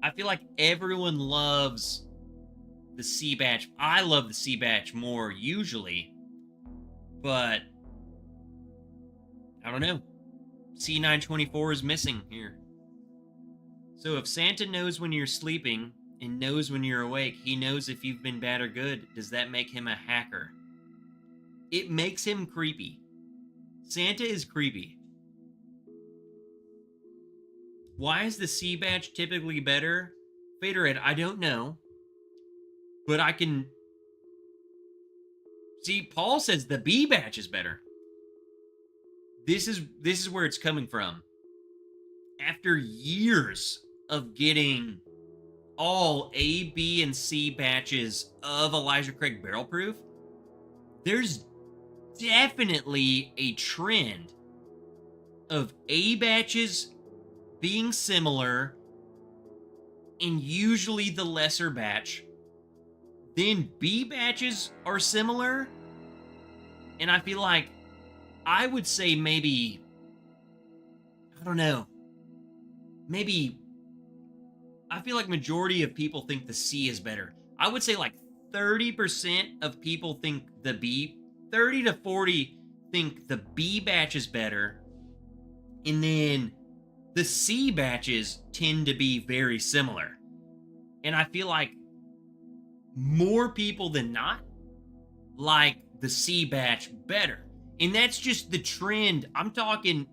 I feel like everyone loves the C batch. I love the C batch more usually, but I don't know. C924 is missing here. So if Santa knows when you're sleeping and knows when you're awake, he knows if you've been bad or good. Does that make him a hacker? It makes him creepy. Santa is creepy. Why is the C batch typically better? Faderhead, I don't know. But I can... See, Paul says the B batch is better. This is where it's coming from. After years of getting all A, B, and C batches of Elijah Craig Barrel Proof, there's definitely a trend of A batches being similar, and usually the lesser batch. Then B batches are similar, and I feel like I would say maybe, I don't know, maybe I feel like majority of people think the C is better. I would say like 30% of people think the B, 30 to 40 think the B batch is better, and then the C batches tend to be very similar. And I feel like more people than not like the C batch better. And that's just the trend. I'm talking,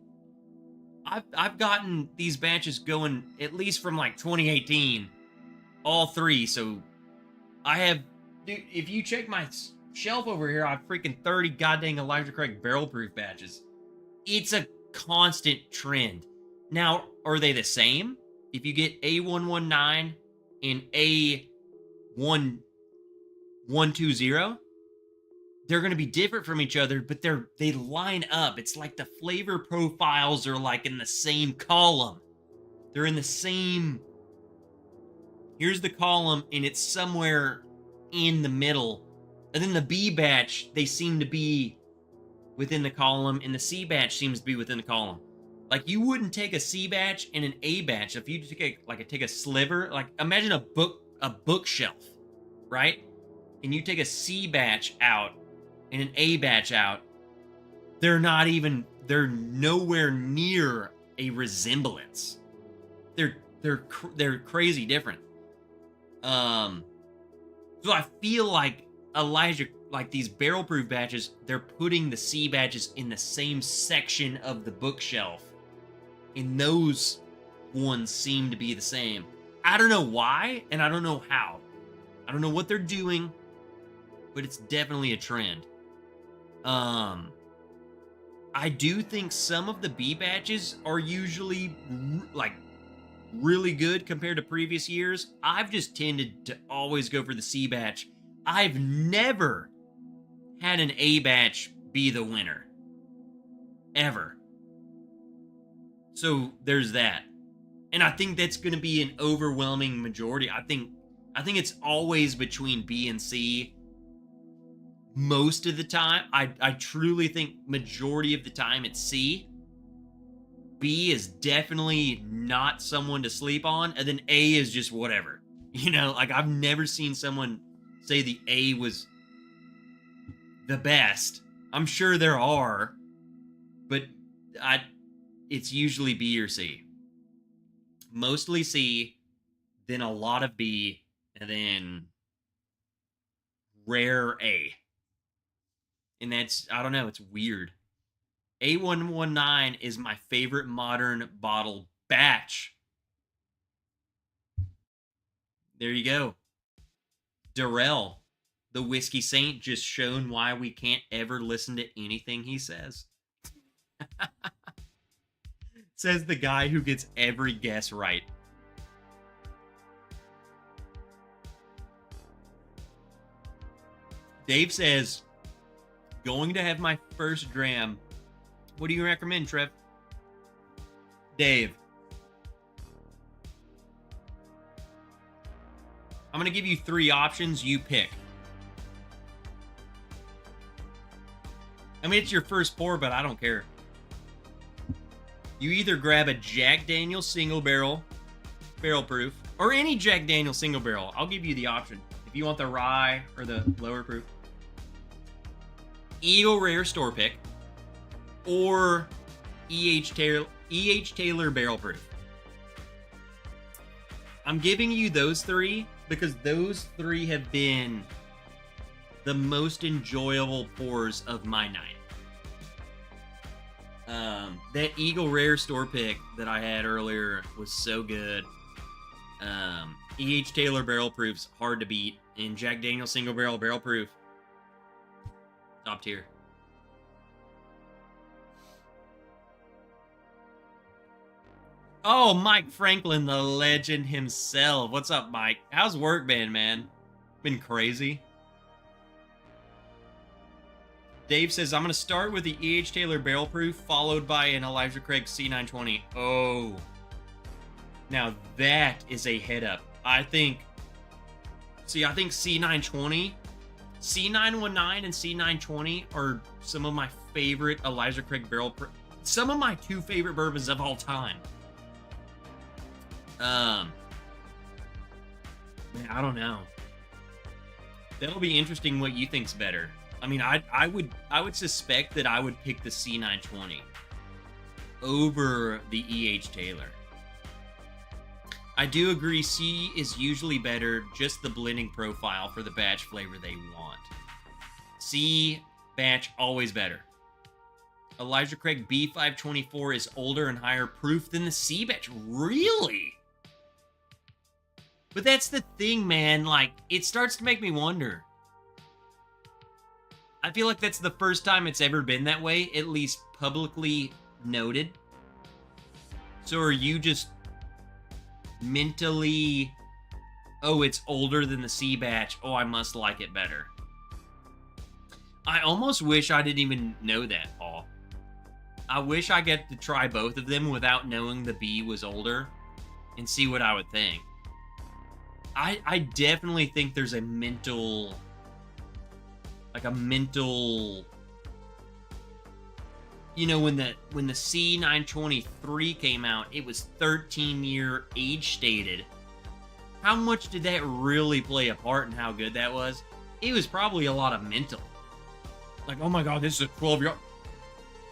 I've gotten these batches going at least from like 2018, all three. So I have, dude, if you check my shelf over here, I have freaking 30 goddamn Elijah Craig barrel proof batches. It's a constant trend. Now, are they the same? If you get A119 and A1120, they're going to be different from each other, but they line up. It's like the flavor profiles are like in the same column. They're in the same. Here's the column, and it's somewhere in the middle. And then the B batch, they seem to be within the column, and the C batch seems to be within the column. Like, you wouldn't take a C batch and an A batch. If you take a sliver, like imagine a bookshelf, right? And you take a C batch out and an A batch out, they're nowhere near a resemblance. They're crazy different. So I feel like Elijah, like these barrel proof batches, they're putting the C batches in the same section of the bookshelf, and those ones seem to be the same. I don't know why, and I don't know how. I don't know what they're doing, but it's definitely a trend. I do think some of the B batches are usually really good compared to previous years. I've just tended to always go for the C batch. I've never had an A batch be the winner. Ever. So there's that. And I think that's going to be an overwhelming majority. I think it's always between B and C. Most of the time, I truly think majority of the time it's C. B is definitely not someone to sleep on, and then A is just whatever. You know, like I've never seen someone say the A was the best. I'm sure there are, but it's usually B or C. Mostly C, then a lot of B, and then rare A. And that's, I don't know, it's weird. A119 is my favorite modern bottle batch. There you go. Darrell, the whiskey saint, just shown why we can't ever listen to anything he says. Says the guy who gets every guess right. Dave says, going to have my first dram. What do you recommend, Trev? Dave. I'm going to give you 3 options. You pick. I mean, it's your first pour, but I don't care. You either grab a Jack Daniel's single barrel proof, or any Jack Daniel's single barrel. I'll give you the option. If you want the rye or the lower proof. Eagle Rare Store Pick, or E.H. Taylor Barrel Proof. I'm giving you those 3 because those 3 have been the most enjoyable pours of my night. That Eagle Rare Store Pick that I had earlier was so good. E.H. Taylor Barrel Proof's hard to beat, and Jack Daniel's Single Barrel Proof, top tier. Oh, Mike Franklin, the legend himself. What's up, Mike? How's work been, man? Been crazy. Dave says, I'm going to start with the E.H. Taylor Barrel Proof, followed by an Elijah Craig C920. Oh. Now, that is a head up. I think C920, C919 and C920 are some of my favorite Elijah Craig Barrel Proof. Some of my two favorite bourbons of all time. Man, I don't know. That'll be interesting what you think's better. I mean, I would suspect that I would pick the C920 over the E.H. Taylor. I do agree C is usually better, just the blending profile for the batch flavor they want. C batch always better. Elijah Craig B524 is older and higher proof than the C batch. Really? But that's the thing, man. Like, it starts to make me wonder. I feel like that's the first time it's ever been that way, at least publicly noted. So are you just mentally, oh, it's older than the C batch, oh, I must like it better? I almost wish I didn't even know that, Paul. I wish I get to try both of them without knowing the B was older and see what I would think. I definitely think there's a mental, you know, when the C923 came out, it was 13-year age stated. How much did that really play a part in how good that was? It was probably a lot of mental. Like, oh my god, this is a 12-year-old.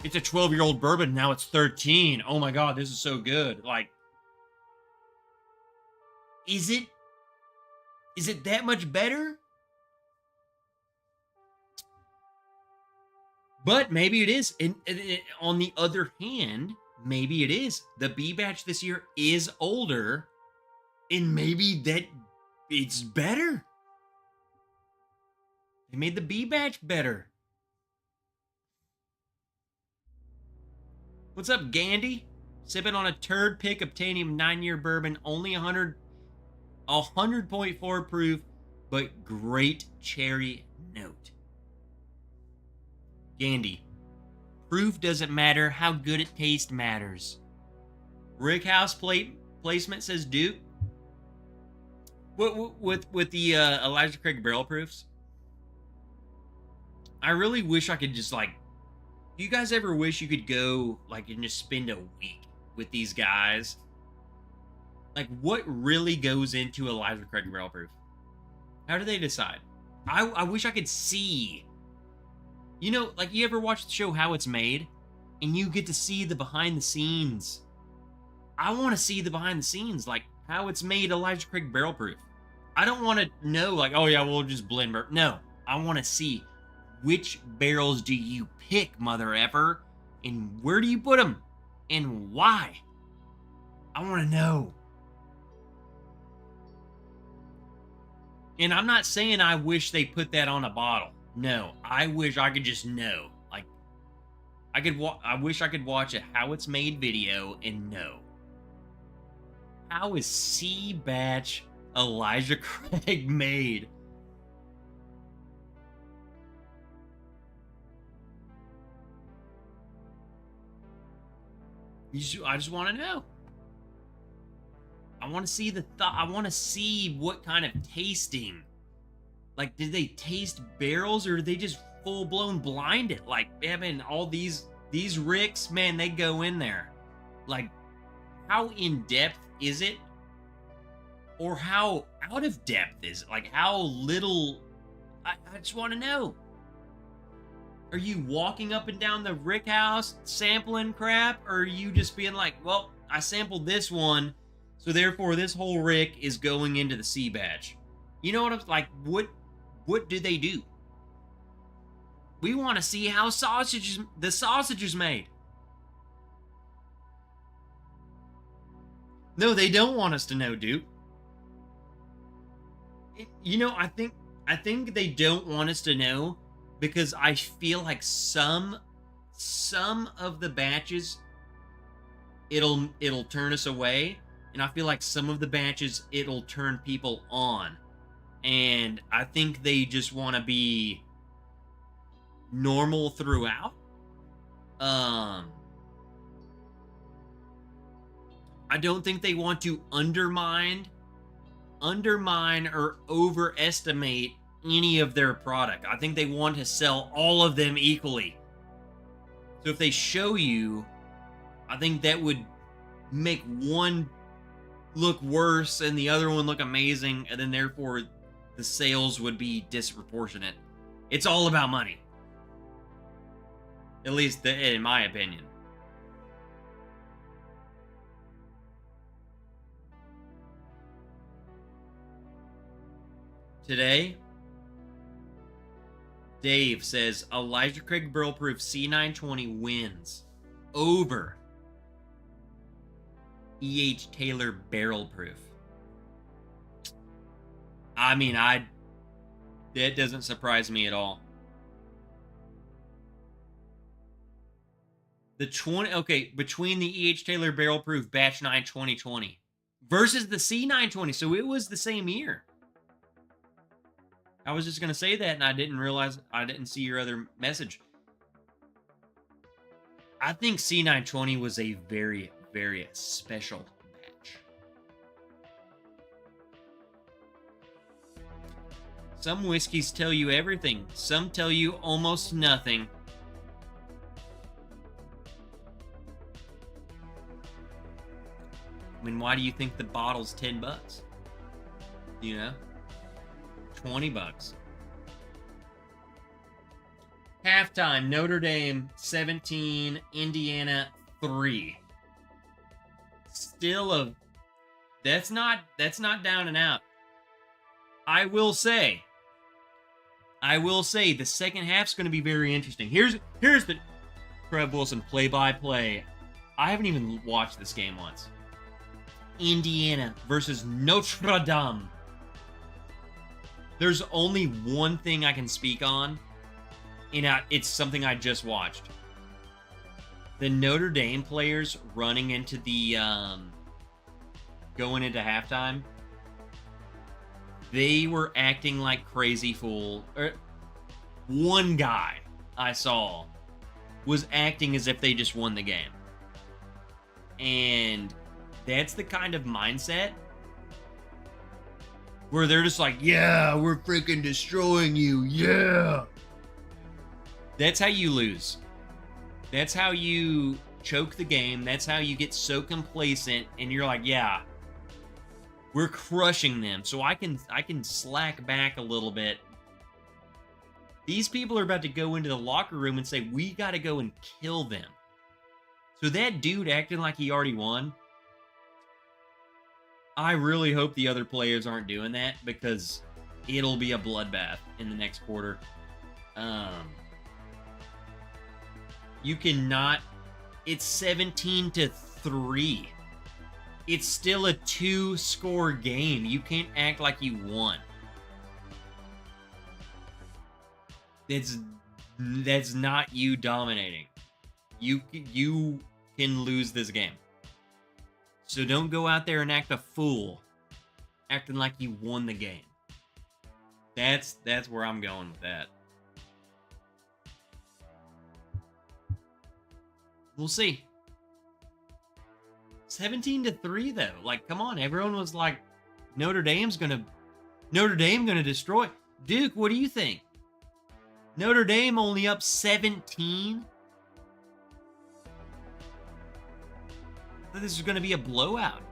It's a 12-year-old bourbon, now it's 13. Oh my god, this is so good. Like, is it that much better? But maybe it is. And on the other hand, maybe it is. The B batch this year is older, and maybe that it's better. They made the B batch better. What's up, Gandy? Sipping on a turd pick obtaining 9-year bourbon, only 100.4 proof, but great cherry note. Gandy, proof doesn't matter, how good it tastes matters. Rick House placement says Duke. With the Elijah Craig barrel proofs, I really wish I could just, like, do you guys ever wish you could go, like, and just spend a week with these guys? Like, what really goes into Elijah Craig barrel proof? How do they decide? I wish I could see. You know, like, you ever watch the show How It's Made? And you get to see the behind the scenes. I want to see the behind the scenes, like, how it's made Elijah Craig barrel proof. I don't want to know, like, oh yeah, we'll just blend bourbon. No, I want to see which barrels do you pick, mother effer, and where do you put them, and why? I want to know. And I'm not saying I wish they put that on a bottle. No, I wish I could just know. Like, I wish I could watch a How It's Made video and know. How is C batch Elijah Craig made? I just want to know. I want to see I want to see what kind of tasting. Like, did they taste barrels, or did they just full-blown blind it? Like, having all these ricks, man, they go in there. Like, how in-depth is it? Or how out of depth is it? Like, how little... I just want to know. Are you walking up and down the rick house sampling crap? Or are you just being like, well, I sampled this one, so therefore this whole rick is going into the C batch? You know what I'm... Like, what do they do? We want to see how the sausage is made. No, they don't want us to know, dude. You know, I think they don't want us to know because I feel like some of the batches it'll turn us away, and I feel like some of the matches it'll turn people on. And I think they just want to be normal throughout. I don't think they want to undermine or overestimate any of their product. I think they want to sell all of them equally. So if they show you, I think that would make one look worse and the other one look amazing, and then therefore the sales would be disproportionate. It's all about money. At least in my opinion. Today, Dave says Elijah Craig Barrel Proof C920 wins over E.H. Taylor Barrel Proof. I mean, that doesn't surprise me at all. Between the E.H. Taylor Barrel Proof Batch 9 2020 versus the C920, so it was the same year. I was just going to say that, and I didn't see your other message. I think C920 was a very, very special batch. Some whiskeys tell you everything. Some tell you almost nothing. I mean, why do you think the bottle's $10? You know? $20. Halftime, Notre Dame 17, Indiana 3. Still that's not down and out. I will say the second half's going to be very interesting. Here's the Trev Wilson play-by-play. I haven't even watched this game once. Indiana versus Notre Dame. There's only one thing I can speak on, and it's something I just watched. The Notre Dame players running into the going into halftime, they were acting like crazy fool. One guy I saw was acting as if they just won the game. And that's the kind of mindset where they're just like, yeah, we're freaking destroying you. Yeah. That's how you lose. That's how you choke the game. That's how you get so complacent and you're like, yeah, we're crushing them. So I can slack back a little bit. These people are about to go into the locker room and say, we got to go and kill them. So that dude acting like he already won, I really hope the other players aren't doing that because it'll be a bloodbath in the next quarter. You cannot. It's 17-3. It's still a 2-score game. You can't act like you won. That's not you dominating. You can lose this game. So don't go out there and act a fool, acting like you won the game. That's where I'm going with that. We'll see. 17-3 though. Like, come on, everyone was like, Notre Dame gonna destroy. Duke, what do you think? Notre Dame only up 17? I thought this was gonna be a blowout.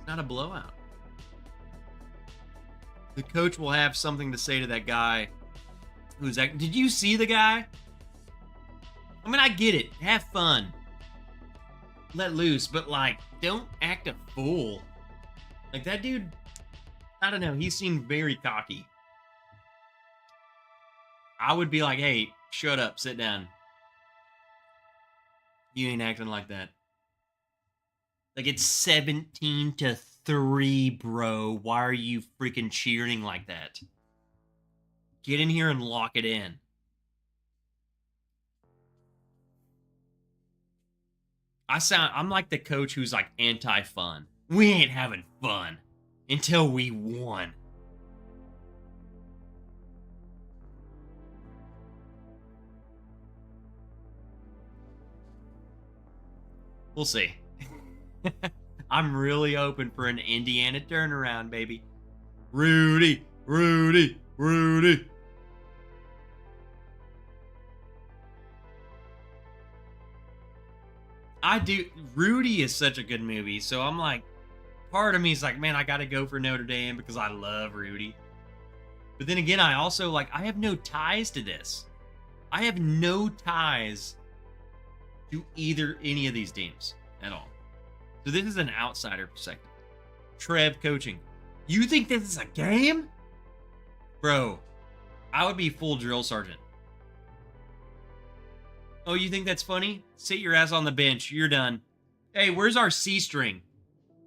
Not a blowout. The coach will have something to say to that guy who's like, did you see the guy? I mean, I get it. Have fun. Let loose, but like, don't act a fool. Like that dude, I don't know, he seemed very cocky. I would be like, hey, shut up, sit down. You ain't acting like that. Like, it's 17-3, bro. Why are you freaking cheering like that? Get in here and lock it in. I'm like the coach who's like anti-fun. We ain't having fun until we won. We'll see. I'm really hoping for an Indiana turnaround, baby. Rudy, Rudy, Rudy. I do. Rudy is such a good movie, so I'm like, part of me is like, man, I got to go for Notre Dame because I love Rudy. But then again, I also like, I have no ties to this. I have no ties to any of these teams at all. So this is an outsider perspective. Trev coaching. You think this is a game? Bro, I would be full drill sergeant. Oh, you think that's funny? Sit your ass on the bench. You're done. Hey, where's our C string?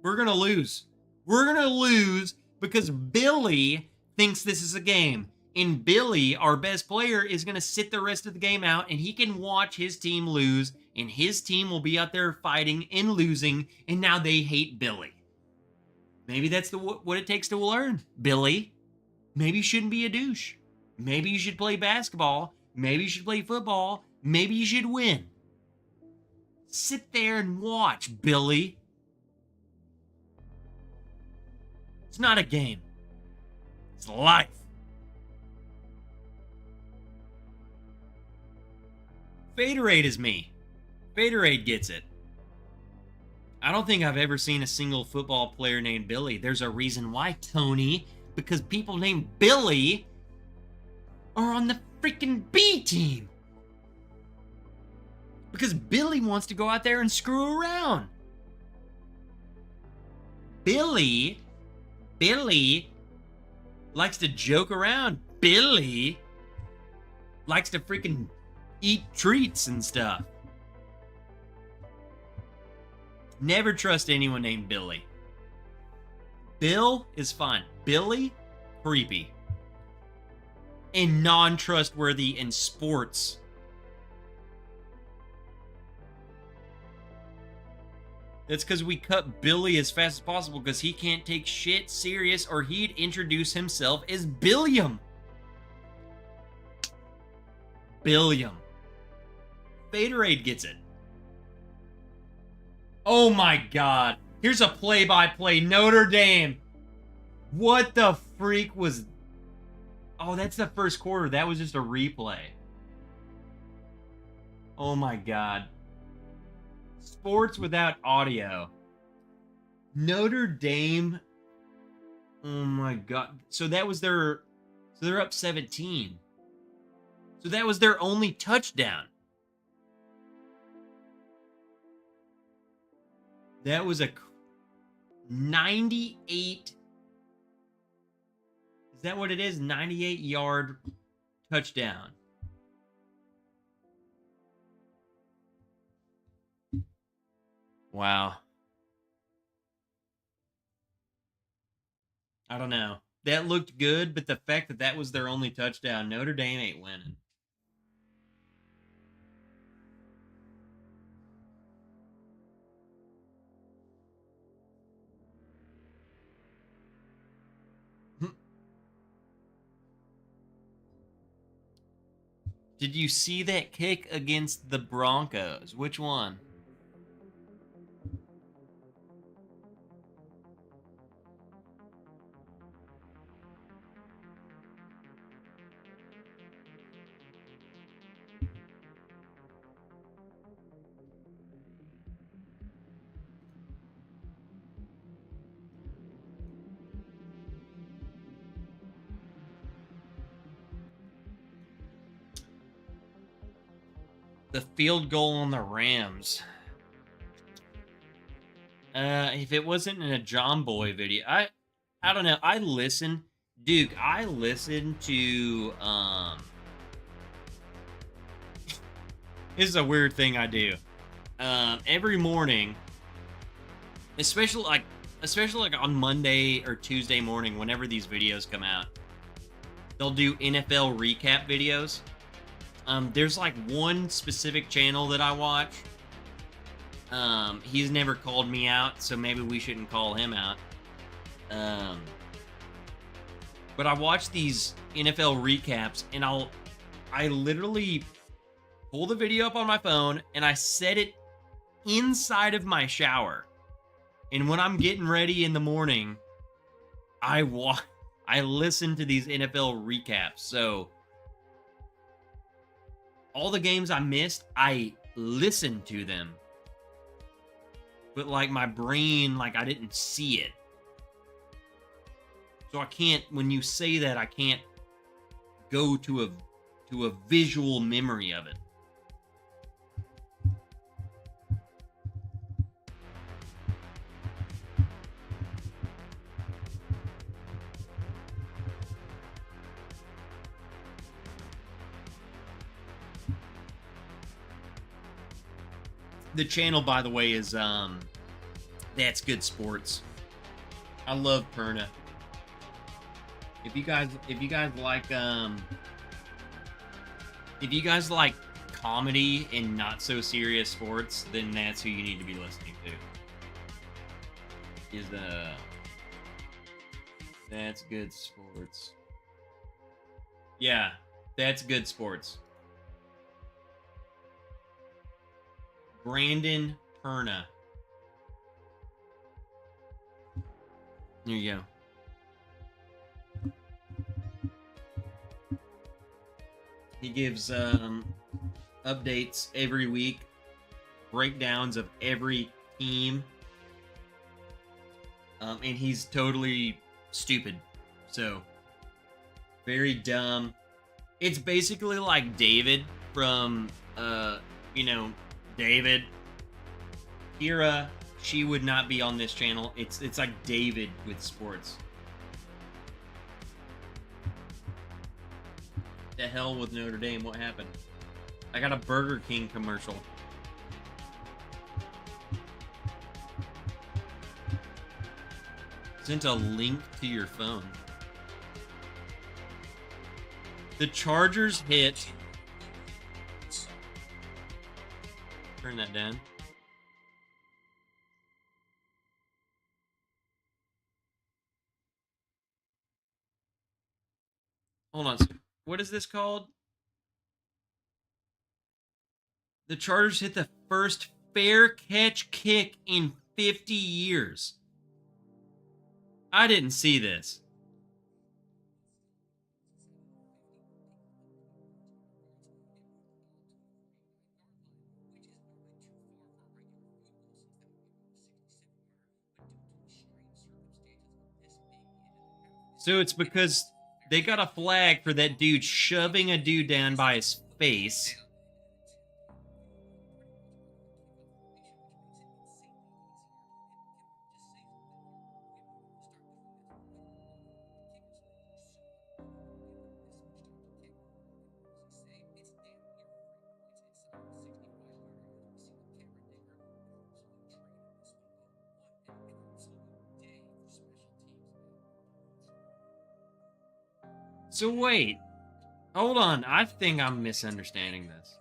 We're going to lose. We're going to lose because Billy thinks this is a game. And Billy, our best player, is going to sit the rest of the game out and he can watch his team lose and his team will be out there fighting and losing and now they hate Billy. Maybe that's what it takes to learn, Billy. Maybe you shouldn't be a douche. Maybe you should play basketball. Maybe you should play football. Maybe you should win. Sit there and watch, Billy. It's not a game. It's life. Faderade is me. Faderade gets it. I don't think I've ever seen a single football player named Billy. There's a reason why, Tony. Because people named Billy are on the freaking B team. Because Billy wants to go out there and screw around. Billy likes to joke around. Billy likes to freaking eat treats and stuff. Never trust anyone named Billy. Bill is fine. Billy, creepy. And non-trustworthy in sports. That's because we cut Billy as fast as possible because he can't take shit serious or he'd introduce himself as Billiam. Billiam. Faderade gets it. Oh my god. Here's a play-by-play. Notre Dame. What the freak was... Oh, that's the first quarter. That was just a replay. Oh my god. Sports without audio. Notre Dame. Oh my god. So that was their... So they're up 17. So that was their only touchdown. That was a 98... Is that what it is? 98-yard touchdown. Wow. I don't know. That looked good, but the fact that that was their only touchdown, Notre Dame ain't winning. Did you see that kick against the Broncos? Which one? The field goal on the Rams. If it wasn't in a John Boy video, I don't know. I listen, Duke. I listen to this is a weird thing I do. Every morning, especially like on Monday or Tuesday morning, whenever these videos come out, they'll do NFL recap videos. There's like one specific channel that I watch. He's never called me out, so maybe we shouldn't call him out. But I watch these NFL recaps, and I literally pull the video up on my phone and I set it inside of my shower. And when I'm getting ready in the morning, I listen to these NFL recaps. So all the games I missed, I listened to them. But like my brain, like I didn't see it. So I can't, when you say that, I can't go to a visual memory of it. The channel, by the way, is That's Good Sports. I love Perna. If you guys like comedy and not so serious sports, then that's who you need to be listening to. Is That's Good Sports. Yeah, That's Good Sports. Brandon Perna. There you go. He gives updates every week, breakdowns of every team, and he's totally stupid. So, very dumb. It's basically like David from, David. Kira, she would not be on this channel. It's like David with sports. The hell with Notre Dame? What happened? I got a Burger King commercial. Sent a link to your phone. The Chargers hit. Turn that down. Hold on. What is this called? The Chargers hit the first fair catch kick in 50 years. I didn't see this. So it's because they got a flag for that dude shoving a dude down by his face. So wait, hold on. I think I'm misunderstanding this.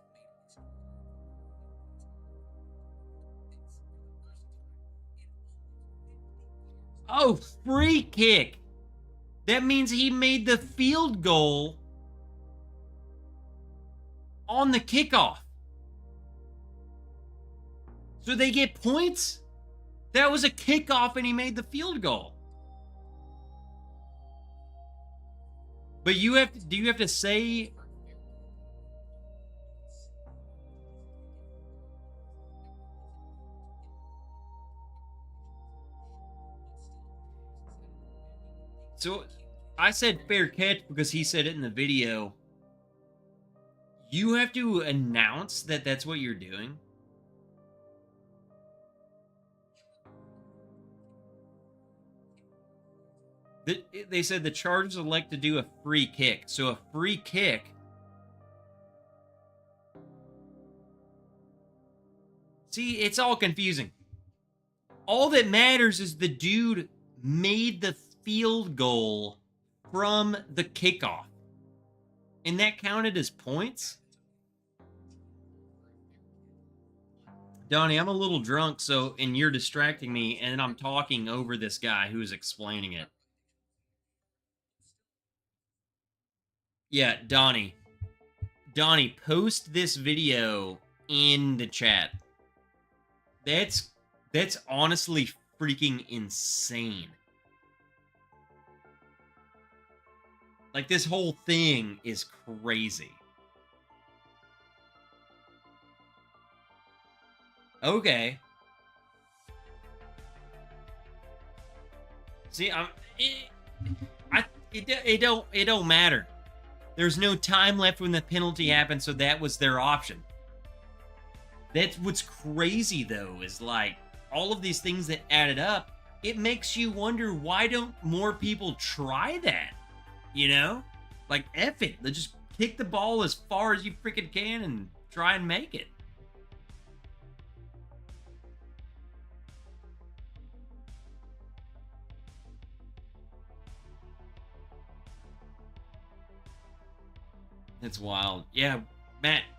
Oh, free kick. That means he made the field goal on the kickoff. So they get points? That was a kickoff and he made the field goal. But do you have to say? So I said fair catch because he said it in the video. You have to announce that that's what you're doing. They said the Chargers elect to do a free kick. So a free kick. See, it's all confusing. All that matters is the dude made the field goal from the kickoff. And that counted as points? Donnie, I'm a little drunk, and you're distracting me, and I'm talking over this guy who's explaining it. Yeah, Donnie, post this video in the chat. That's honestly freaking insane. Like, this whole thing is crazy. Okay. See, it don't matter. There's no time left when the penalty happened, so that was their option. That's what's crazy, though, is like all of these things that added up. It makes you wonder, why don't more people try that? You know? Like, F it. Let's just kick the ball as far as you freaking can and try and make it. It's wild. Yeah,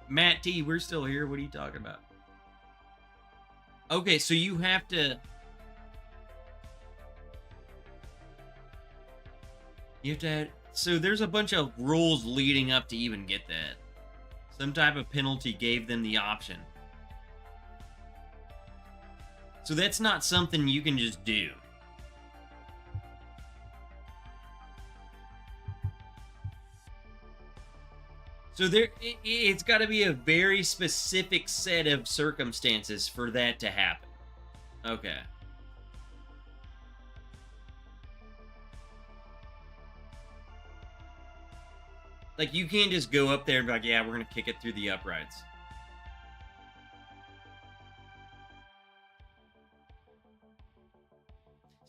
Matt T, we're still here. What are you talking about? Okay, so you have to... So there's a bunch of rules leading up to even get that. Some type of penalty gave them the option. So that's not something you can just do. So it's got to be a very specific set of circumstances for that to happen. Okay. Like, you can't just go up there and be like, yeah, we're going to kick it through the uprights.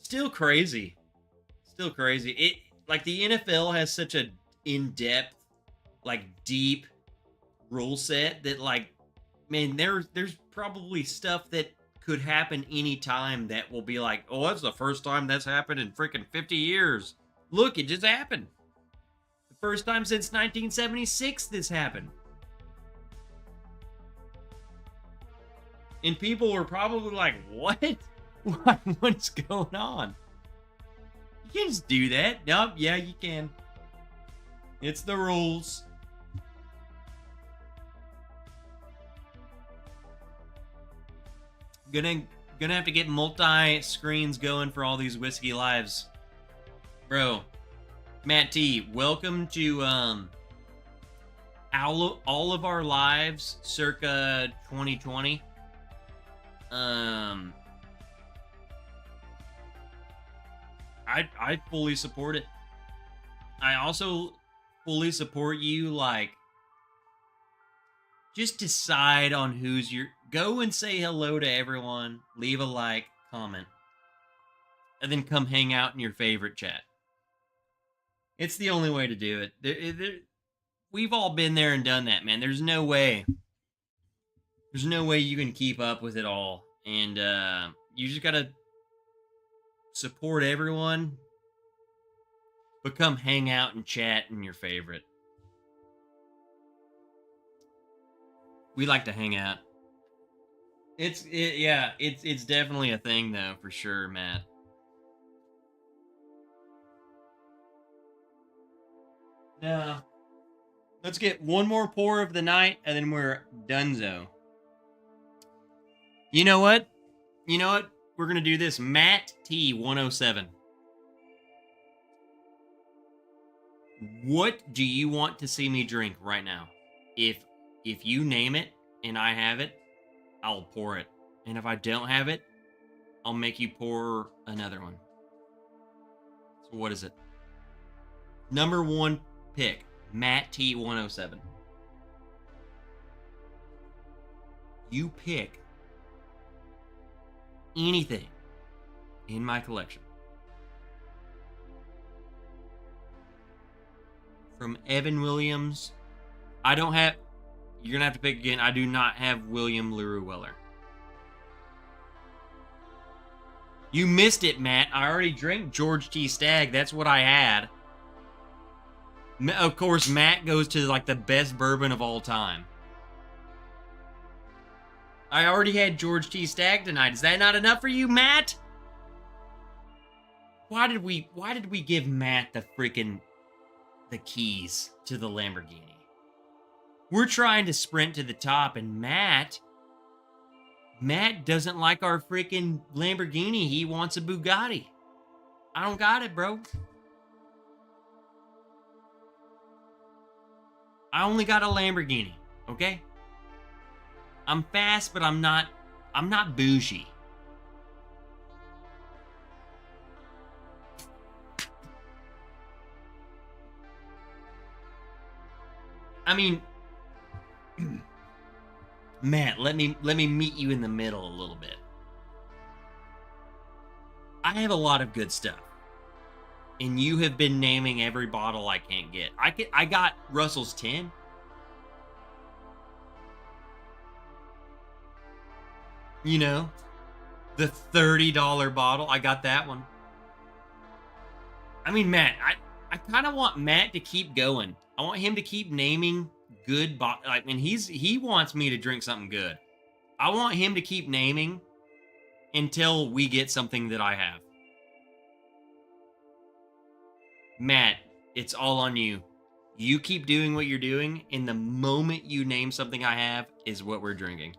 Still crazy. Still crazy. It, like, the NFL has such a in-depth, like, deep rule set that, like, man, there's probably stuff that could happen anytime that will be like, oh, that's the first time that's happened in freaking 50 years. Look, it just happened. The first time since 1976 this happened. And people were probably like, what? What's going on? You can't just do that. Nope, yeah, you can. It's the rules. Gonna have to get multi-screens going for all these whiskey lives. Bro, Matt T, welcome to all of our lives circa 2020. I fully support it. I also fully support you, like, just decide on who's your... Go and say hello to everyone. Leave a like, comment. And then come hang out in your favorite chat. It's the only way to do it. We've all been there and done that, man. There's no way. There's no way you can keep up with it all. And you just gotta support everyone. But come hang out and chat in your favorite. We like to hang out. It's definitely a thing, though, for sure, Matt. Now, let's get one more pour of the night, and then we're donezo. You know what? We're gonna do this. Matt T 107. What do you want to see me drink right now? If you name it and I have it, I'll pour it. And if I don't have it, I'll make you pour another one. So what is it? Number one pick, Matt T 107. You pick anything in my collection. From Evan Williams. You're going to have to pick again. I do not have William LaRue Weller. You missed it, Matt. I already drank George T. Stagg. That's what I had. Of course, Matt goes to like the best bourbon of all time. I already had George T. Stagg tonight. Is that not enough for you, Matt? Why did we give Matt the keys to the Lamborghini? We're trying to sprint to the top, and Matt doesn't like our freaking Lamborghini. He wants a Bugatti. I don't got it, bro. I only got a Lamborghini, okay? I'm fast, but I'm not bougie. I mean, Matt, let me meet you in the middle a little bit. I have a lot of good stuff, and you have been naming every bottle I can't get. I got Russell's 10. You know, the $30 bottle. I got that one. I mean, Matt, I kind of want Matt to keep going. I want him to keep naming good like, and he wants me to drink something good. I want him to keep naming until we get something that I have. Matt, it's all on you. You keep doing what you're doing, and the moment you name something I have is what we're drinking.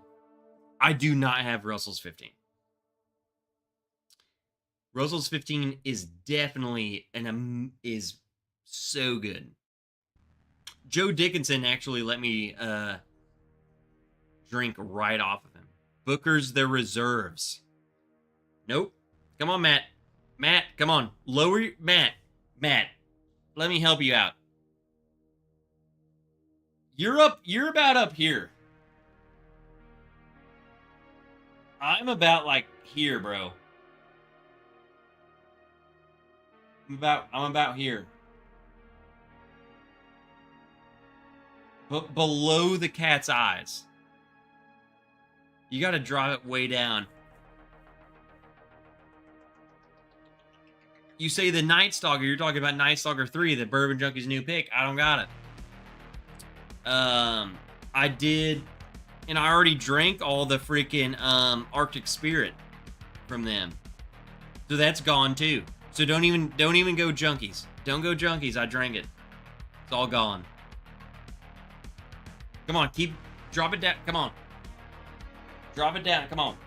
I do not have Russell's 15. Russell's 15 is definitely is so good. Joe Dickinson actually let me drink right off of him. Booker's the reserves. Nope. Come on, Matt. Matt, come on. Lower your... Matt, let me help you out. You're about up here. I'm about like here, bro. I'm about here. But below the cat's eyes. You got to drive it way down. You say the Night Stalker, you're talking about Night Stalker 3, the Bourbon Junkie's new pick. I don't got it. I did, and I already drank all the freaking Arctic Spirit from them. So that's gone too. So don't even go Junkies. Don't go Junkies. I drank it. It's all gone. Come on, drop it down. Come on. Drop it down. Come on.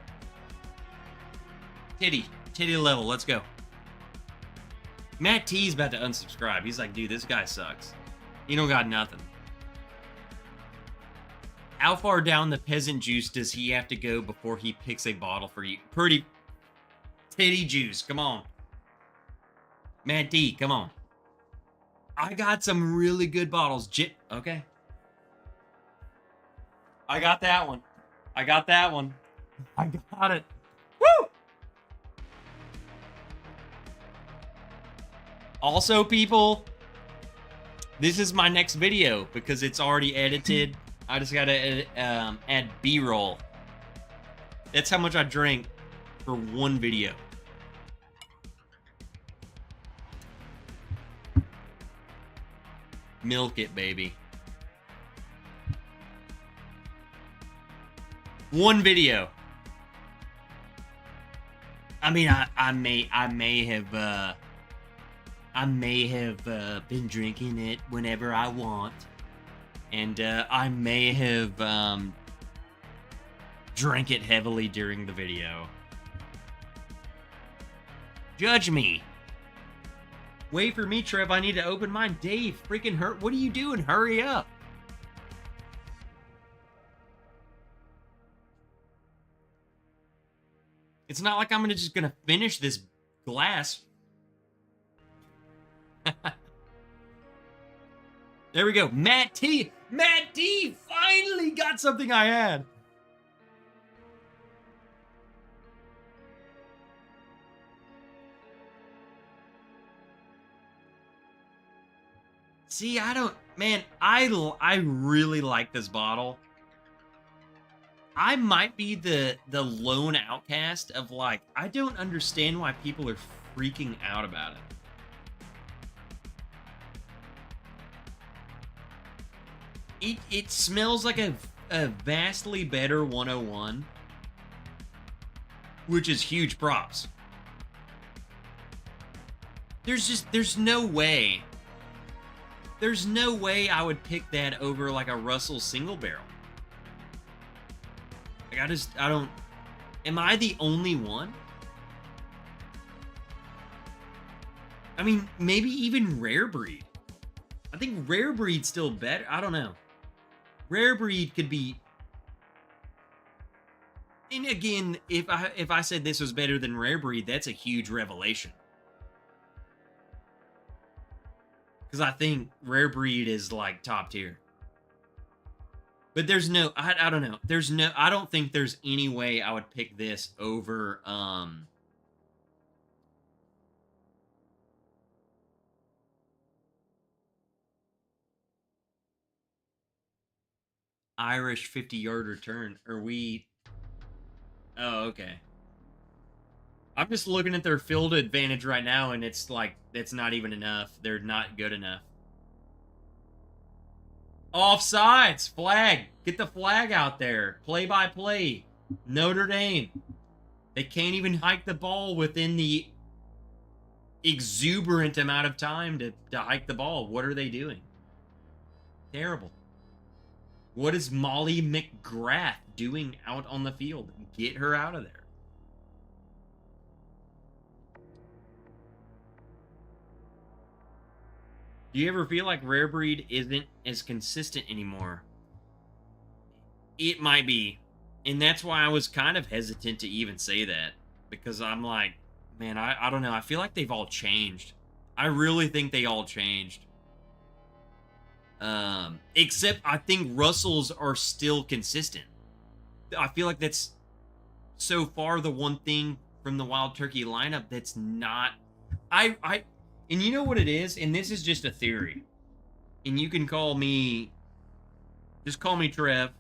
Titty level. Let's go. Matt T's about to unsubscribe. He's like, dude, this guy sucks. He don't got nothing. How far down the peasant juice does he have to go before he picks a bottle for you? Pretty titty juice. Come on. Matt T, come on. I got some really good bottles. Okay. I got that one. I got it. Woo! Also, people, this is my next video because it's already edited. I just gotta add B-roll. That's how much I drink for one video. Milk it, baby. One video. I mean, I may have been drinking it whenever I want, and I may have drank it heavily during the video. Judge me. Wait for me, Trev. I need to open mine. Dave, freaking hurt. What are you doing? Hurry up. It's not like I'm just gonna finish this glass. There we go. Matt T finally got something I had. See, I really like this bottle. I might be the lone outcast of like, I don't understand why people are freaking out about it. It smells like a vastly better 101, which is huge props. There's no way. There's no way I would pick that over like a Russell single barrel. Like I don't. Am I the only one? I mean, maybe even Rare Breed. I think Rare Breed's still better. I don't know. Rare Breed could be. And again, if I said this was better than Rare Breed, that's a huge revelation. Because I think Rare Breed is like top tier. But there's no, I don't know. I don't think there's any way I would pick this over, Irish 50-yard return. Are we, oh, okay. I'm just looking at their field advantage right now, and it's like, that's not even enough. They're not good enough. Offsides. Flag. Get the flag out there. Play by play. Notre Dame. They can't even hike the ball within the exuberant amount of time to hike the ball. What are they doing? Terrible. What is Molly McGrath doing out on the field? Get her out of there. Do you ever feel like Rare Breed isn't as consistent anymore? It might be. And that's why I was kind of hesitant to even say that. Because I'm like, man, I don't know. I feel like they've all changed. I really think they all changed. Except I think Russells are still consistent. I feel like that's so far the one thing from the Wild Turkey lineup that's not... And you know what it is? And this is just a theory. And you can call me... Just call me Trev.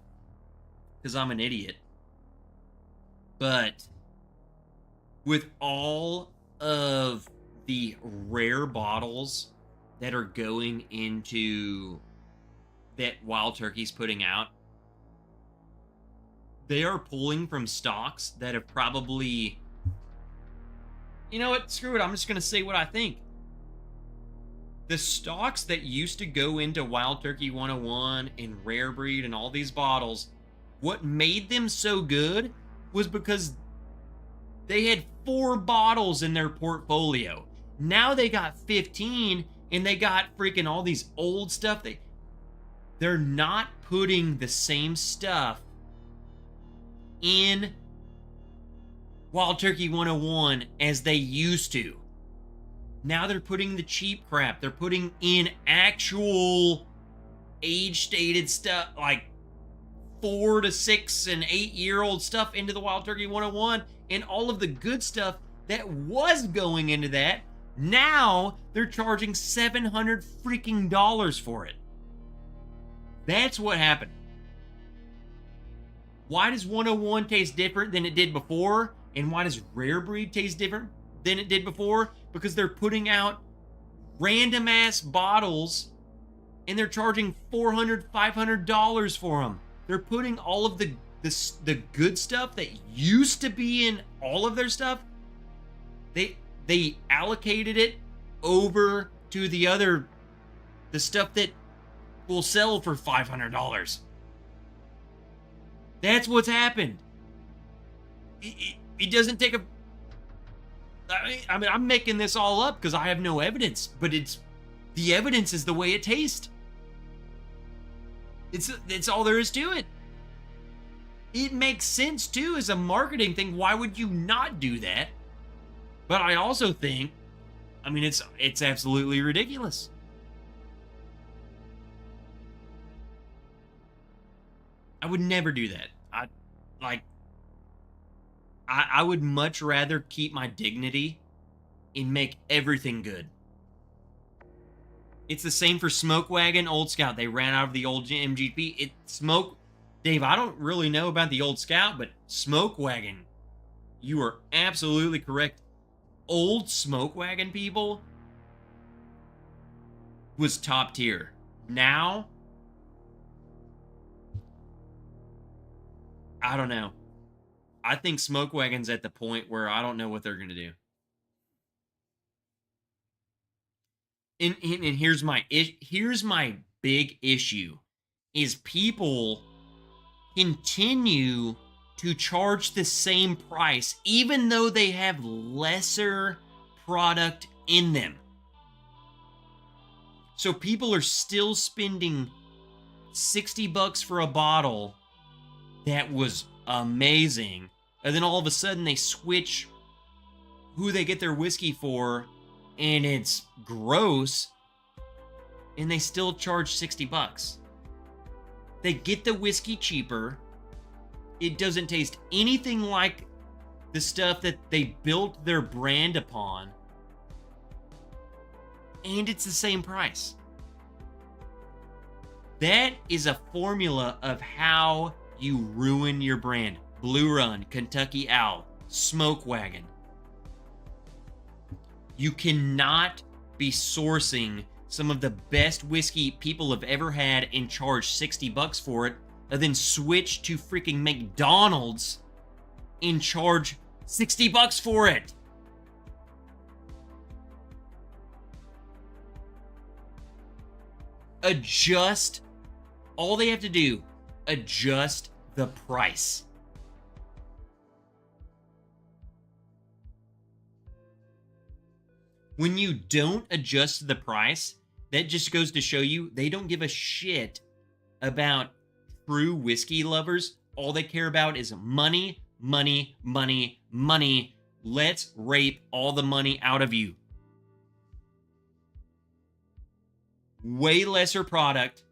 Because I'm an idiot. But... with all of the rare bottles that are going into... that Wild Turkey's putting out... they are pulling from stocks that have probably... You know what? Screw it. I'm just going to say what I think. The stocks that used to go into Wild Turkey 101 and Rare Breed and all these bottles, what made them so good was because they had 4 bottles in their portfolio. Now they got 15 and they got freaking all these old stuff. They're not putting the same stuff in Wild Turkey 101 as they used to. Now they're putting the cheap crap. They're putting in actual age-stated stuff, like 4 to 6 and 8-year-old stuff into the Wild Turkey 101, and all of the good stuff that was going into that. Now they're charging $700 freaking dollars for it. That's what happened. Why does 101 taste different than it did before? And why does Rare Breed taste different than it did before? Because they're putting out random ass bottles and they're charging $400, $500 for them. They're putting all of the good stuff that used to be in all of their stuff. They allocated it over to the stuff that will sell for $500. That's what's happened. It doesn't take a... I mean, I'm making this all up because I have no evidence, but the evidence is the way it tastes. It's all there is to it. It makes sense too as a marketing thing. Why would you not do that? But I also think, I mean, it's absolutely ridiculous. I would never do that. I would much rather keep my dignity and make everything good. It's the same for Smoke Wagon, Old Scout. They ran out of the old MGP. Dave, I don't really know about the Old Scout, but Smoke Wagon, you are absolutely correct. Old Smoke Wagon, people, was top tier. Now, I don't know. I think Smoke Wagon's at the point where I don't know what they're going to do. And here's my big issue is people continue to charge the same price even though they have lesser product in them. So people are still spending $60 for a bottle that was amazing, and then all of a sudden they switch who they get their whiskey for, and it's gross, and they still charge $60. They get the whiskey cheaper. It doesn't taste anything like the stuff that they built their brand upon, and it's the same price. That is a formula of how you ruin your brand. Blue Run, Kentucky Owl, Smoke Wagon. You cannot be sourcing some of the best whiskey people have ever had and charge $60 for it, and then switch to freaking McDonald's and charge $60 for it. Adjust. All they have to do, adjust the price. When you don't adjust the price, that just goes to show you they don't give a shit about true whiskey lovers. All they care about is money, money, money, money. Let's rape all the money out of you. Way lesser product,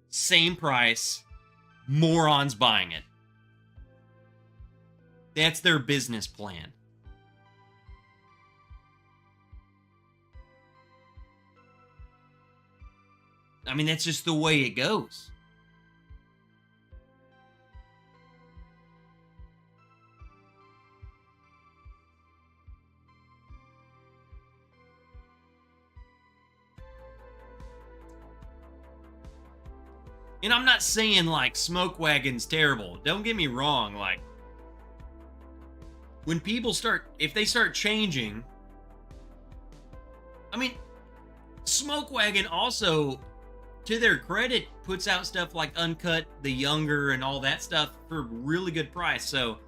same price, morons buying it. That's their business plan. I mean, that's just the way it goes. And I'm not saying like Smoke Wagon's terrible. Don't get me wrong. Like, when people if they start changing, I mean, Smoke Wagon also, to their credit, puts out stuff like Uncut, The Younger, and all that stuff for really good price. So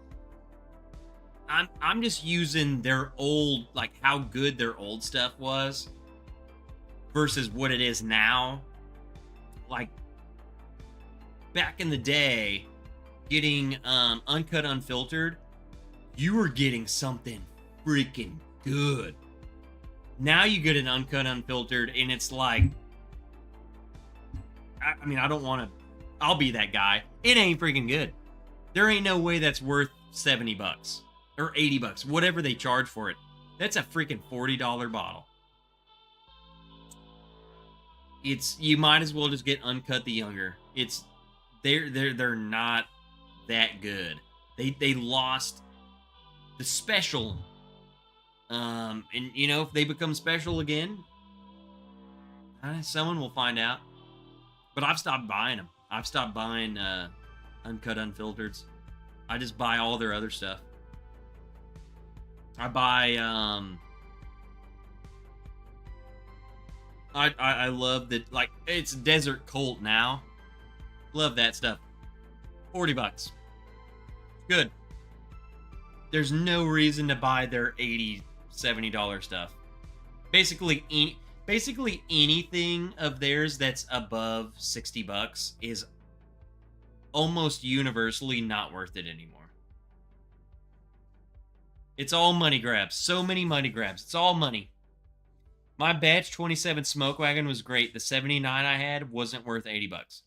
I'm just using their old, like how good their old stuff was versus what it is now. Like, back in the day, getting Uncut Unfiltered, you were getting something freaking good. Now you get an Uncut Unfiltered and it's like, I mean, I don't want to, I'll be that guy. It ain't freaking good. There ain't no way that's worth $70 or $80, whatever they charge for it. That's a freaking $40 bottle. You might as well just get Uncut The Younger. They're not that good. They lost the special. And you know, if they become special again, someone will find out. But I've stopped buying them. I've stopped buying Uncut Unfiltereds. I just buy all their other stuff. I buy I love that, like, it's Desert Colt now. Love that stuff. $40. Good. There's no reason to buy their $80, $70 stuff. Basically anything of theirs that's above $60 is almost universally not worth it anymore. It's all money grabs. So many money grabs. It's all money. My batch 27 Smoke Wagon was great. The 79 I had wasn't worth $80.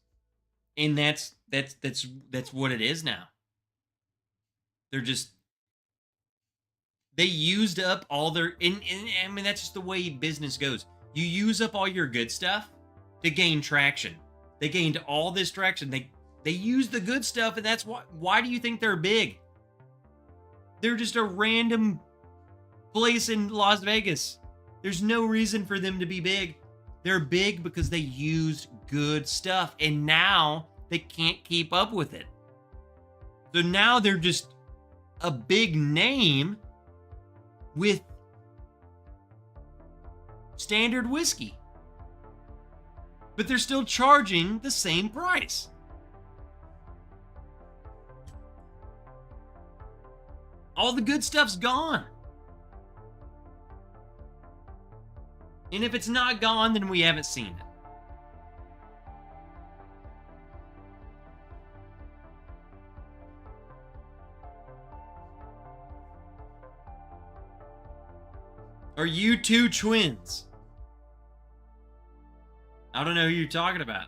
And that's what it is now. They used up all their, and I mean, that's just the way business goes. You use up all your good stuff to gain traction. They gained all this traction. They use the good stuff, and that's why do you think they're big? They're just a random place in Las Vegas. There's no reason for them to be big. They're big because they used good stuff, and now they can't keep up with it. So now they're just a big name with standard whiskey. But they're still charging the same price. All the good stuff's gone. And if it's not gone, then we haven't seen it. Are you two twins? I don't know who you're talking about.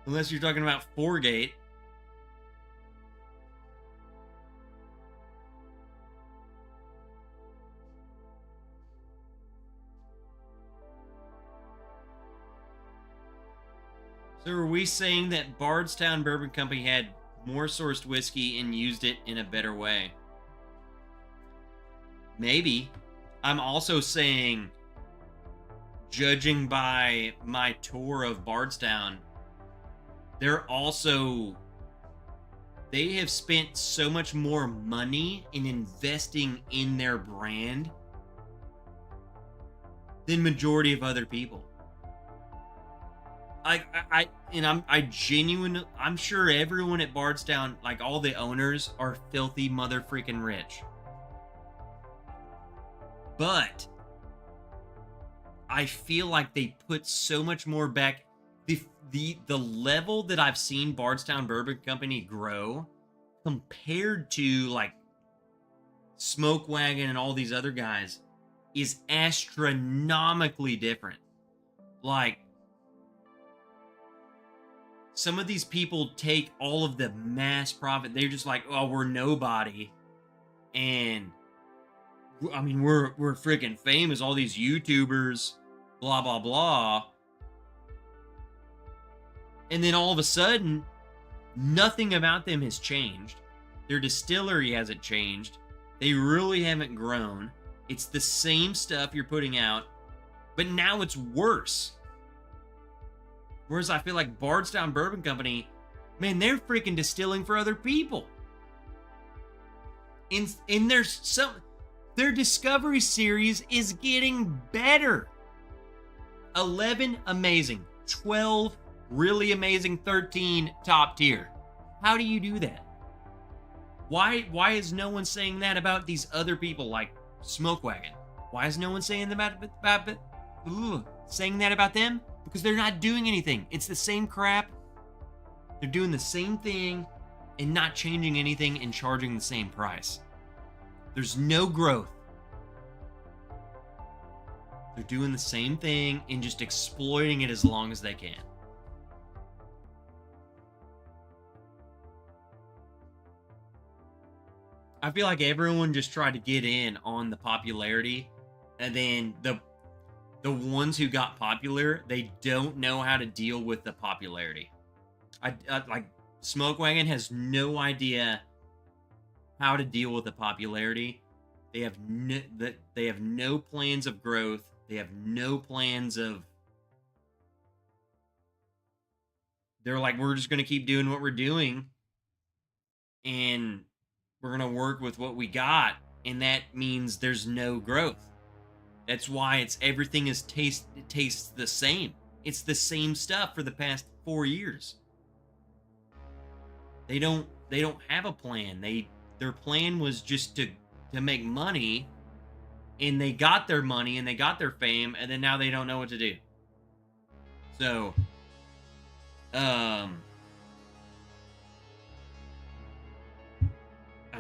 Unless you're talking about Fourgate. So are we saying that Bardstown Bourbon Company had more sourced whiskey and used it in a better way? Maybe. I'm also saying, judging by my tour of Bardstown, they have spent so much more money in investing in their brand than majority of other people. I'm sure everyone at Bardstown, like all the owners, are filthy mother freaking rich. But I feel like they put so much more back. The level that I've seen Bardstown Bourbon Company grow compared to like Smoke Wagon and all these other guys is astronomically different. Like, some of these people take all of the mass profit. They're just like, oh, we're nobody. And I mean, we're freaking famous. All these YouTubers, blah, blah, blah. And then all of a sudden, nothing about them has changed. Their distillery hasn't changed. They really haven't grown. It's the same stuff you're putting out, but now it's worse. Whereas I feel like Bardstown Bourbon Company, man, they're freaking distilling for other people. In their Discovery series is getting better. 11, amazing. 12, really amazing. 13, top tier. How do you do that? Why is no one saying that about these other people like Smoke Wagon? Why is no one saying that saying that about them? Because they're not doing anything. It's the same crap. They're doing the same thing and not changing anything and charging the same price. There's no growth. They're doing the same thing and just exploiting it as long as they can. I feel like everyone just tried to get in on the popularity, and then the ones who got popular, they don't know how to deal with the popularity. I like Smoke Wagon has no idea how to deal with the popularity. They have no plans of growth. They have no plans of. They're like, we're just gonna keep doing what we're doing, and we're gonna work with what we got, and that means there's no growth. That's why everything tastes the same. It's the same stuff for the past 4 years. They don't have a plan. Their plan was just to make money, and they got their money and they got their fame, and then now they don't know what to do. So, I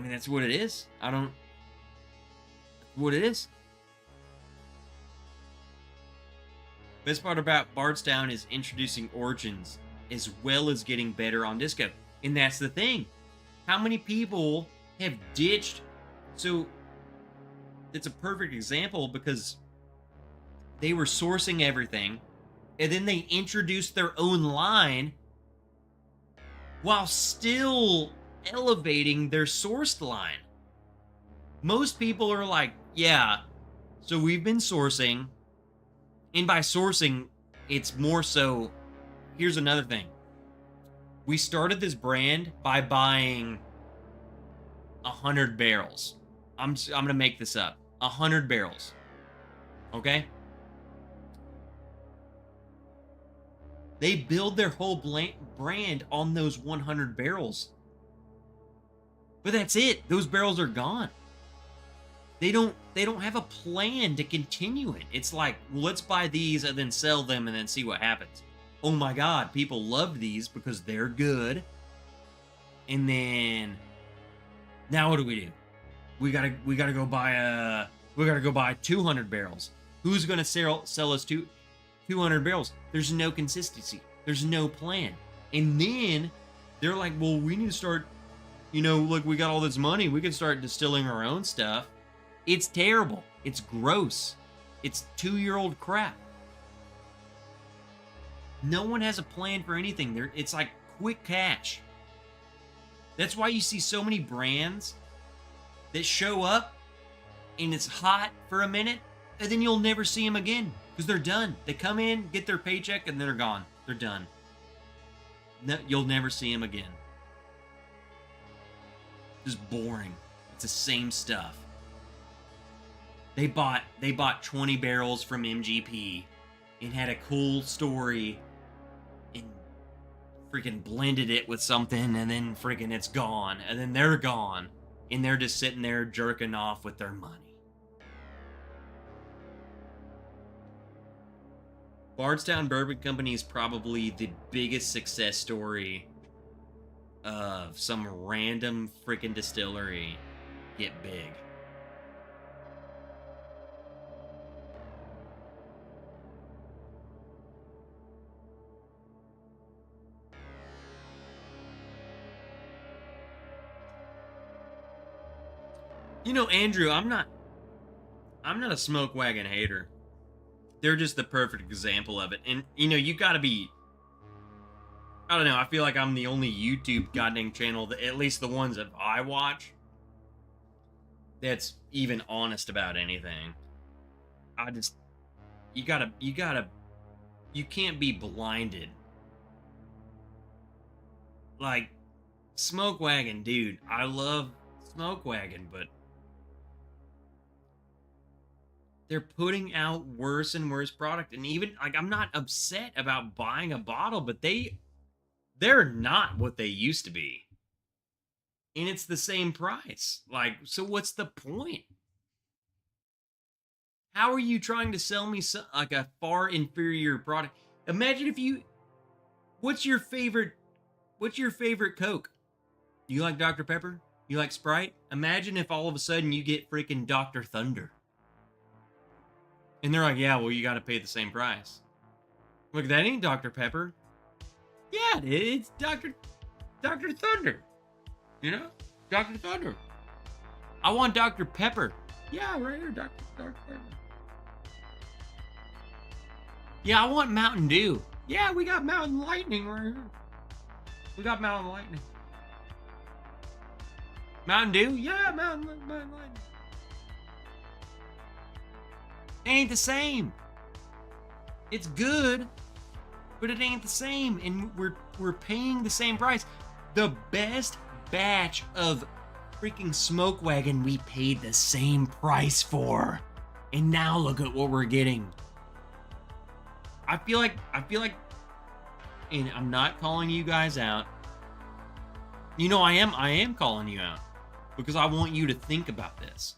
mean, that's what it is. What it is. Best part about Bardstown is introducing origins as well as getting better on disco. And that's the thing. How many people have ditched? So it's a perfect example because they were sourcing everything. and then they introduce their own line while still elevating their sourced line. Most people are like, yeah, so we've been sourcing, and by sourcing, it's more so, here's another thing. We started this brand by buying 100 barrels. I'm going to make this up. 100 barrels. Okay? They build their whole brand on those 100 barrels. But that's it. Those barrels are gone. They don't have a plan to continue it. It's like, well, let's buy these and then sell them and then see what happens. Oh my God, people love these because they're good. And then now what do? We gotta go buy 200 barrels. Who's gonna sell us 200 barrels? There's no consistency. There's no plan. And then they're like, well, we need to start, look, we got all this money. We can start distilling our own stuff. It's terrible. It's gross. It's 2-year-old crap. No one has a plan for anything. It's like quick cash. That's why you see so many brands that show up and it's hot for a minute and then you'll never see them again because they're done. They come in, get their paycheck, and then they're gone. They're done. No, you'll never see them again. Just boring. It's the same stuff. They bought 20 barrels from MGP and had a cool story and freaking blended it with something, and then freaking it's gone, and then they're gone, and they're just sitting there jerking off with their money. Bardstown Bourbon Company is probably the biggest success story of some random freaking distillery get big. Andrew, I'm not a smoke wagon hater. They're just the perfect example of it. And, you gotta be... I don't know, I feel like I'm the only YouTube goddamn channel, that, at least the ones that I watch, that's even honest about anything. You can't be blinded. Like, Smoke Wagon, dude, I love Smoke Wagon, but they're putting out worse and worse product. And even, like, I'm not upset about buying a bottle, but they're not what they used to be. And it's the same price. Like, so what's the point? How are you trying to sell me like a far inferior product? Imagine if what's your favorite Coke? Do you like Dr. Pepper? You like Sprite? Imagine if all of a sudden you get freaking Dr. Thunder. And they're like, yeah, well, you got to pay the same price. Look, that ain't Dr. Pepper. Yeah, it's Dr. Thunder. Dr. Thunder. I want Dr. Pepper. Yeah, right here, Dr. Pepper. Yeah, I want Mountain Dew. Yeah, we got Mountain Lightning right here. We got Mountain Lightning. Mountain Dew? Yeah, Mountain Lightning. It ain't the same. It's good, but it ain't the same, and we're paying the same price. The best batch of freaking Smoke Wagon we paid the same price for, and now look at what we're getting. I feel like, and I'm not calling you guys out. I am calling you out because I want you to think about this.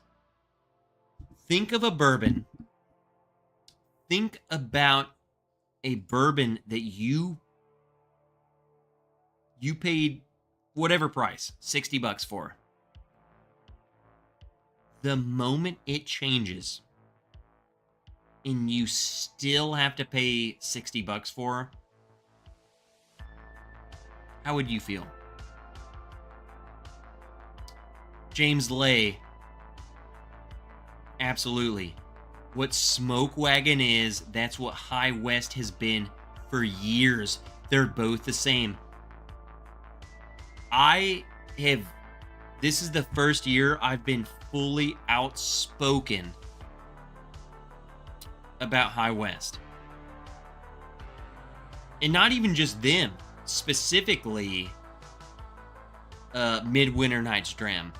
Think of a bourbon. Think about a bourbon that you paid whatever price, $60 for. The moment it changes and you still have to pay $60 for, how would you feel? James Lay, absolutely. what Smoke Wagon is, that's what High West has been for years. They're both the same. This is the first year I've been fully outspoken about High West. And not even just them, specifically Midwinter Night's Dram.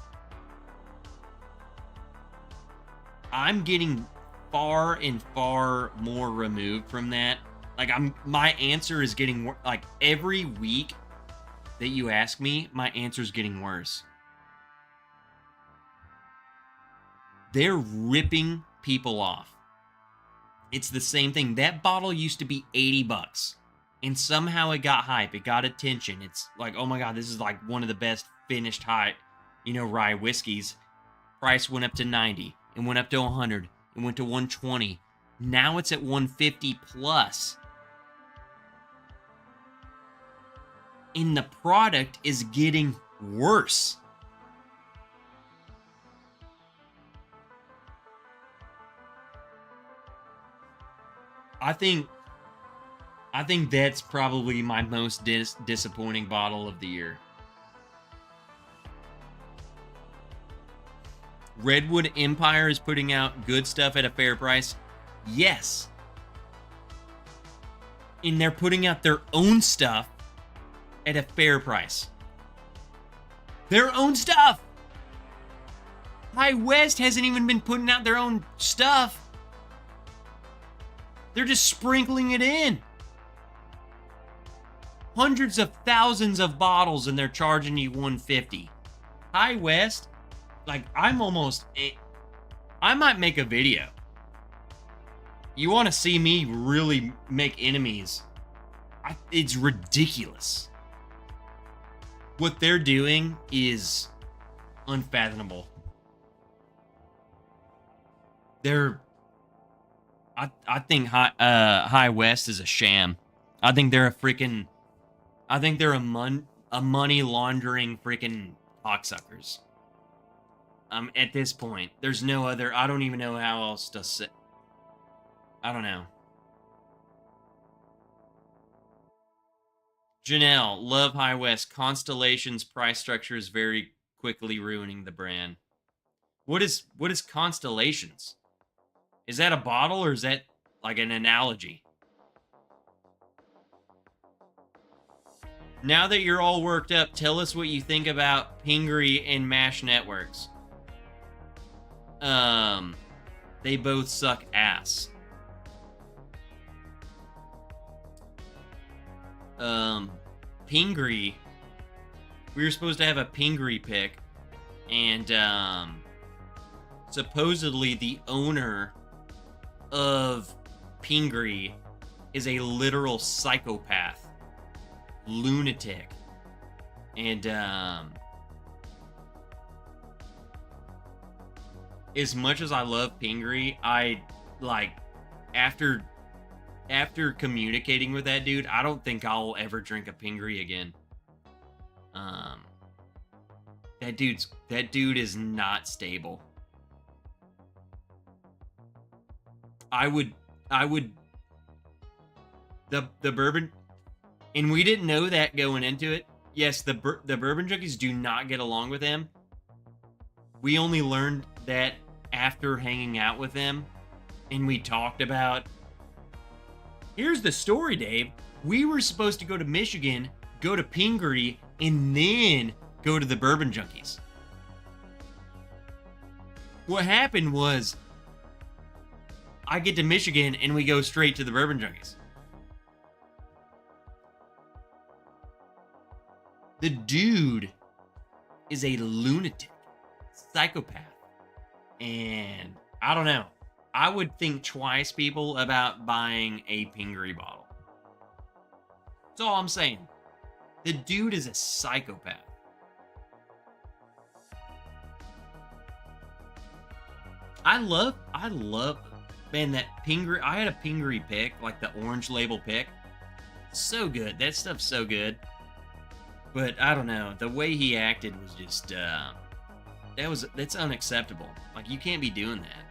I'm getting far and far more removed from that. Like, my answer is getting, like, every week that you ask me, my answer is getting worse. They're ripping people off. It's the same thing. That bottle used to be $80, and somehow it got hype. It got attention. It's like, oh my God, this is like one of the best finished high, rye whiskeys. Price went up to 90. It went up to 100. It went to 120. Now it's at 150 plus. And the product is getting worse. I think that's probably my most disappointing bottle of the year. Redwood Empire is putting out good stuff at a fair price. Yes. And they're putting out their own stuff at a fair price. Their own stuff. High West hasn't even been putting out their own stuff. They're just sprinkling it in. Hundreds of thousands of bottles and they're charging you $150. High West, like, I might make a video. You want to see me really make enemies? It's ridiculous. What they're doing is unfathomable. I think High West is a sham. I think they're a money laundering freaking cocksuckers. At this point, there's no other. I don't even know how else to say. I don't know. Janelle, love High West. Constellation's price structure is very quickly ruining the brand. What is Constellations? Is that a bottle or is that like an analogy? Now that you're all worked up, tell us what you think about Pingree and MASH Networks. They both suck ass. Pingree, we were supposed to have a Pingree pick, and supposedly the owner of Pingree is a literal psychopath, lunatic, and as much as I love Pingree, I like after communicating with that dude, I don't think I'll ever drink a Pingree again. That dude is not stable. I would the bourbon, and we didn't know that going into it. Yes, the bourbon junkies do not get along with him. We only learned that after hanging out with them, and we talked about, here's the story, Dave. We were supposed to go to Michigan, go to Pingree, and then go to the Bourbon Junkies. What happened was, I get to Michigan, and we go straight to the Bourbon Junkies. The dude is a lunatic, psychopath. And I don't know. I would think twice, people, about buying a Pingree bottle. That's all I'm saying. The dude is a psychopath. I love, man, that Pingree. I had a Pingree pick, like the orange label pick. So good. That stuff's so good. But I don't know. The way he acted was just, that's unacceptable. Like, you can't be doing that.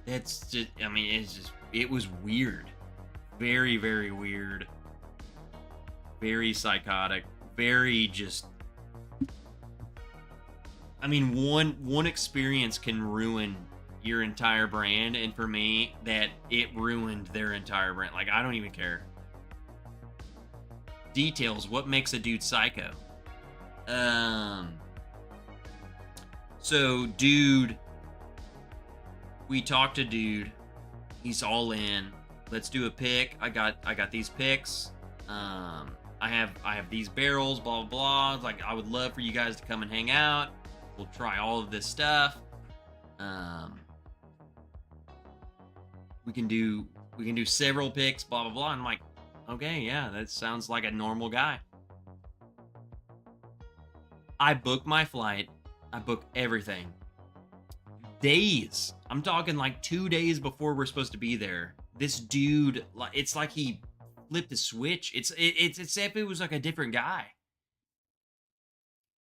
It's just, I mean, it's just, it was weird. Very, very weird. Very psychotic. Very just, I mean, one experience can ruin your entire brand, and for me, that it ruined their entire brand. Like, I don't even care. Details, what makes a dude psycho? So dude, we talked to dude. He's all in. Let's do a pick. I got these picks. I have these barrels, blah blah blah. Like, I would love for you guys to come and hang out. We'll try all of this stuff. We can do several picks, blah blah blah. And I'm like, okay, yeah, that sounds like a normal guy. I booked my flight. I booked everything. Days. I'm talking like 2 days before we're supposed to be there. This dude, it's like he flipped a switch. It's as if it was like a different guy.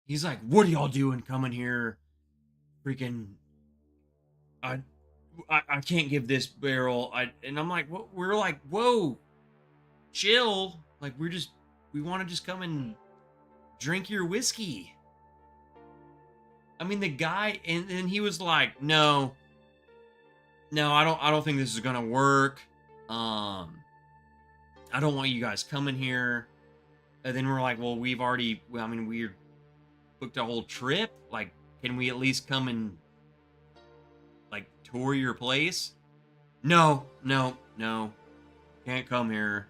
He's like, "What are y'all doing coming here? Freaking, I can't give this barrel." And I'm like, "What?" We're like, "Whoa, chill. Like, we want to just come and drink your whiskey." I mean, the guy, and he was like, no, I don't think this is gonna work. I don't want you guys coming here. And then we're like, well, we booked a whole trip. Like, can we at least come and like tour your place? No, can't come here.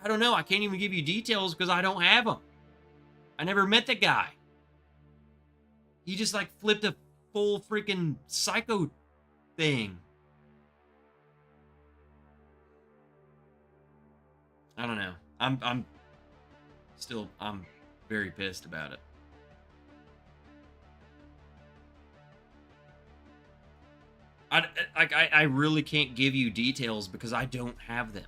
I don't know. I can't even give you details because I don't have them. I never met the guy. He just like flipped a full freaking psycho thing. I don't know. I'm very pissed about it. I really can't give you details because I don't have them.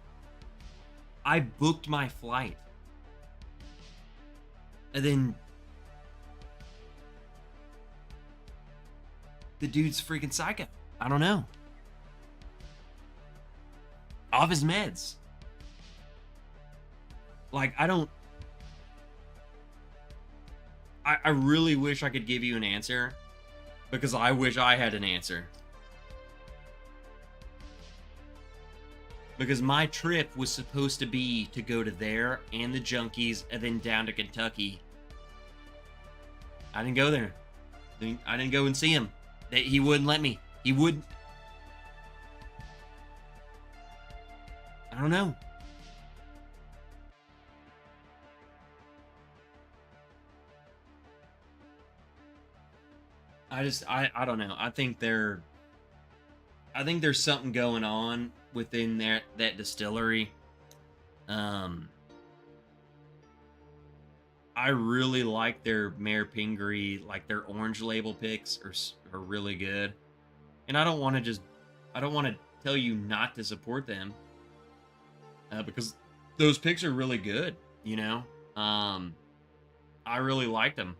I booked my flight. And then the dude's freaking psycho. I don't know. Off his meds. Like, I really wish I could give you an answer because I wish I had an answer. Because my trip was supposed to be to go to there and the Junkies and then down to Kentucky. I didn't go there. I didn't go and see him. He wouldn't let me. He wouldn't. I don't know. I don't know. I think there's something going on within that distillery. I really like their Mayor Pingree, like their orange label picks are really good. And I don't want to tell you not to support them. Because those picks are really good, you know? I really liked them.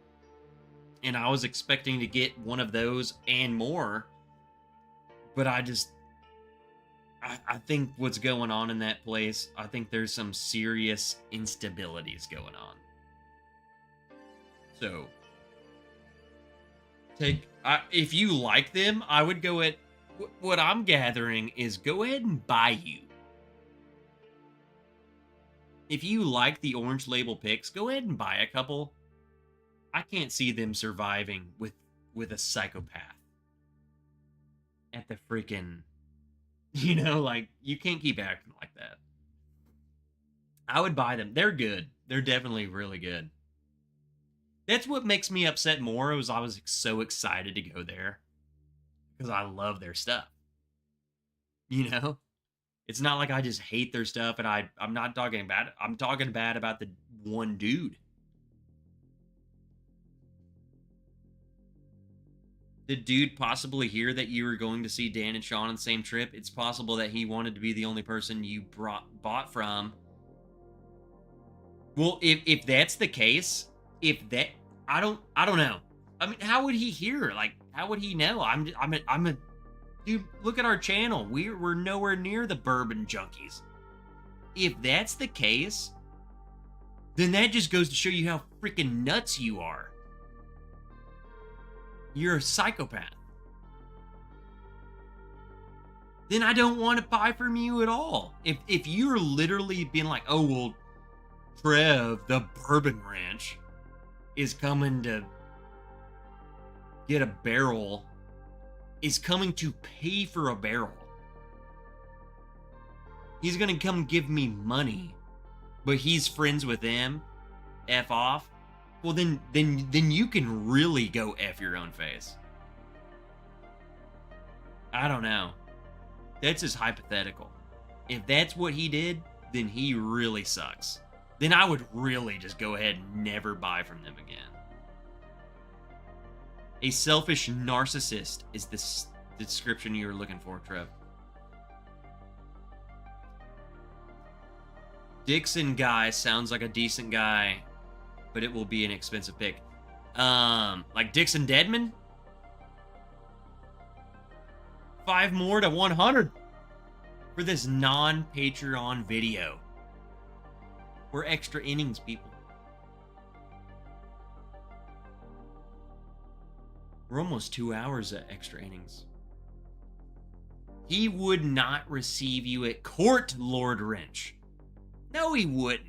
And I was expecting to get one of those and more. But I think what's going on in that place, I think there's some serious instabilities going on. So, if you like them, I would go at, what I'm gathering is go ahead and buy you. If you like the orange label picks, go ahead and buy a couple. I can't see them surviving with a psychopath at the freaking, like, you can't keep acting like that. I would buy them. They're good. They're definitely really good. That's what makes me upset more, is I was so excited to go there because I love their stuff. It's not like I just hate their stuff, and I'm not talking bad. I'm talking bad about the one dude. Did dude possibly hear that you were going to see Dan and Sean on the same trip? It's possible that he wanted to be the only person you bought from. Well, if that's the case, I don't know. I mean, how would he hear? Like, how would he know? I'm a dude. Look at our channel. We're nowhere near the bourbon junkies. If that's the case, then that just goes to show you how freaking nuts you are. You're a psychopath. Then I don't want to buy from you at all. If you're literally being like, oh well, Trev, the Bourbon Ranch, is coming to get a barrel, is coming to pay for a barrel. He's gonna come give me money, but he's friends with them. F off. Well, then you can really go F your own face. I don't know. That's just hypothetical. If that's what he did, then he really sucks. Then I would really just go ahead and never buy from them again. A selfish narcissist is the description you were looking for, Trev. Dixon guy sounds like a decent guy, but it will be an expensive pick. Like Dixon Deadman? 5 more to 100 for this non-Patreon video. We're extra innings, people. We're almost 2 hours of extra innings. He would not receive you at court, Lord Wrench. No, he wouldn't.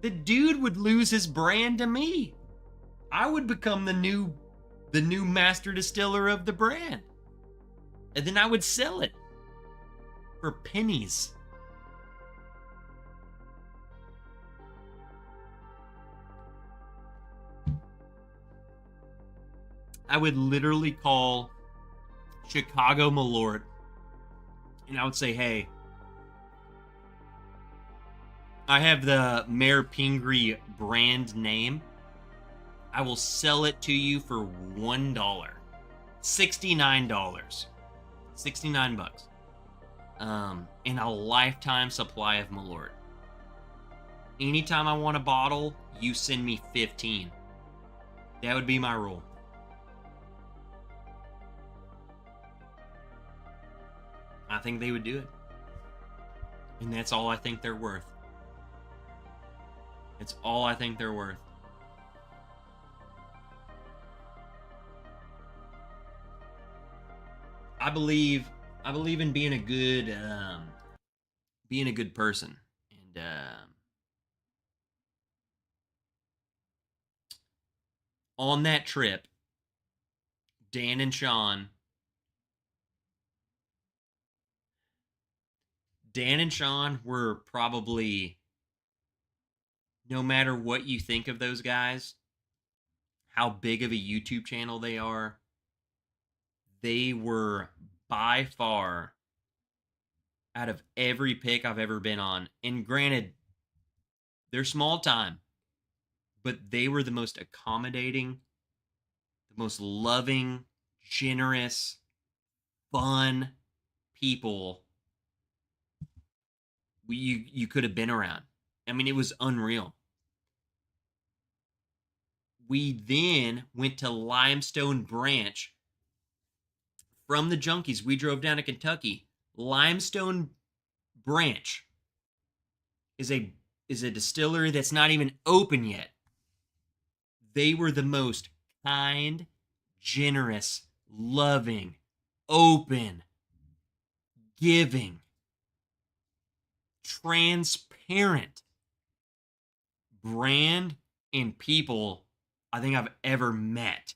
The dude would lose his brand to me. I would become the new master distiller of the brand. And then I would sell it for pennies. I would literally call Chicago Malort and I would say, hey, I have the Mayor Pingree brand name. I will sell it to you for $1. $69. 69 bucks. And a lifetime supply of Malort. Anytime I want a bottle, you send me 15. That would be my rule. I think they would do it. And that's all I think they're worth. It's all I think they're worth. I believe in being a good person. And on that trip, Dan and Sean were probably, no matter what you think of those guys, how big of a YouTube channel they are, they were by far, out of every pick I've ever been on, and granted, they're small time, but they were the most accommodating, the most loving, generous, fun people you could have been around. I mean, it was unreal. We then went to Limestone Branch. From the Junkies, we drove down to Kentucky. Limestone Branch is a distillery that's not even open yet. They were the most kind, generous, loving, open, giving, transparent brand and people I think I've ever met.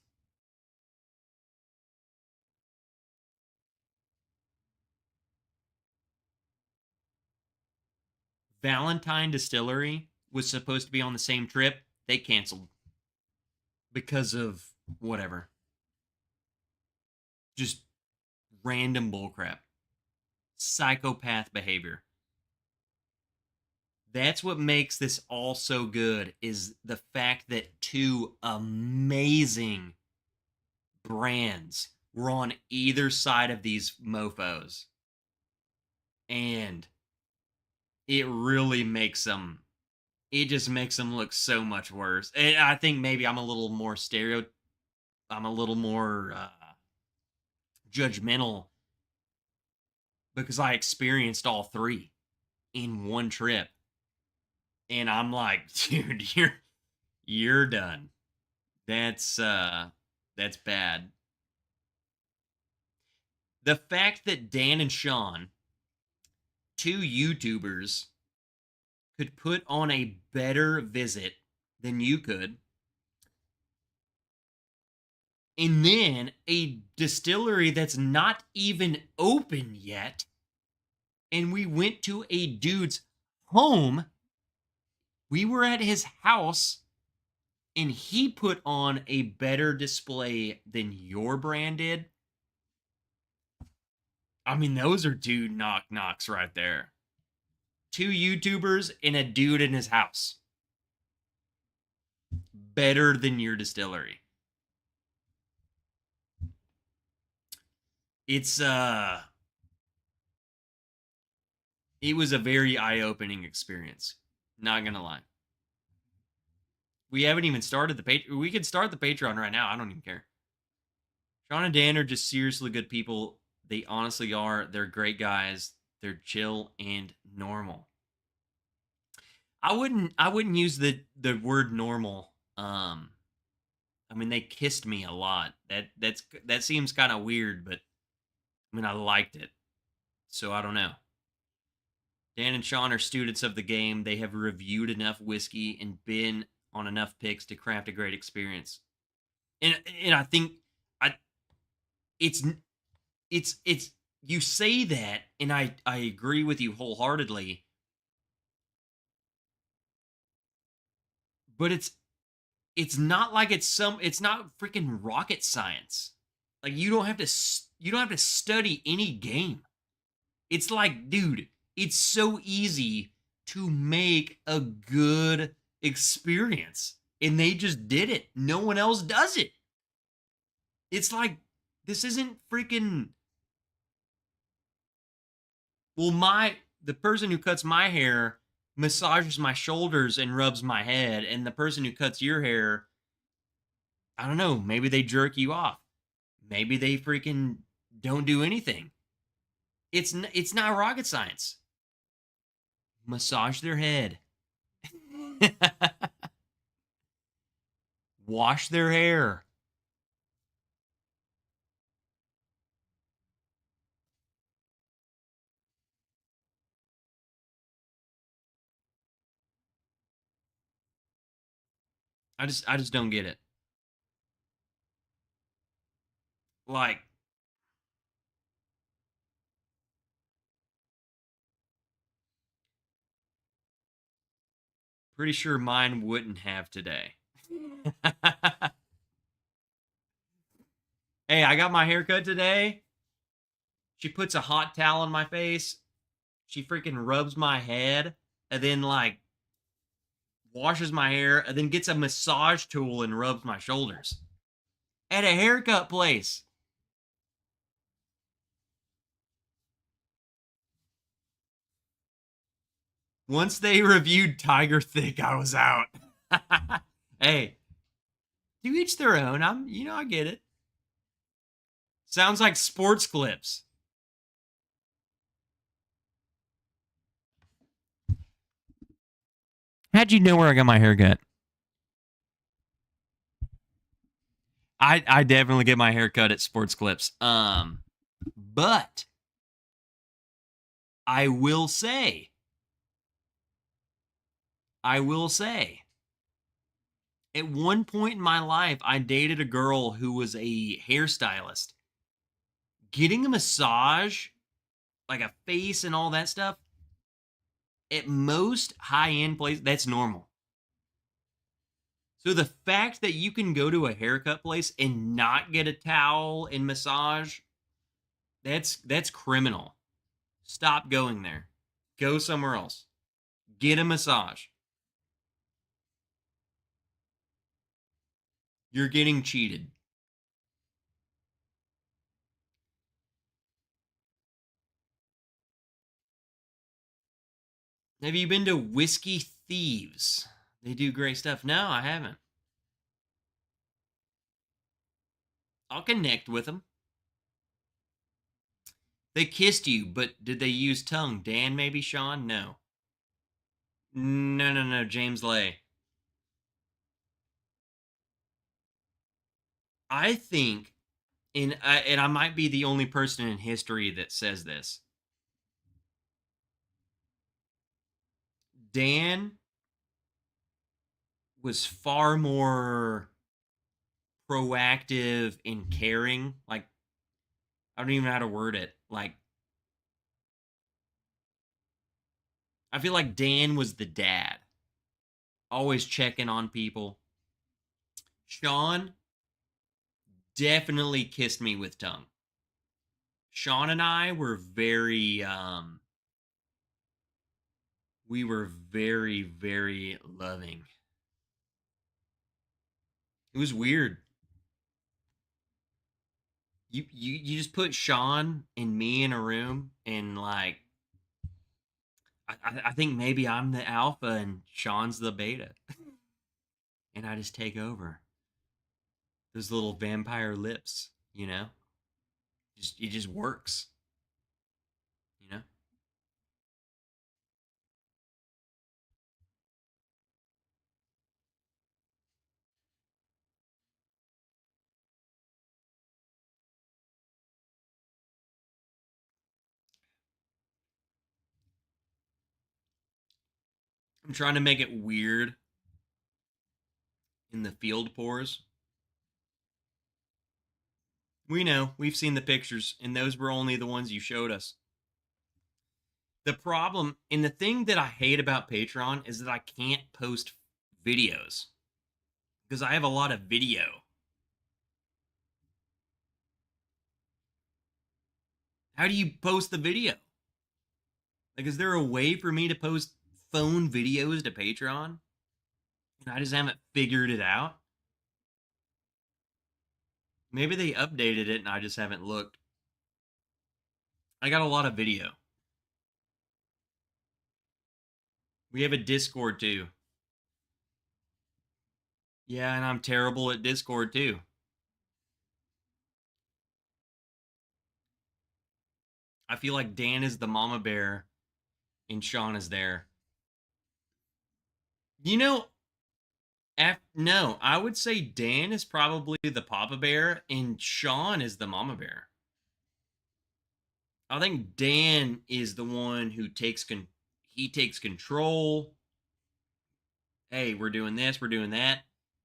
Valentine Distillery was supposed to be on the same trip. They canceled because of whatever. Just random bullcrap. Psychopath behavior. That's what makes this all so good, is the fact that 2 amazing brands were on either side of these mofos. And it really makes them it just makes them look so much worse. And I think maybe I'm a little more judgmental because I experienced all three in one trip. And I'm like, dude, you're done. That's bad. The fact that Dan and Sean, two YouTubers, could put on a better visit than you could, and then a distillery that's not even open yet, and we went to a dude's home. We were at his house, and he put on a better display than your brand did. I mean, those are two knock knocks right there. Two YouTubers and a dude in his house. Better than your distillery. It's it was a very eye-opening experience. Not gonna lie. We haven't even started the Patreon. We could start the Patreon right now. I don't even care. Sean and Dan are just seriously good people. They honestly are. They're great guys. They're chill and normal. I wouldn't use the word normal. I mean, they kissed me a lot. That seems kind of weird, but I mean, I liked it. So I don't know. Dan and Sean are students of the game. They have reviewed enough whiskey and been on enough picks to craft a great experience. And I think I it's you say that, and I agree with you wholeheartedly. But it's not like it's not freaking rocket science. Like you don't have to study any game. It's like, dude, it's so easy to make a good experience, and they just did it. No one else does it. It's like, this isn't freaking, well, the person who cuts my hair massages my shoulders and rubs my head, and the person who cuts your hair, I don't know, maybe they jerk you off. Maybe they freaking don't do anything. It's not rocket science. Massage their head. Wash their hair. I just don't get it. Like, pretty sure mine wouldn't have today. Hey, I got my haircut today. She puts a hot towel on my face. She freaking rubs my head and then like washes my hair and then gets a massage tool and rubs my shoulders at a haircut place. Once they reviewed Tiger Thick, I was out. Hey, to each their own. I get it. Sounds like sports clips. How'd you know where I got my haircut? I definitely get my hair cut at Sports Clips. But I will say, at one point in my life, I dated a girl who was a hairstylist. Getting a massage, like a face and all that stuff, at most high-end places, that's normal. So the fact that you can go to a haircut place and not get a towel and massage, that's criminal. Stop going there. Go somewhere else. Get a massage. You're getting cheated. Have you been to Whiskey Thieves. They do great stuff. No, I haven't. I'll connect with them. They kissed you, but did they use tongue? Dan, maybe Sean? No. No. James Lay. I think, and I might be the only person in history that says this. Dan was far more proactive and caring. Like, I don't even know how to word it. Like, I feel like Dan was the dad, always checking on people. Sean definitely kissed me with tongue. Sean and I were we were very loving. It was weird. You just put Sean and me in a room, and like I think maybe I'm the alpha and Sean's the beta. And I just take over. Those little vampire lips, you know? Just it just works. You know? I'm trying to make it weird in the field pours. We know. We've seen the pictures, and those were only the ones you showed us. The problem and the thing that I hate about Patreon is that I can't post videos because I have a lot of video. How do you post the video? Like, is there a way for me to post phone videos to Patreon? And I just haven't figured it out. Maybe they updated it and I just haven't looked. I got a lot of video. We have a Discord too. Yeah, and I'm terrible at Discord too. I feel like Dan is the mama bear and Sean is there. You know, no, I would say Dan is probably the papa bear and Sean is the mama bear. I think Dan is the one who he takes control. Hey, we're doing this, we're doing that.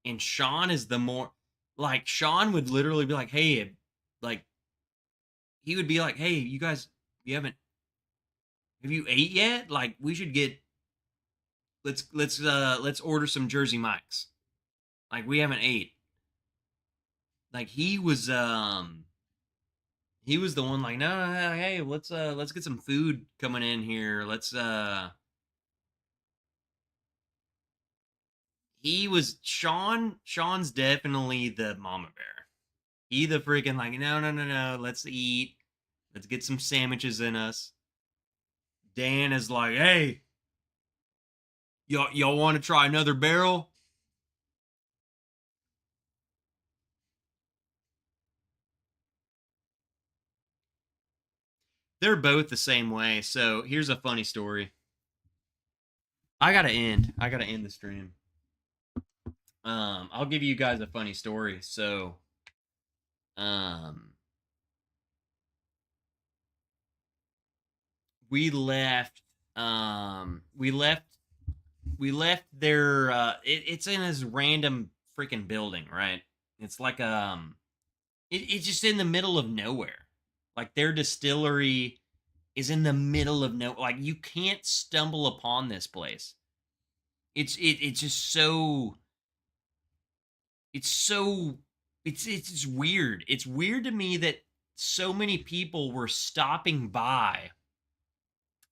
And Sean is the more like Sean would literally be like, "Hey, like he would be like, "Hey, you guys, you haven't have you ate yet? Like we should get let's order some Jersey Mike's. Like we haven't ate." Like he was the one like, "No, hey, let's get some food coming in here. Let's he was Sean's definitely the mama bear. He the freaking like, no, let's eat. Let's get some sandwiches in us. Dan is like, hey, y'all want to try another barrel? They're both the same way. So here's a funny story. I gotta end the stream. I'll give you guys a funny story. So, um, we left. We left their. It's in this random freaking building, right? It's like it's just in the middle of nowhere. Like their distillery is in the middle of no. Like you can't stumble upon this place. It's just so it's so it's just weird. It's weird to me that so many people were stopping by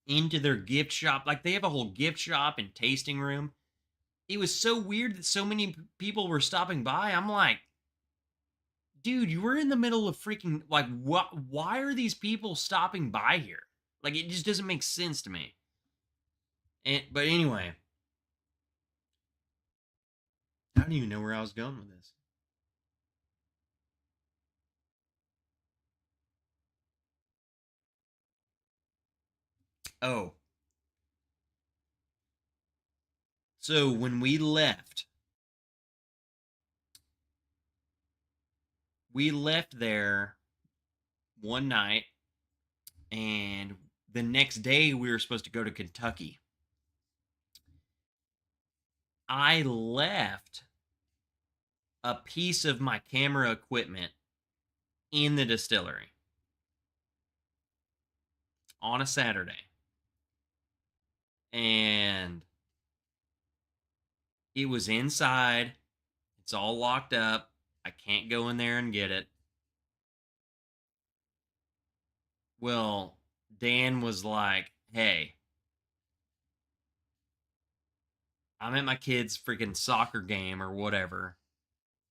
into their gift shop. Like they have a whole gift shop and tasting room. It was so weird that so many people were stopping by. I'm like, dude, you were in the middle of freaking like what? Why are these people stopping by here? Like it just doesn't make sense to me. But anyway, I don't even know where I was going with this. Oh. So when we left there one night, and the next day we were supposed to go to Kentucky. I left a piece of my camera equipment in the distillery on a Saturday. And it was inside. It's all locked up. I can't go in there and get it. Well, Dan was like, hey, I'm at my kid's freaking soccer game or whatever.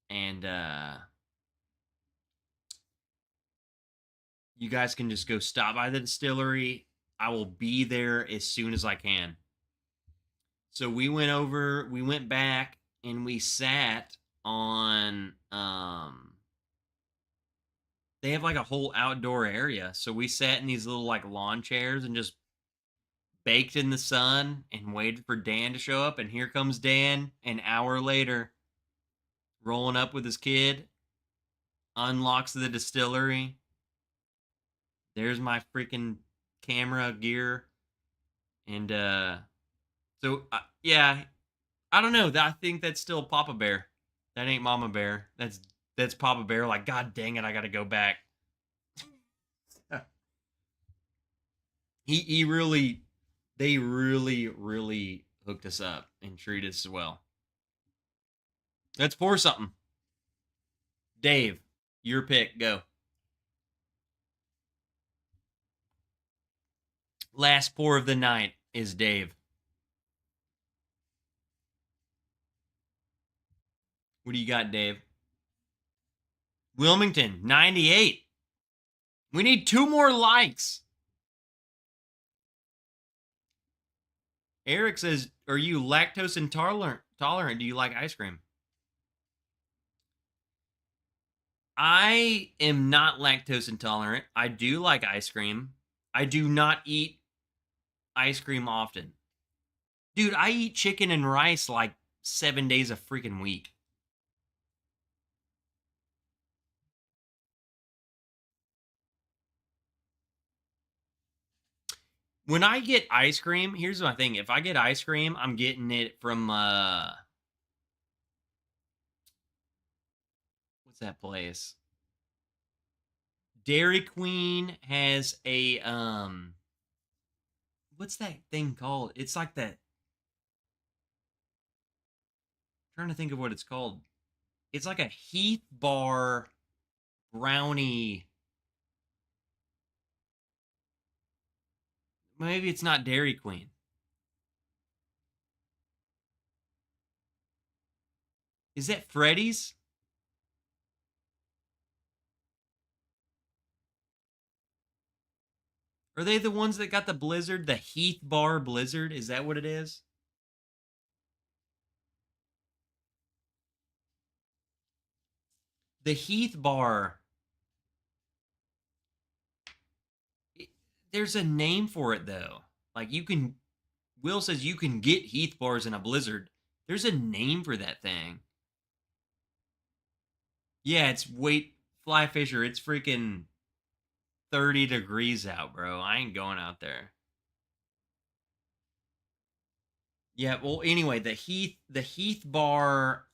And you guys can just go stop by the distillery. I will be there as soon as I can. So we went back and we sat on they have like a whole outdoor area. So we sat in these little like lawn chairs and just baked in the sun and waited for Dan to show up. And here comes Dan an hour later, rolling up with his kid, unlocks the distillery. There's my freaking camera gear. And yeah, I don't know. I think that's still Papa Bear. That ain't Mama Bear. That's Papa Bear. Like, God dang it, I gotta go back. he really, they really hooked us up and treated us well. Let's pour something. Dave, your pick. Go. Last pour of the night is Dave. What do you got, Dave? Wilmington, 98. We need 2 more likes. Eric says, are you lactose intolerant? Do you like ice cream? I am not lactose intolerant. I do like ice cream. I do not eat ice cream often. Dude, I eat chicken and rice like 7 days a freaking week. When I get ice cream, here's my thing. If I get ice cream, I'm getting it from what's that place? Dairy Queen has a what's that thing called? It's like that. I'm trying to think of what it's called. It's like a Heath Bar brownie. Maybe it's not Dairy Queen. Is that Freddy's? Are they the ones that got the Blizzard? The Heath Bar Blizzard? Is that what it is? The Heath Bar. There's a name for it though. Like you can. Will says you can get Heath Bars in a Blizzard. There's a name for that thing. Yeah, it's Fly Fisher. It's freaking 30 degrees out, bro. I ain't going out there. Yeah, well, anyway, the Heath Bar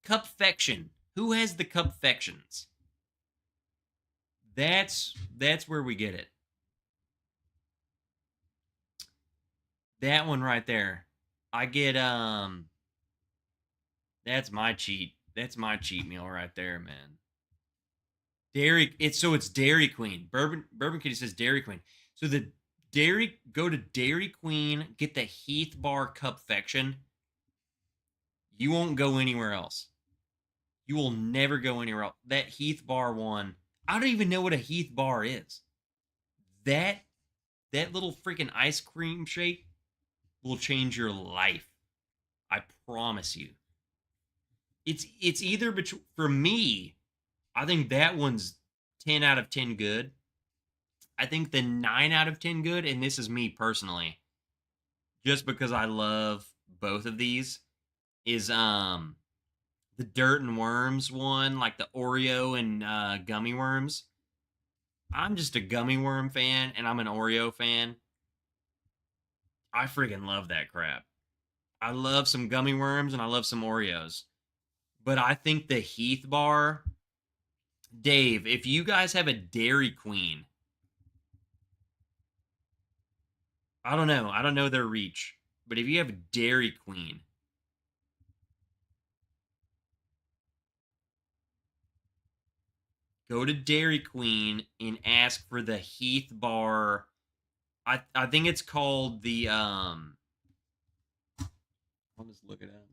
Cupfection. Who has the Cupfections? That's where we get it. That one right there. I get that's my cheat. That's my cheat meal right there, man. It's Dairy Queen. Bourbon Kitty says Dairy Queen. So go to Dairy Queen, get the Heath Bar Cupfection. You won't go anywhere else. You will never go anywhere else. That Heath Bar one, I don't even know what a Heath Bar is. That little freaking ice cream shake will change your life. I promise you. It's either between, for me, I think that one's 10 out of 10 good. I think the 9 out of 10 good, and this is me personally, just because I love both of these, is the dirt and worms one, like the Oreo and gummy worms. I'm just a gummy worm fan and I'm an Oreo fan. I freaking love that crap. I love some gummy worms and I love some Oreos. But I think the Heath bar, Dave, if you guys have a Dairy Queen, I don't know. I don't know their reach. But if you have Dairy Queen, go to Dairy Queen and ask for the Heath bar. I think it's called the I'll just look it up.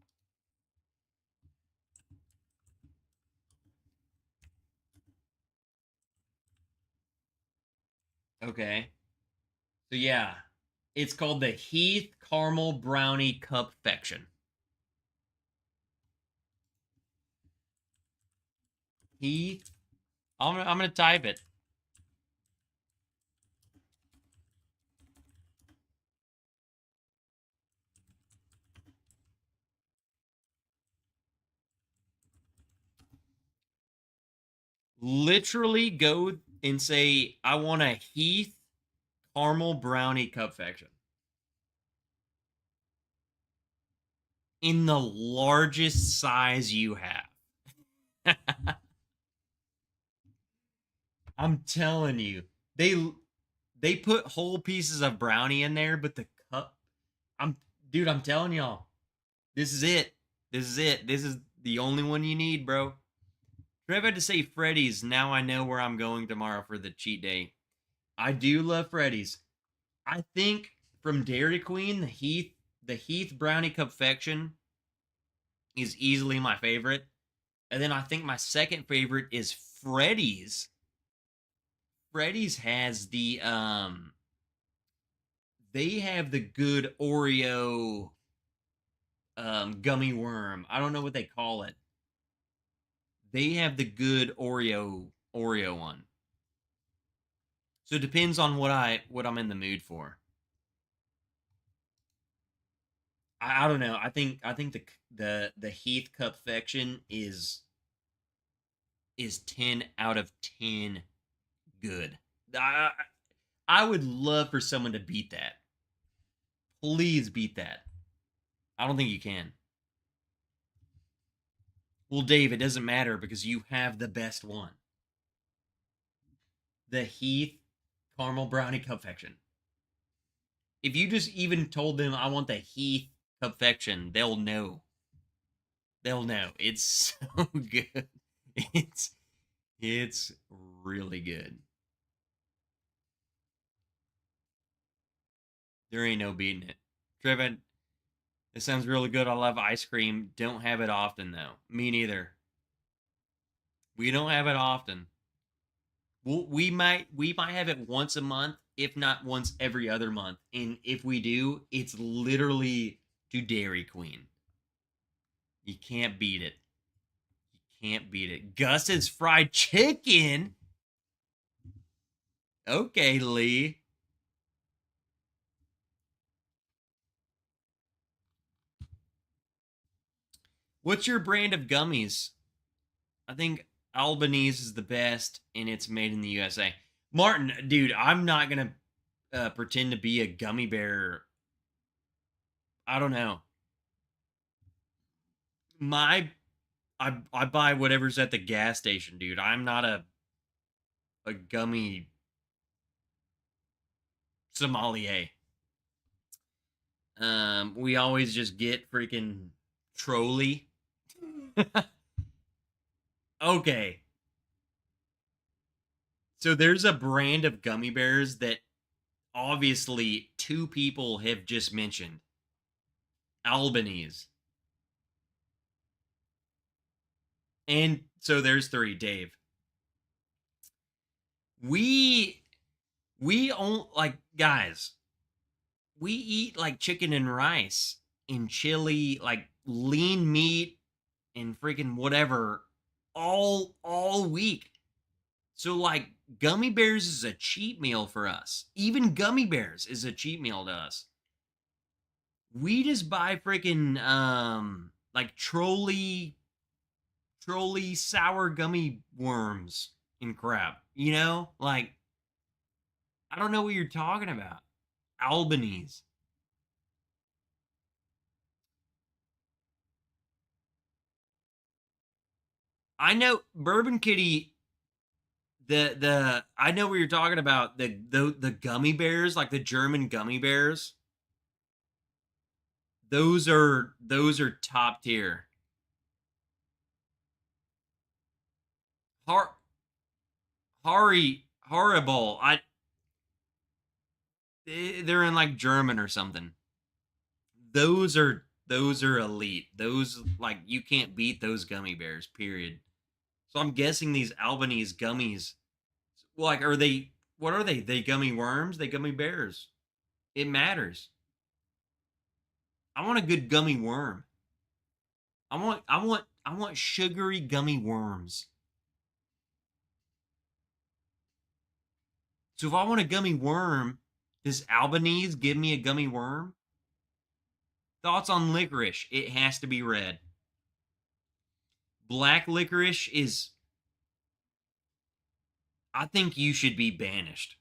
Okay. So yeah, it's called the Heath Caramel Brownie Cupfection. Heath. I'm gonna type it. Literally go and say, I want a Heath Caramel Brownie Cupfection. In the largest size you have. I'm telling you, they put whole pieces of brownie in there, but the cup, I'm telling y'all, this is it. This is it. This is the only one you need, bro. Trev had to say Freddy's. Now I know where I'm going tomorrow for the cheat day. I do love Freddy's. I think from Dairy Queen, the Heath Brownie Confection is easily my favorite. And then I think my second favorite is Freddy's. Freddy's has they have the good Oreo gummy worm. I don't know what they call it. They have the good Oreo one. So it depends on what I'm in the mood for. I don't know. I think the Heath Cupfection is 10 out of 10 good. I would love for someone to beat that. Please beat that. I don't think you can. Well, Dave, it doesn't matter because you have the best one. The Heath Caramel Brownie Confection. If you just even told them I want the Heath Confection, they'll know. They'll know. It's so good. It's really good. There ain't no beating it. Trevin, it sounds really good. I love ice cream. Don't have it often though. Me neither. We don't have it often. We might have it once a month, if not once every other month. And if we do, it's literally to Dairy Queen. You can't beat it. You can't beat it. Gus's fried chicken. Okay, Lee. What's your brand of gummies? I think Albanese is the best, and it's made in the USA. Martin, dude, I'm not gonna pretend to be a gummy bear. I don't know. My, I buy whatever's at the gas station, dude. I'm not a gummy sommelier. We always just get freaking Trolly. Okay. So there's a brand of gummy bears that obviously two people have just mentioned. Albanese. And so there's three, Dave. We own like guys, we eat like chicken and rice in chili, like lean meat, and freaking whatever all week. So like gummy bears is a cheat meal for us. Even gummy bears is a cheat meal to us. We just buy freaking like trolley sour gummy worms and crap. You know? Like I don't know what you're talking about. Albanese. I know Bourbon Kitty. The I know what you're talking about. The gummy bears, like the German gummy bears. Those are top tier. Har horrible. They're in like German or something. Those are elite. Those like you can't beat those gummy bears. Period. So I'm guessing these Albanese gummies, like, are they? What are they? They gummy worms? They gummy bears? It matters. I want a good gummy worm. I want sugary gummy worms. So if I want a gummy worm, does Albanese give me a gummy worm? Thoughts on licorice? It has to be red. Black licorice is. I think you should be banished.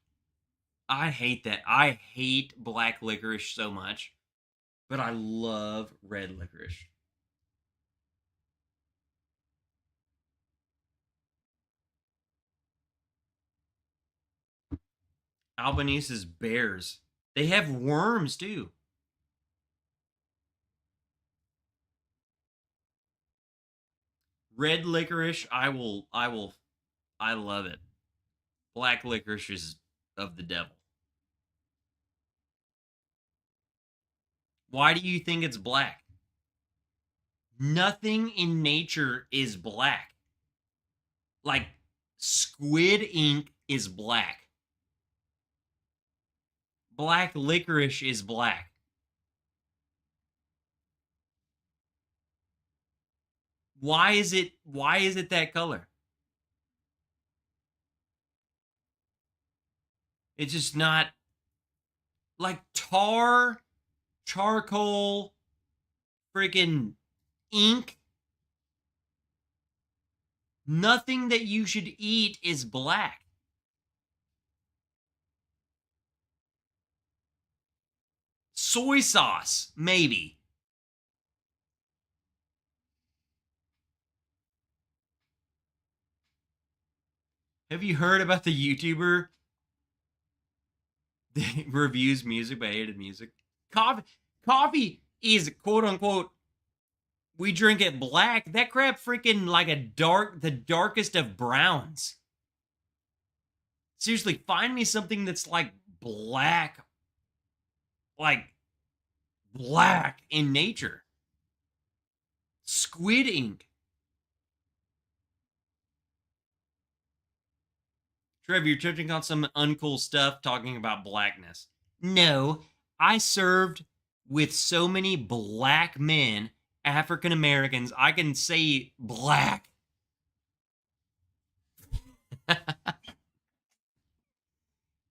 I hate that. I hate black licorice so much, but I love red licorice. Albanese is bears. They have worms too. Red licorice, I love it. Black licorice is of the devil. Why do you think it's black? Nothing in nature is black. Like squid ink is black. Black licorice is black. Why is it that color? It's just not like charcoal, freaking ink. Nothing that you should eat is black. Soy sauce, maybe. Have you heard about the YouTuber that reviews music but hated music? Coffee, coffee is quote unquote. We drink it black. That crap freaking like the darkest of browns. Seriously, find me something that's black, like black in nature. Squid ink. Trev, you're touching on some uncool stuff talking about blackness. No, I served with so many black men, African Americans, I can say black.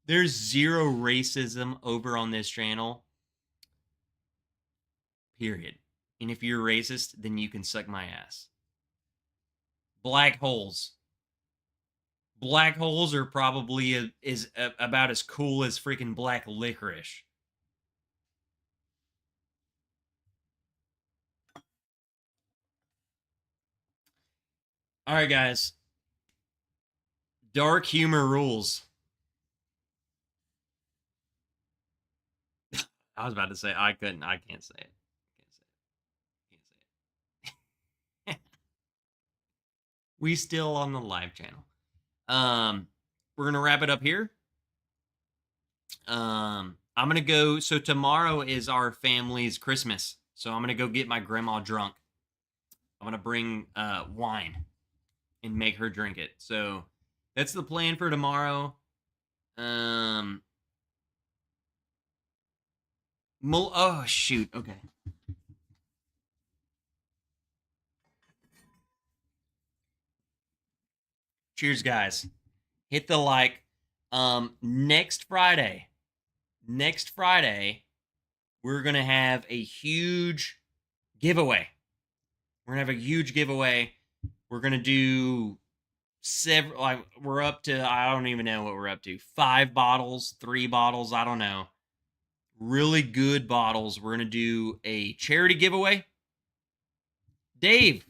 There's zero racism over on this channel. Period. And if you're racist, then you can suck my ass. Black holes. Black holes are probably about as cool as freaking black licorice. All right, guys. Dark humor rules. I was about to say I couldn't. I can't say it. Can't say it. Can't say it. We still on the live channel. We're gonna wrap it up here. I'm gonna go. So tomorrow is our family's Christmas. So I'm gonna go get my grandma drunk. I'm gonna bring wine and make her drink it. So that's the plan for tomorrow. Oh shoot. Okay. Cheers, guys. Hit the like. Next Friday, we're gonna have a huge giveaway. We're gonna have a huge giveaway. We're gonna do several. Like, we're up to, I don't even know what we're up to. 5 bottles, 3 bottles, I don't know. Really good bottles. We're gonna do a charity giveaway. Dave,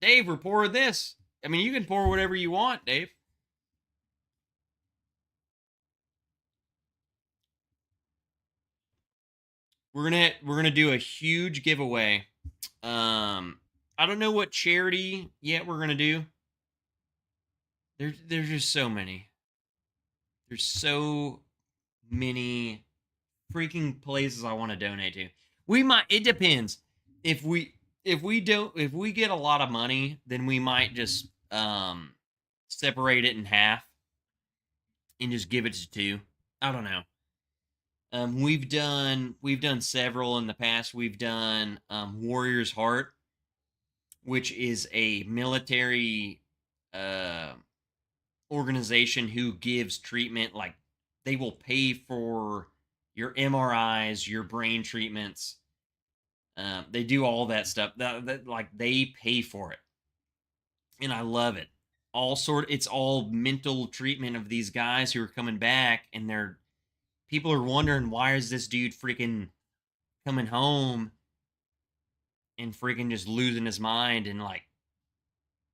we're pouring this. I mean, you can pour whatever you want, Dave. We're gonna do a huge giveaway. I don't know what charity yet we're gonna do. There's just so many. There's so many freaking places I want to donate to. We might. It depends. If we get a lot of money, then we might just separate it in half and just give it to 2. I don't know. We've done several in the past. We've done Warrior's Heart, which is a military organization who gives treatment. Like, they will pay for your MRIs, your brain treatments. They do all that stuff. Like, they pay for it, and I love it. It's all mental treatment of these guys who are coming back, and people are wondering, why is this dude freaking coming home and freaking just losing his mind and like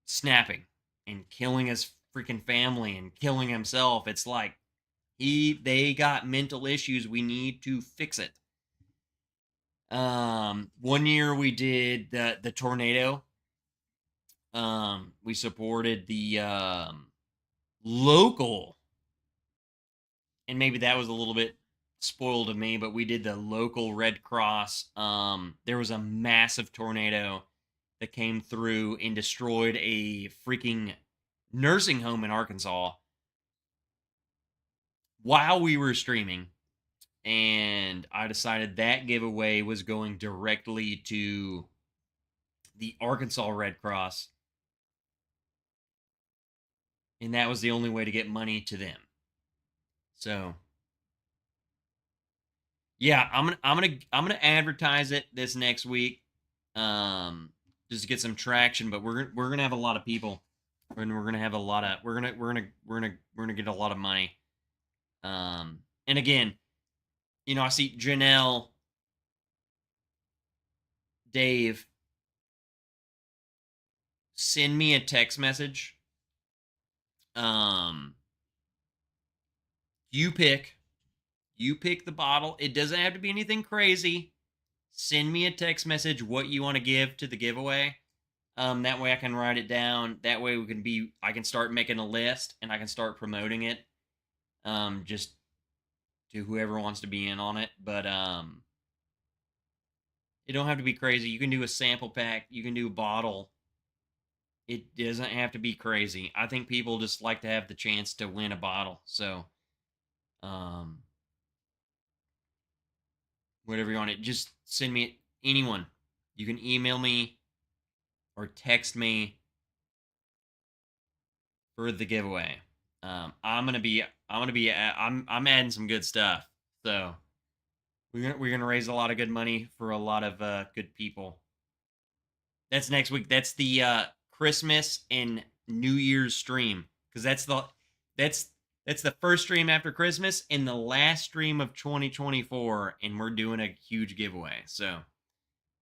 snapping and killing his freaking family and killing himself. It's like they got mental issues. We need to fix it. One year we did the tornado. We supported the local, and maybe that was a little bit spoiled of me, but we did the local Red Cross. There was a massive tornado that came through and destroyed a freaking nursing home in Arkansas while we were streaming. And I decided that giveaway was going directly to the Arkansas Red Cross. And that was the only way to get money to them. So yeah, I'm gonna advertise it this next week. Just to get some traction, but we're gonna have a lot of people. And we're gonna have a lot of we're gonna get a lot of money. And again, I see Janelle, Dave, send me a text message. You pick the bottle. It doesn't have to be anything crazy. Send me a text message what you want to give to the giveaway. That way I can write it down. That way I can start making a list and I can start promoting it. Just to whoever wants to be in on it. But it don't have to be crazy. You can do a sample pack. You can do a bottle. It doesn't have to be crazy. I think people just like to have the chance to win a bottle. So, whatever you want it, just send me anyone. You can email me or text me for the giveaway. I'm adding some good stuff. So we're gonna raise a lot of good money for a lot of good people. That's next week. That's the Christmas and New Year's stream, because that's the first stream after Christmas and the last stream of 2024, and we're doing a huge giveaway. So,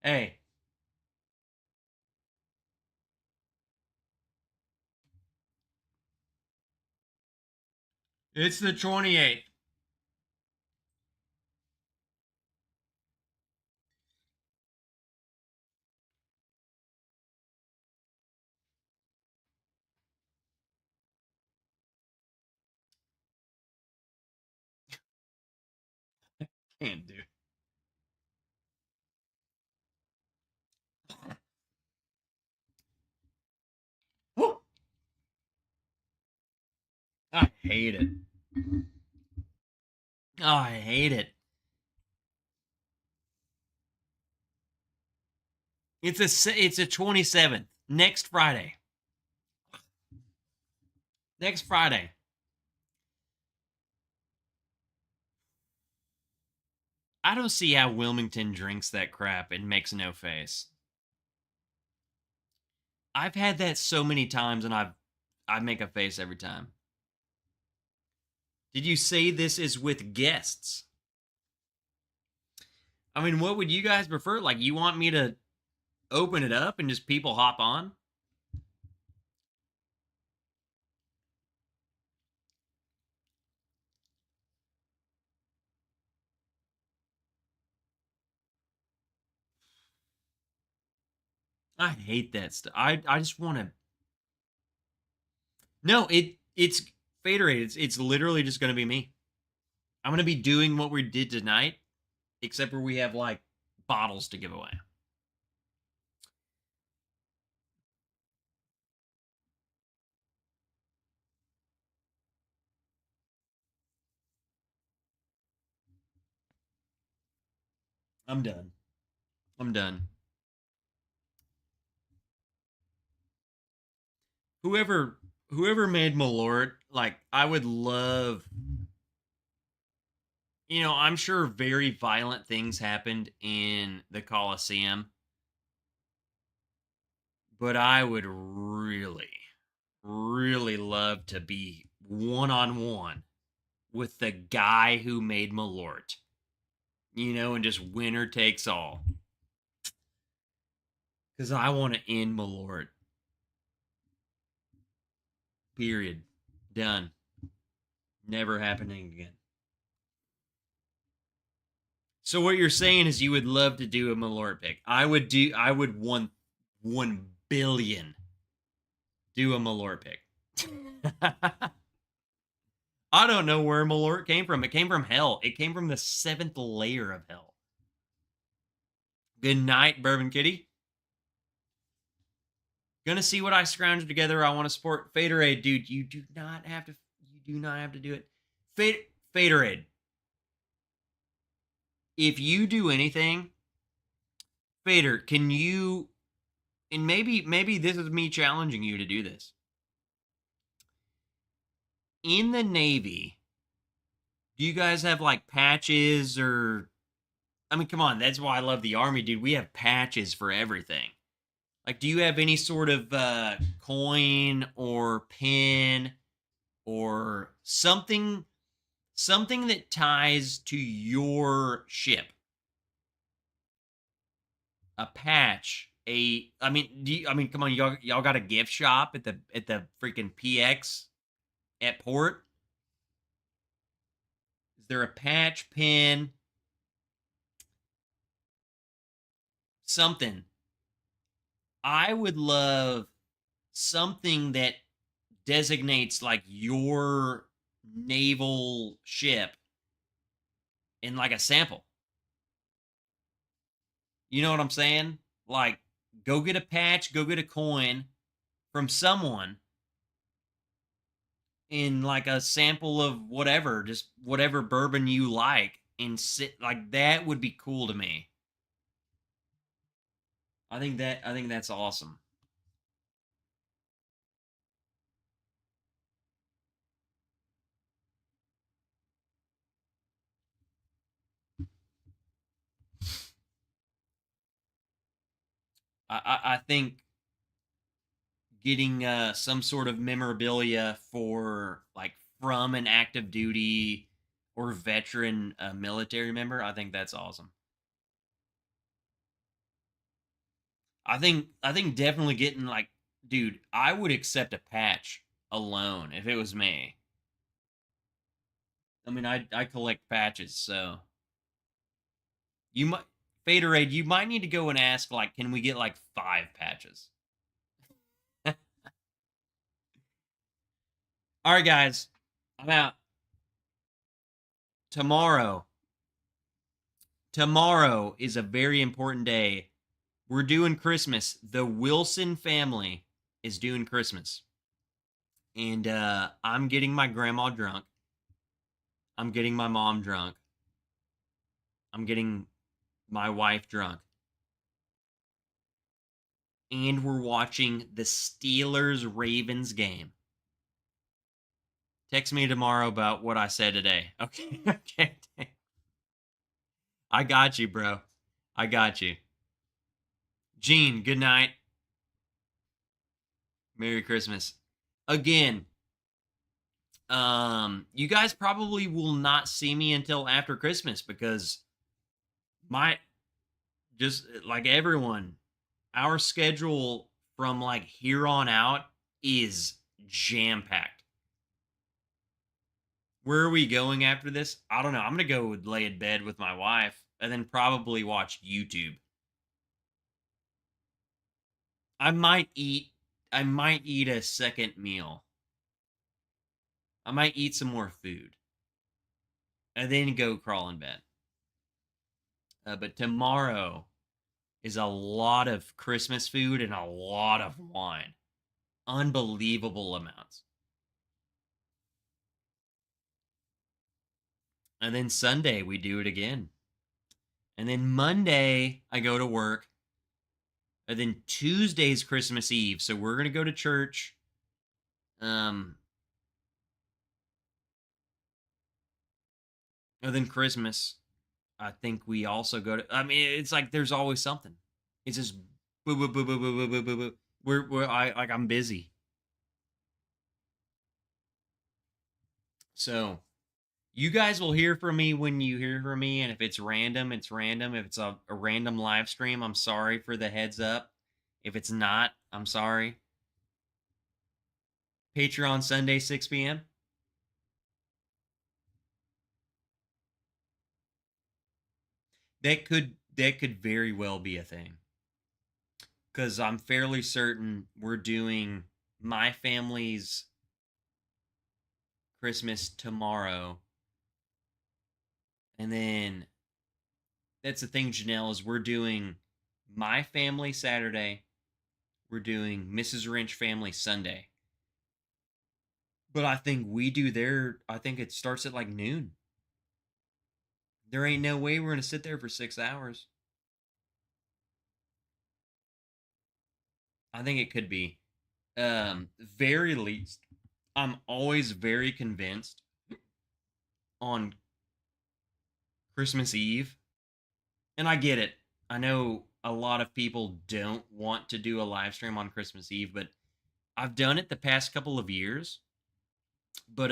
hey. It's the 28th. Can't do. I hate it. Oh, I hate it. It's a 27th, next Friday. Next Friday. I don't see how Wilmington drinks that crap and makes no face. I've had that so many times and I make a face every time. Did you say this is with guests? I mean, what would you guys prefer? Like, you want me to open it up and just people hop on? I hate that stuff. I just want to. No, it's Faderade. It's literally just gonna be me. I'm gonna be doing what we did tonight, except where we have like bottles to give away. I'm done. I'm done. Whoever whoever made Malort, like I would love. I'm sure very violent things happened in the Coliseum, but I would really, really love to be one on one with the guy who made Malort, and just winner takes all. Because I want to end Malort. Period. Done. Never happening again. So what you're saying is you would love to do a Malort pick. I would 1 billion do a Malort pick. I don't know where Malort came from. It came from hell. It came from the 7th layer of hell. Good night, Bourbon Kitty. Gonna see what I scrounged together. I want to support Faderade, dude. You do not have to. You do not have to do it. Faderade. If you do anything, Fader, can you? And maybe this is me challenging you to do this. In the Navy, do you guys have like patches or? I mean, come on. That's why I love the Army, dude. We have patches for everything. Like, do you have any sort of coin or pin or something that ties to your ship? A patch, I mean, come on, y'all got a gift shop at the freaking PX at port? Is there a patch, pin, something? I would love something that designates like your naval ship in like a sample. You know what I'm saying? Like, go get a patch, go get a coin from someone in like a sample of whatever, just whatever bourbon you like, and sit like that would be cool to me. I think that's awesome. I think getting some sort of memorabilia for like from an active duty or veteran military member, I think that's awesome. I think definitely getting like, dude, I would accept a patch alone if it was me. I mean, I collect patches, so you might Faderade, you might need to go and ask like, can we get like 5 patches? All right, guys, I'm out. Tomorrow, tomorrow is a very important day. We're doing Christmas. The Wilson family is doing Christmas, and I'm getting my grandma drunk. I'm getting my mom drunk. I'm getting my wife drunk. And we're watching the Steelers Ravens game. Text me tomorrow about what I said today. Okay. Okay. I got you, bro. I got you. Gene, good night. Merry Christmas. Again, you guys probably will not see me until after Christmas because my just like everyone, our schedule from like here on out is jam packed. Where are we going after this? I don't know. I'm gonna go lay in bed with my wife and then probably watch YouTube. I might eat. I might eat a second meal. I might eat some more food and then go crawl in bed. But tomorrow is a lot of Christmas food and a lot of wine. Unbelievable amounts. And then Sunday, we do it again. And then Monday, I go to work. And then Tuesday's Christmas Eve. So we're going to go to church. And then Christmas, I think we also go to. I mean, it's like there's always something. It's just boo boo boo boo boo boo boo boo boo. I'm busy. So you guys will hear from me when you hear from me, and if it's random, it's random. If it's a random live stream, I'm sorry for the heads up. If it's not, I'm sorry. Patreon Sunday, 6 p.m. That could very well be a thing. Because I'm fairly certain we're doing my family's Christmas tomorrow. And then that's the thing, Janelle, is we're doing my family Saturday. We're doing Mrs. Wrench family Sunday. But I think I think it starts at like noon. There ain't no way we're going to sit there for 6 hours. I think it could be. Very least, I'm always very convinced on Christmas Eve. And I get it. I know a lot of people don't want to do a live stream on Christmas Eve, but I've done it the past couple of years. But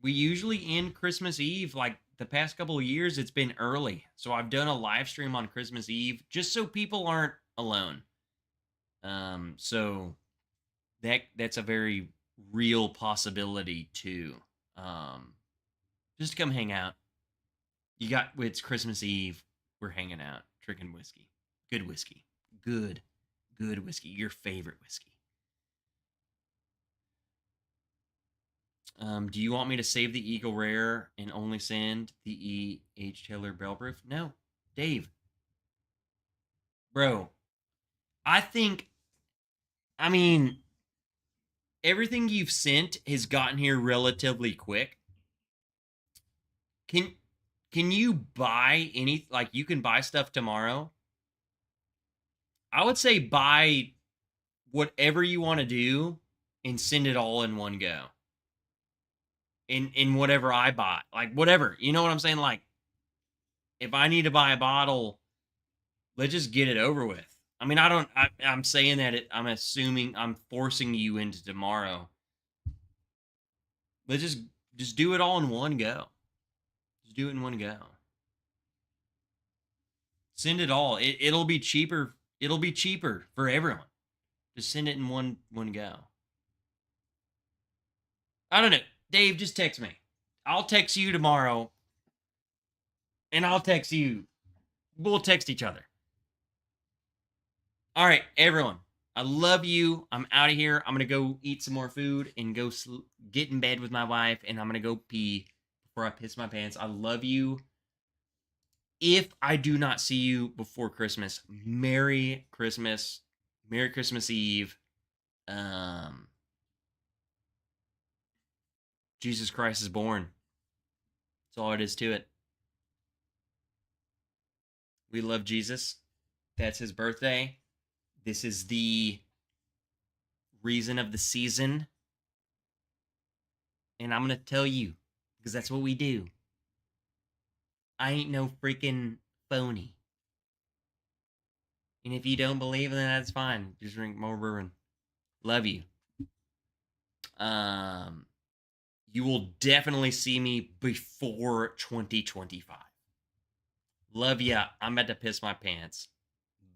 we usually end Christmas Eve, like the past couple of years it's been early. So I've done a live stream on Christmas Eve just so people aren't alone. So that's a very real possibility too. Just to come hang out. It's Christmas Eve. We're hanging out, drinking whiskey. Good whiskey. Good whiskey. Your favorite whiskey. Do you want me to save the Eagle Rare and only send the E.H. Taylor Bell Proof? No. Dave. Bro. I mean, everything you've sent has gotten here relatively quick. Can you buy you can buy stuff tomorrow? I would say buy whatever you want to do and send it all in one go. In whatever I buy. Like whatever. You know what I'm saying? Like if I need to buy a bottle, let's just get it over with. I mean, I'm saying that I'm assuming I'm forcing you into tomorrow. Let's just do it all in one go. Just do it in one go. Send it all. It'll be cheaper. It'll be cheaper for everyone. Just send it in one go. I don't know. Dave, just text me. I'll text you tomorrow. And I'll text you. We'll text each other. All right, everyone. I love you. I'm out of here. I'm going to go eat some more food and go get in bed with my wife. And I'm going to go pee before I piss my pants. I love you. If I do not see you before Christmas, Merry Christmas. Merry Christmas Eve. Jesus Christ is born. That's all it is to it. We love Jesus. That's his birthday. This is the reason of the season. And I'm going to tell you, because that's what we do. I ain't no freaking phony. And if you don't believe, then that's fine. Just drink more bourbon. Love you. You will definitely see me before 2025. Love ya. I'm about to piss my pants.